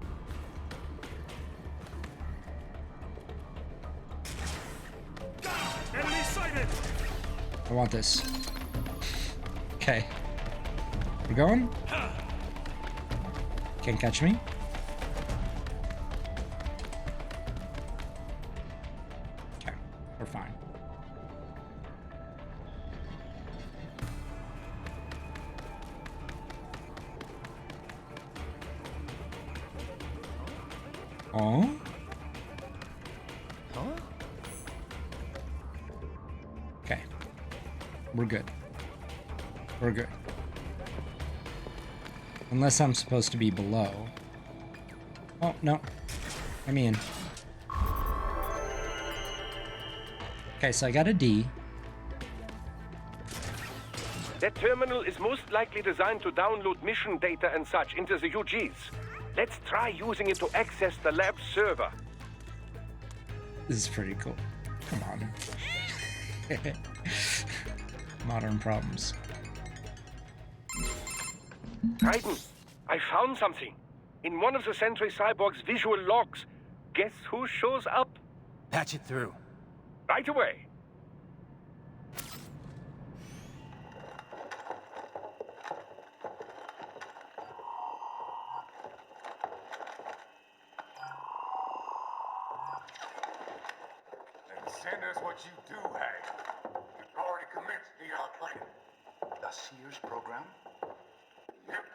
Enemy sighted. I want this. Okay. We're going? Can't catch me. Okay, we're fine. Oh? Huh? Okay. We're good. We're good. Unless I'm supposed to be below. Oh, no. I'm in. Okay, so I got a D. That terminal is most likely designed to download mission data and such into the UGs. Let's try using it to access the lab server. This is pretty cool. Come on. Modern problems. Raiden, I found something. In one of the Sentry Cyborg's visual logs. Guess who shows up? Patch it through. Right away. Send us what you do have. You've already commenced the outplaying. The Sears program? Yep.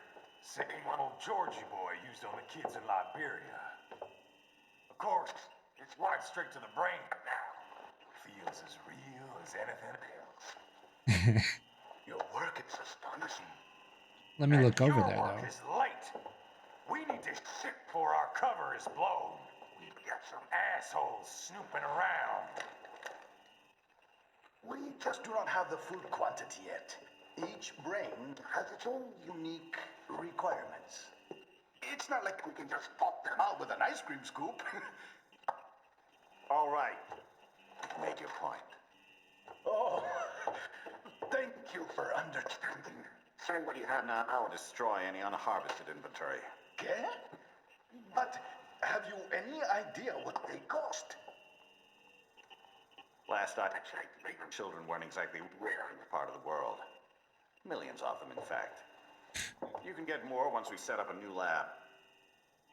Same one old Georgie boy used on the kids in Liberia. Of course, it's right straight to the brain now. Feels as real as anything else. Your work is astonishing. Let me look over there, Your work though. is late. We need to sit before our cover is blown. We've got some assholes snooping around. We just do not have the full quantity yet. Each brain has its own unique requirements. It's not like we can just pop them out with an ice cream scoop. All right. Make your point. Oh, thank you for understanding. Send what you have now or destroy any unharvested inventory. Okay? But have you any idea what they cost? Last I checked, children weren't exactly rare in the part of the world. Millions of them, in fact. You can get more once we set up a new lab.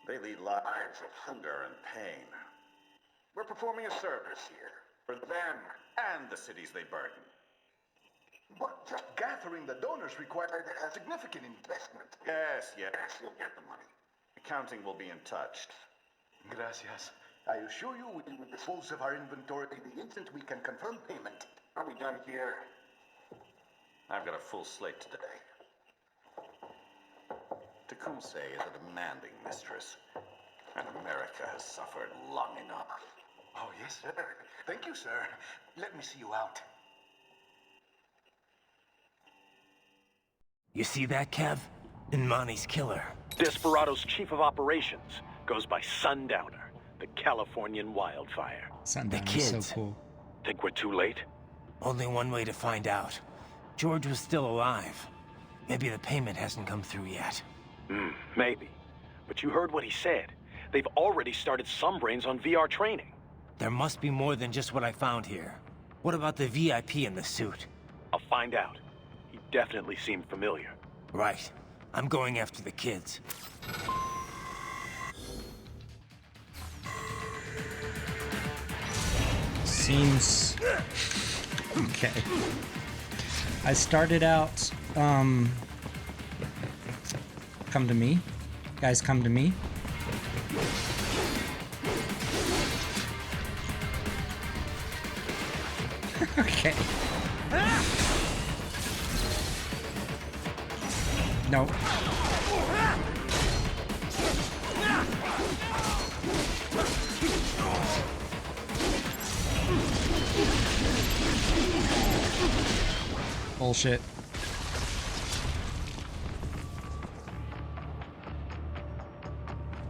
They lead lives of hunger and pain. We're performing a service here for them and the cities they burden. But just gathering the donors required a significant investment. Yes, you'll get the money. Accounting will be in touch. Gracias. I assure you we will dispose of our inventory the instant we can confirm payment. Are we done here? I've got a full slate today. Tecumseh is a demanding mistress, and America has suffered long enough. Oh, yes, sir. Thank you, sir. Let me see you out. You see that, Kev? Imani's killer. Desperado's chief of operations goes by Sundowner, the Californian wildfire. Sundown The is kids. so cool. Think we're too late? Only one way to find out. George was still alive. Maybe the payment hasn't come through yet. Maybe. But you heard what he said. They've already started some brains on VR training. There must be more than just what I found here. What about the VIP in the suit? I'll find out. He definitely seemed familiar. Right. I'm going after the kids. Seems... Okay. I started out, come to me. Guys, come to me. Okay. No. Bullshit.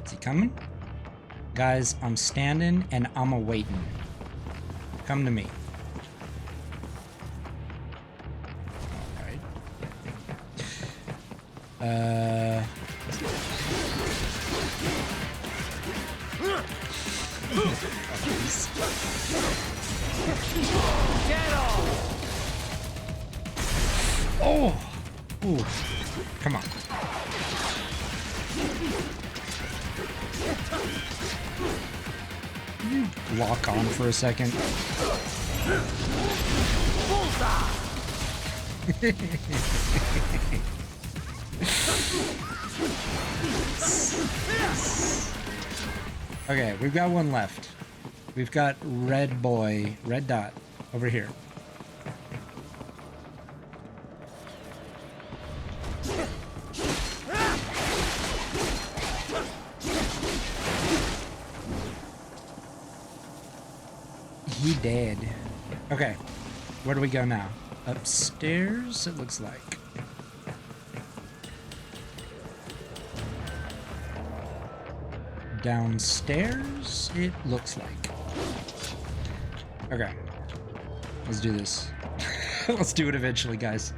Is he coming? Guys, I'm standing and I'm awaiting. Come to me. Alright. Get off! Oh! Ooh. Come on. Lock on for a second. Okay, we've got one left. We've got red boy, red dot, over here. He dead. Okay, where do we go now? Upstairs, it looks like. Downstairs, it looks like. Okay, let's do this. Let's do it eventually, guys.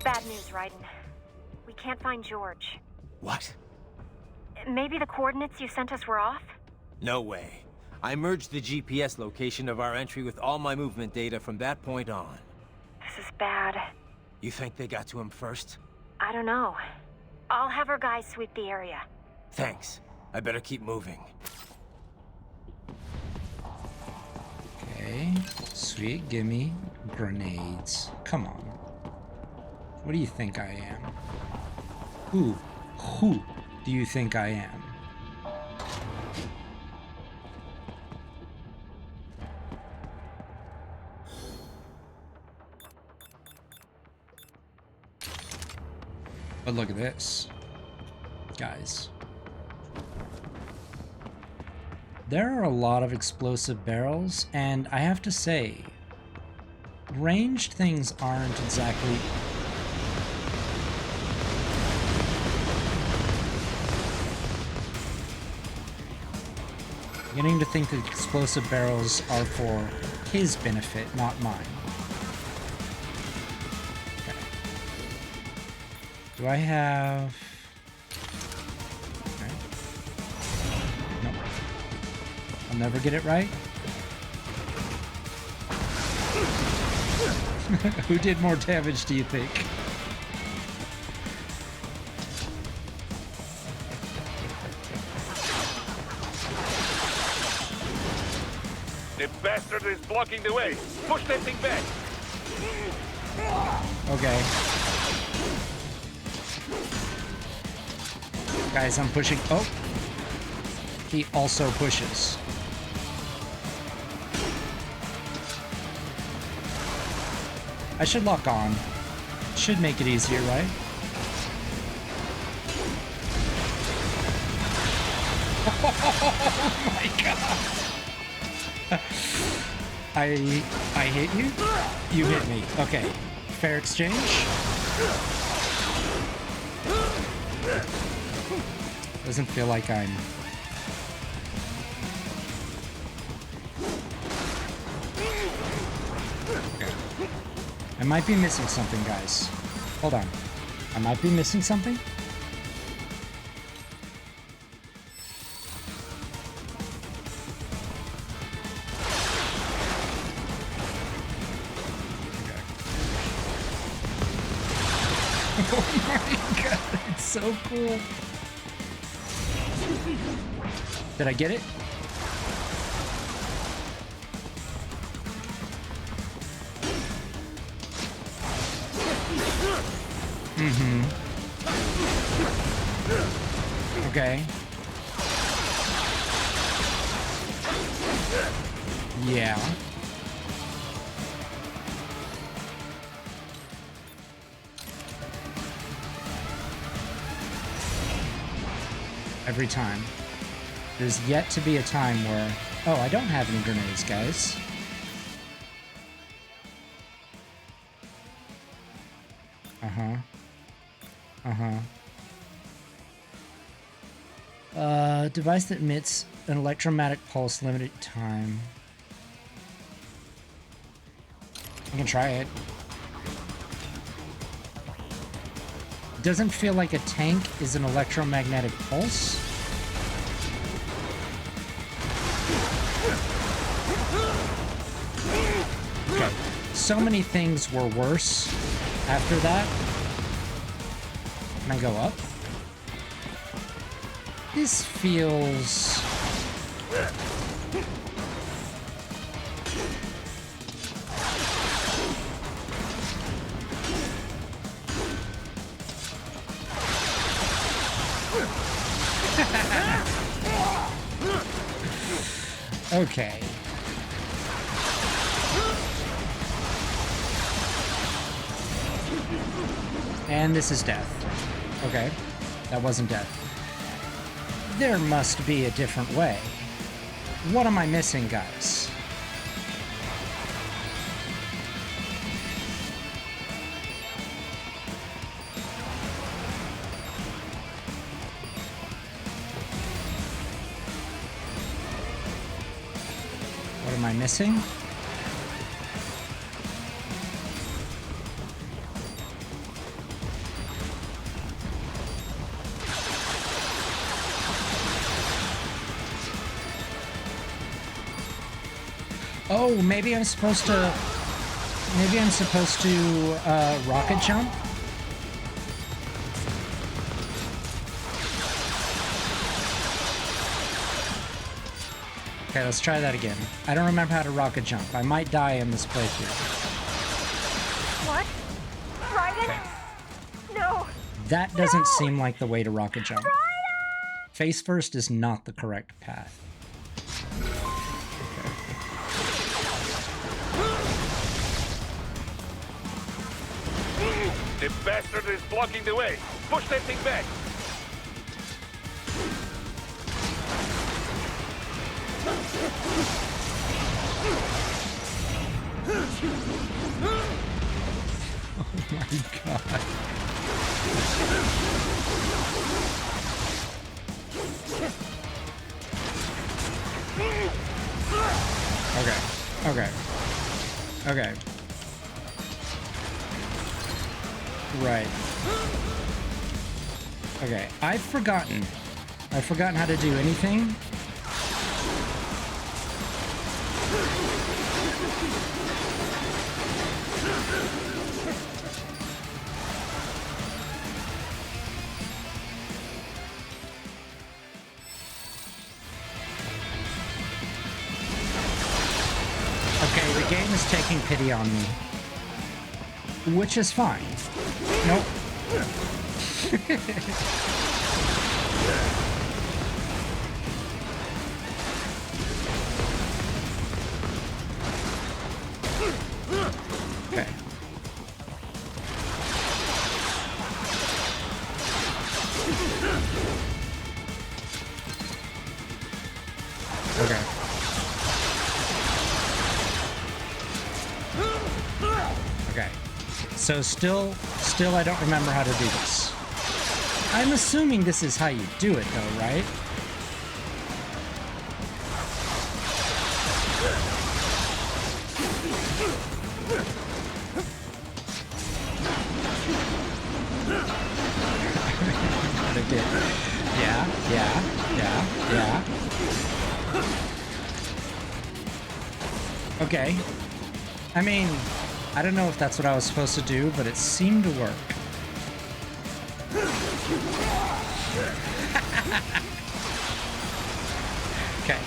Bad news, Raiden. We can't find George. What? Maybe the coordinates you sent us were off? No way. I merged the GPS location of our entry with all my movement data from that point on. This is bad. You think they got to him first? I don't know. I'll have our guys sweep the area. Thanks. I better keep moving. Okay, sweet, gimme grenades. Come on. What do you think I am? Who do you think I am? But look at this, guys. There are a lot of explosive barrels, and I have to say, ranged things aren't exactly... Beginning to think that explosive barrels are for his benefit, not mine. Okay. Do I have... Okay. No. I'll never get it right. Who did more damage, do you think? The bastard is blocking the way. Push that thing back. Okay. Guys, I'm pushing. Oh. He also pushes. I should lock on. Should make it easier, right? Oh my god! I hit you? You hit me. Okay. Fair exchange. Doesn't feel like I'm... Okay. I might be missing something, guys. Hold on. I might be missing something? Oh my god, it's so cool. Did I get it? Mm-hmm. Okay. Yeah. Every time. There's yet to be a time where... Oh, I don't have any grenades, guys. Uh-huh. Uh-huh. Device that emits an electromagnetic pulse, limited time. I can try it. Doesn't feel like a tank is an electromagnetic pulse. Okay. So many things were worse after that. Can I go up? This feels... Okay. And this is death. Okay. That wasn't death. There must be a different way. What am I missing, guys? What am I missing? Oh, maybe I'm supposed to... Maybe I'm supposed to, rocket jump? Okay, let's try that again. I don't remember how to rocket jump. I might die in this playthrough. What? Raiden? Okay. No. That doesn't seem like the way to rocket jump. Face first is not the correct path. The bastard is blocking the way. Push that thing back. Oh my god. Okay. Okay. Right. Okay, I've forgotten how to do anything. Okay, the game is taking pity on me. which is fine. Nope. Okay. Okay. Okay. So still I don't remember how to do this. I'm assuming this is how you do it though, right? I did. Yeah. Okay. I mean, I don't know if that's what I was supposed to do, but it seemed to work. Okay.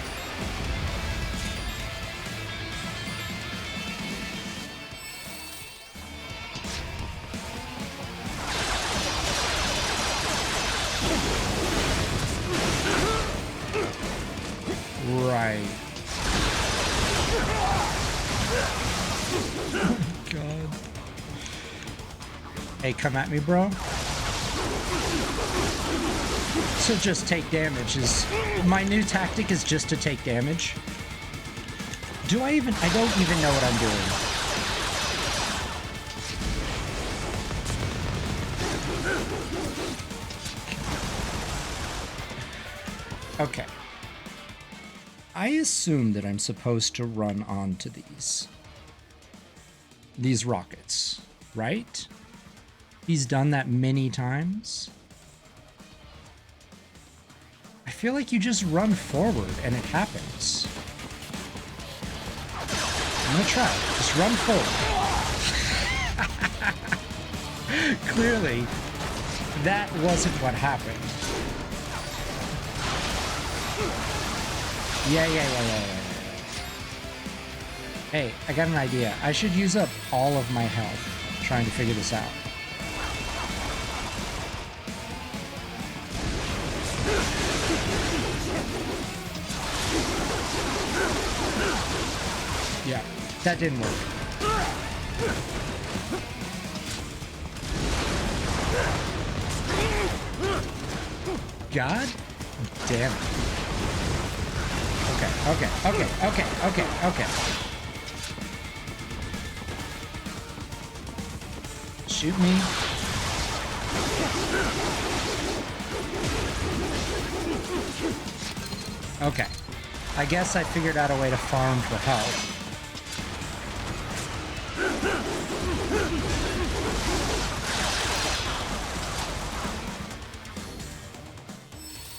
Right. Oh God. Hey, come at me, bro. So just take damage is... My new tactic is just to take damage. I don't even know what I'm doing. Okay. I assume that I'm supposed to run onto these rockets, right? He's done that many times. I feel like you just run forward and it happens. I'm gonna try. Just run forward. Clearly, that wasn't what happened. Yeah. Hey, I got an idea. I should use up all of my health trying to figure this out. Yeah, that didn't work. God damn it. Okay. Shoot me. Okay. I guess I figured out a way to farm for health.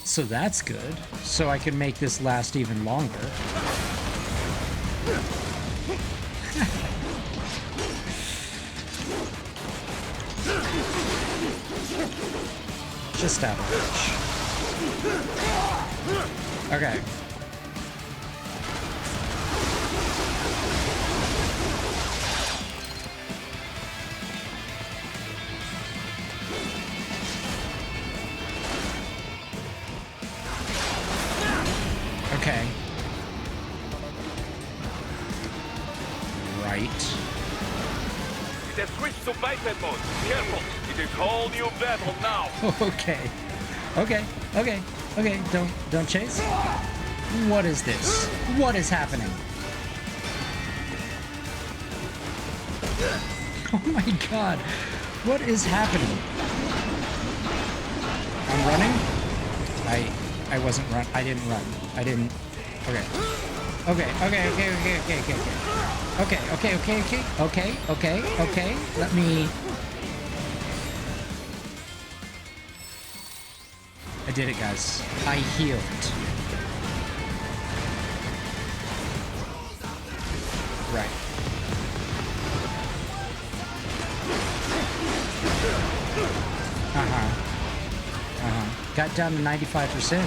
So that's good. So I can make this last even longer. Just out of reach. Okay. Okay. Right. It has switched to biped mode. Careful. It is whole new battle now. Okay. Don't chase. What is this? What is happening? Oh my God. What is happening? I'm running? I wasn't run. I didn't run. I didn't. Okay. Okay. Let me. I did it, guys. I healed. Right. Got down to 95%.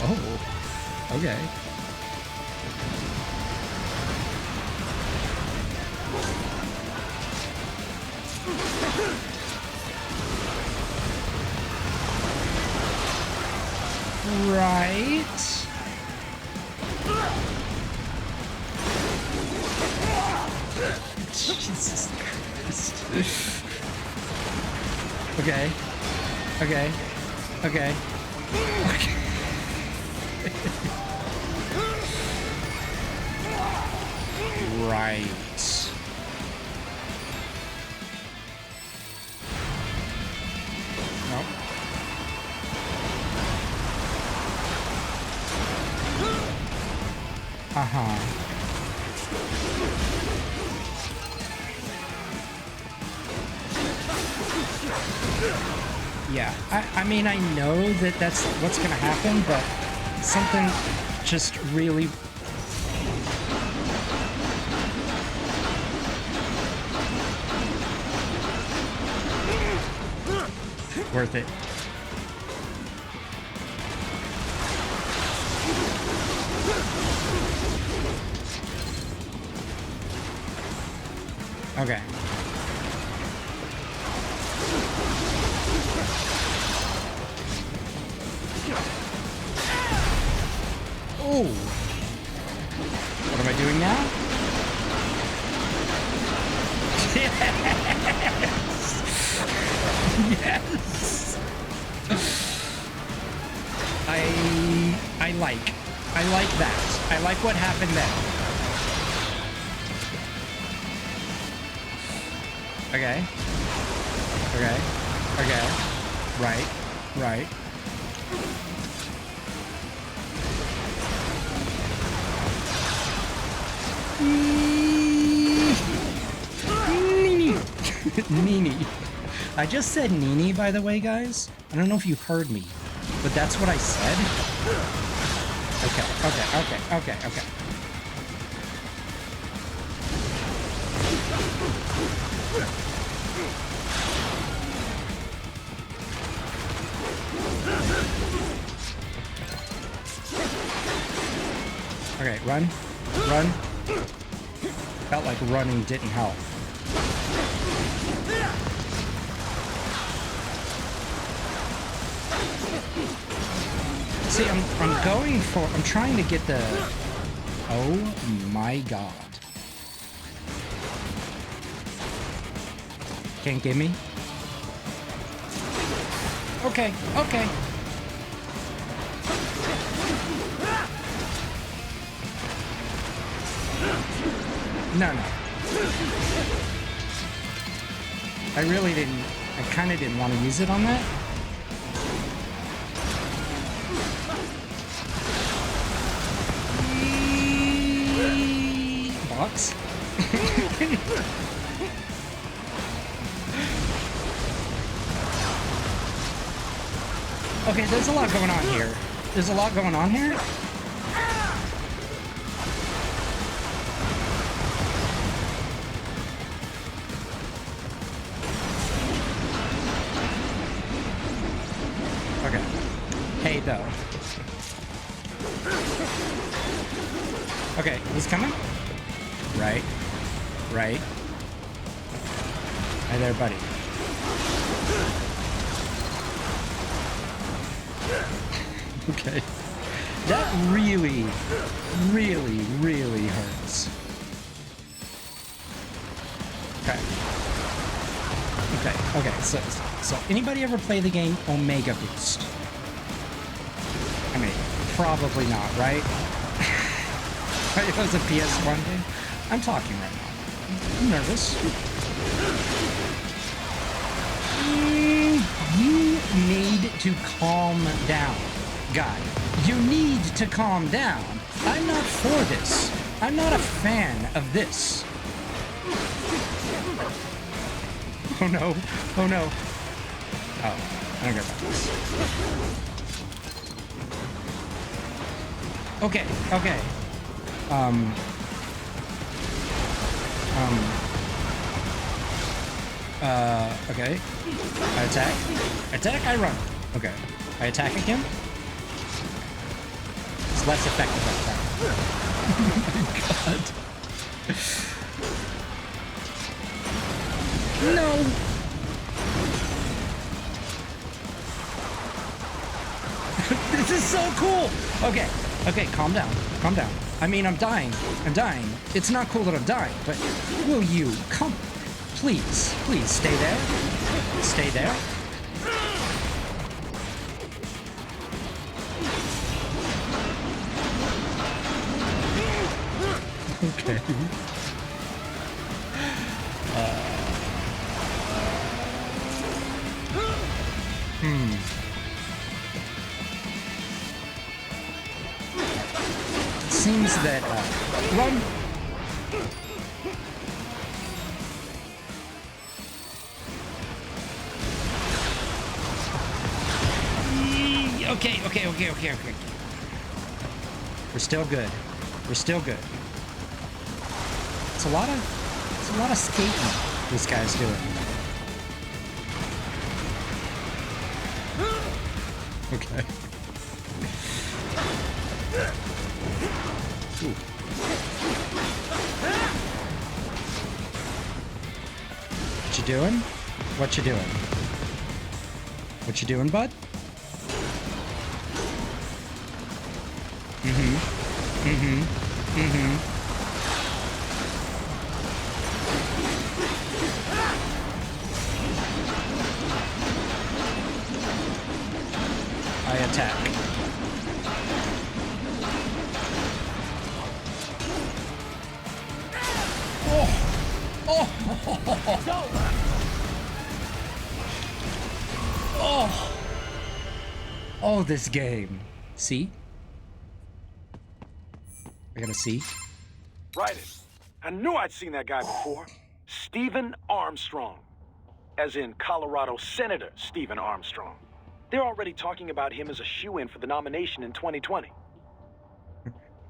Oh, okay. Jesus Christ. Okay. Okay. Okay. Okay. Right. Nope. Uh-huh. Yeah, I mean, I know that that's what's gonna happen, but something just really... worth it. Okay. Oh! What am I doing now? Yes! I like that. I like what happened there. Okay. Okay. Okay. Right. Right. Nini. Nini. I just said Nini, by the way, guys. I don't know if you heard me, but that's what I said. Okay, okay, okay, okay, okay. Okay, run. Run. Felt like running didn't help. See, I'm trying to get the... Oh my god. Can't get me? Okay, okay. No, no. I really didn't... I kind of didn't want to use it on that. Box? Okay, there's a lot going on here. There's a lot going on here. Okay. Hey, though. Okay, he's coming. Right. Right. Hi there, buddy. Okay. That really, really, really hurts. Okay. Okay, okay, so anybody ever play the game Omega Boost? I mean, probably not, right? It was a PS1 game. I'm talking right now. I'm nervous. You need to calm down, guy. You need to calm down. I'm not for this. I'm not a fan of this. Oh no. Oh no. Oh, I don't care about this. Okay, okay. Okay. I attack. Attack, I run. Okay. I attack again. It's less effective that time. Oh my god. No! This is so cool! Okay, okay, calm down. Calm down. I mean, I'm dying. I'm dying. It's not cool that I'm dying, but will you come? Please, please stay there. Stay there. Okay. It seems that run. Okay. We're still good. We're still good. It's a lot of skating this guy's doing. Okay. Ooh. What you doing? What you doing? What you doing, bud? I attack. Oh, this game. See? I gotta see. Raiden. I knew I'd seen that guy before. Stephen Armstrong. As in Colorado Senator Stephen Armstrong. They're already talking about him as a shoo-in for the nomination in 2020.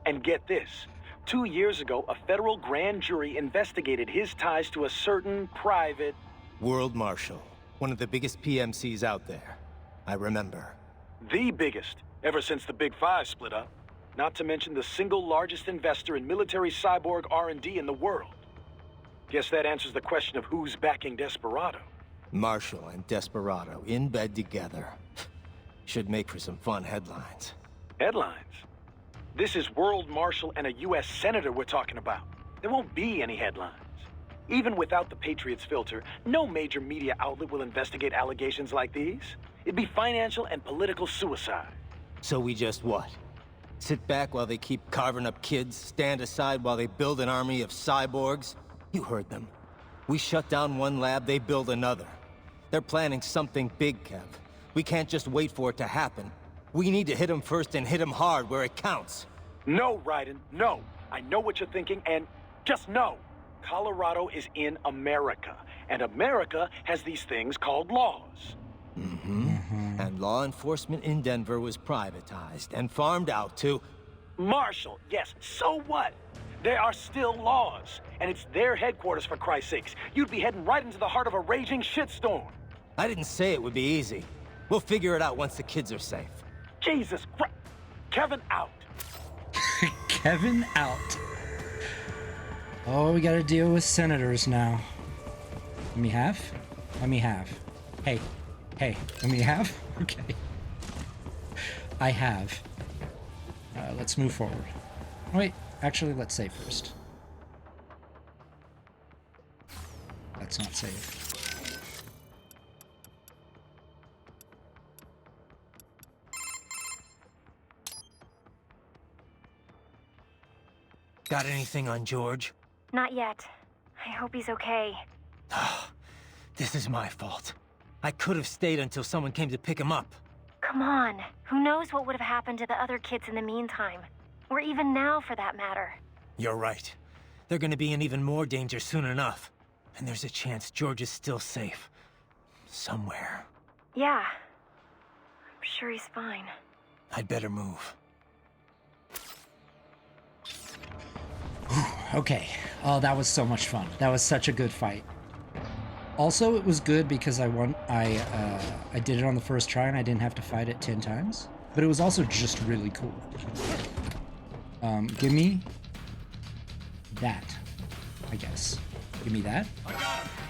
And get this. 2 years ago, a federal grand jury investigated his ties to a certain private... World Marshal. One of the biggest PMCs out there. I remember. The biggest, ever since the Big Five split up. Not to mention the single largest investor in military cyborg R&D in the world. Guess that answers the question of who's backing Desperado. Marshall and Desperado in bed together. Should make for some fun headlines. Headlines? This is World Marshal and a U.S. Senator we're talking about. There won't be any headlines. Even without the Patriots filter, no major media outlet will investigate allegations like these. It'd be financial and political suicide. So we just what? Sit back while they keep carving up kids, stand aside while they build an army of cyborgs? You heard them. We shut down one lab, they build another. They're planning something big, Kev. We can't just wait for it to happen. We need to hit them first and hit them hard where it counts. No, Raiden, no. I know what you're thinking, and just no. Colorado is in America, and America has these things called laws. And law enforcement in Denver was privatized and farmed out to... Marshall, yes, so what? There are still laws, and it's their headquarters, for Christ's sakes. You'd be heading right into the heart of a raging shitstorm. I didn't say it would be easy. We'll figure it out once the kids are safe. Jesus Christ. Kevin out. Kevin out. Oh, we gotta deal with senators now. Let me have? Let me have. Hey, let me have? Okay. I have. Let's move forward. Wait, actually, let's save first. Let's not save. Got anything on George? Not yet. I hope he's okay. This is my fault. I could have stayed until someone came to pick him up. Come on. Who knows what would have happened to the other kids in the meantime? Or even now, for that matter. You're right. They're gonna be in even more danger soon enough. And there's a chance George is still safe. Somewhere. Yeah. I'm sure he's fine. I'd better move. Okay. Oh, that was so much fun. That was such a good fight. Also, it was good because I did it on the first try and I didn't have to fight it 10 times. But it was also just really cool. Give me that, I guess. Give me that.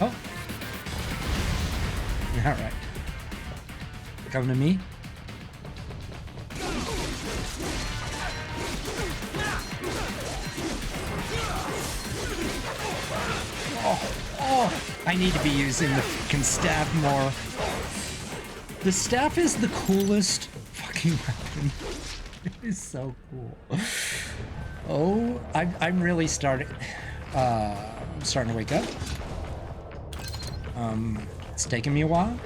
Oh. All right. Come to me. Oh, I need to be using the fucking staff more. The staff is the coolest fucking weapon. It is so cool. Oh, I'm really starting. I'm starting to wake up. It's taking me a while,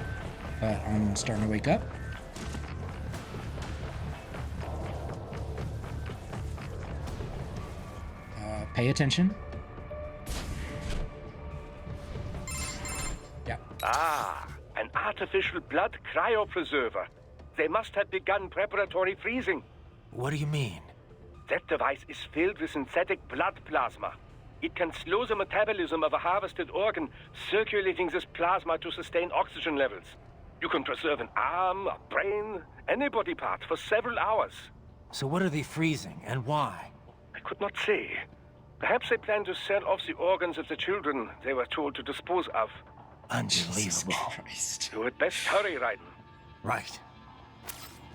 but I'm starting to wake up. Pay attention. Yeah. Ah, an artificial blood cryopreserver. They must have begun preparatory freezing. What do you mean? That device is filled with synthetic blood plasma. It can slow the metabolism of a harvested organ, circulating this plasma to sustain oxygen levels. You can preserve an arm, a brain, any body part for several hours. So what are they freezing, and why? I could not say. Perhaps they plan to sell off the organs of the children they were told to dispose of. Unbelievable. Christ. You had best hurry, Raiden. Right.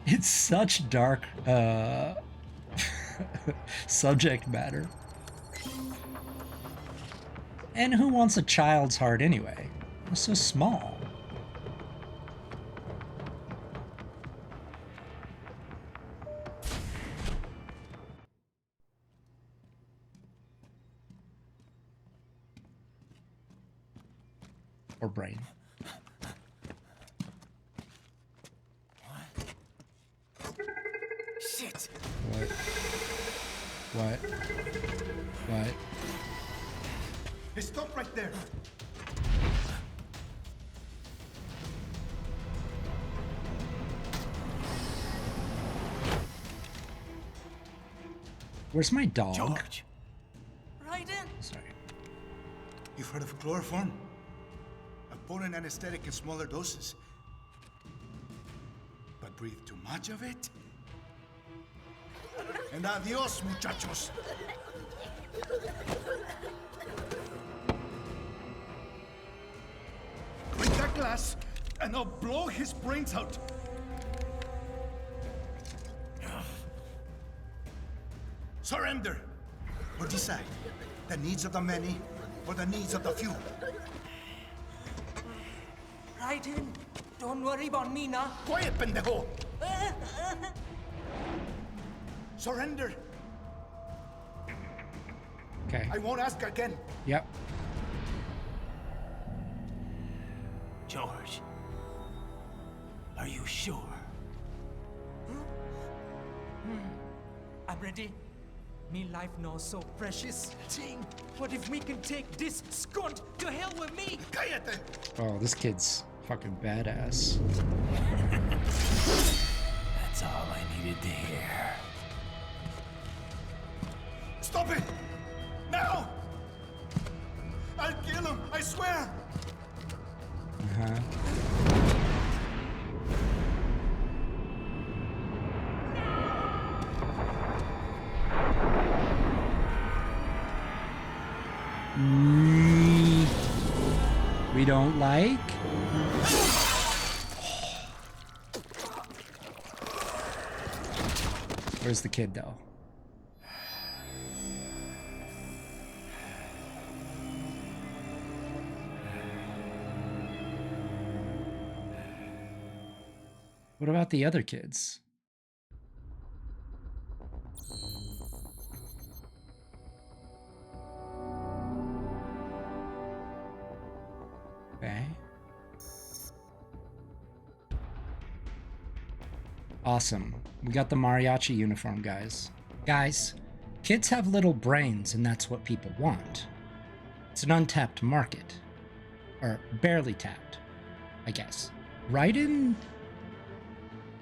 It's such dark subject matter. And who wants a child's heart anyway? It's so small. Or brain. Shit! What? What? What? Hey, stop right there! Where's my dog? George! Raiden! Sorry. You've heard of chloroform? A potent anesthetic in smaller doses. But breathe too much of it? And adios, muchachos! Break that glass, and I'll blow his brains out! Surrender! Or decide, the needs of the many, or the needs of the few. Raiden, don't worry about me now. Quiet, pendejo! Surrender! Okay. I won't ask again. Yep. George. Are you sure? I'm ready. Me life now so precious. Ting, what if we can take this skunt to hell with me? Cállate! Oh, this kid's fucking badass. That's all I needed to hear. Stop it! Now! I'll kill him, I swear! Uh-huh. We don't like? Where's the kid, though? What about the other kids? Okay. Awesome. We got the mariachi uniform, guys. Guys, kids have little brains, and that's what people want. It's an untapped market. Or barely tapped, I guess. Raiden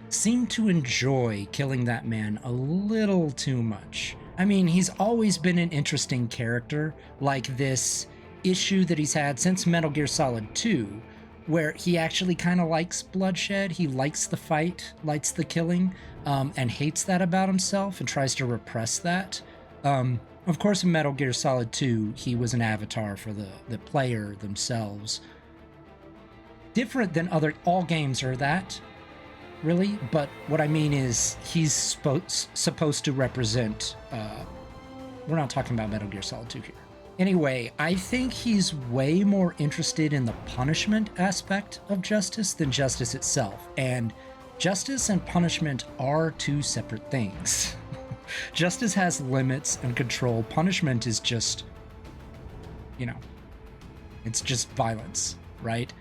seemed to enjoy killing that man a little too much. I mean, he's always been an interesting character, like this issue that he's had since Metal Gear Solid 2, where he actually kind of likes bloodshed. He likes the fight, likes the killing, and hates that about himself and tries to repress that. Of course, in Metal Gear Solid 2, he was an avatar for the player themselves. Different than all games are that, really, but what I mean is he's supposed to represent, we're not talking about Metal Gear Solid 2 here. Anyway, I think he's way more interested in the punishment aspect of justice than justice itself. And justice and punishment are two separate things. Justice has limits and control. Punishment is just, you know, it's just violence, right?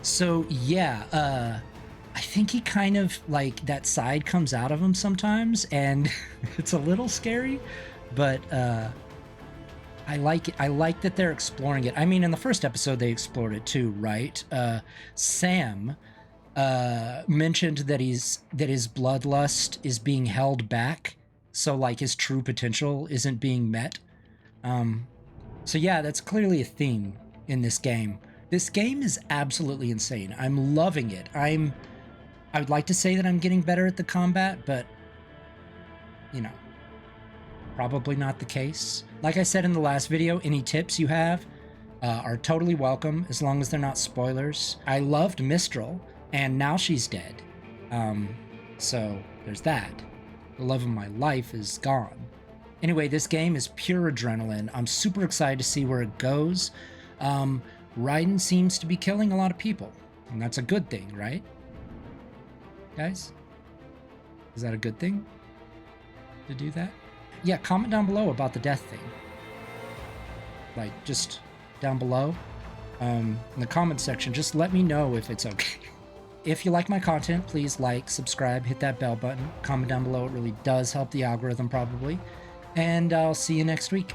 So yeah, I think he kind of, like, that side comes out of him sometimes, and it's a little scary, but I like it. I like that they're exploring it. I mean, in the first episode, they explored it too, right? Sam mentioned that his bloodlust is being held back, so like his true potential isn't being met. So yeah, that's clearly a theme in this game. This game is absolutely insane. I'm loving it. I would like to say that I'm getting better at the combat, but you know, probably not the case. Like I said in the last video, any tips you have are totally welcome, as long as they're not spoilers. I loved Mistral, and now she's dead. So there's that. The love of my life is gone. Anyway, this game is pure adrenaline. I'm super excited to see where it goes. Raiden seems to be killing a lot of people, and that's a good thing, right? Guys? Is that a good thing to do that? Yeah, comment down below about the death thing. Like, just down below in the comment section, just let me know if it's okay. If you like my content, please like, subscribe, hit that bell button, comment down below. It really does help the algorithm, probably. And I'll see you next week.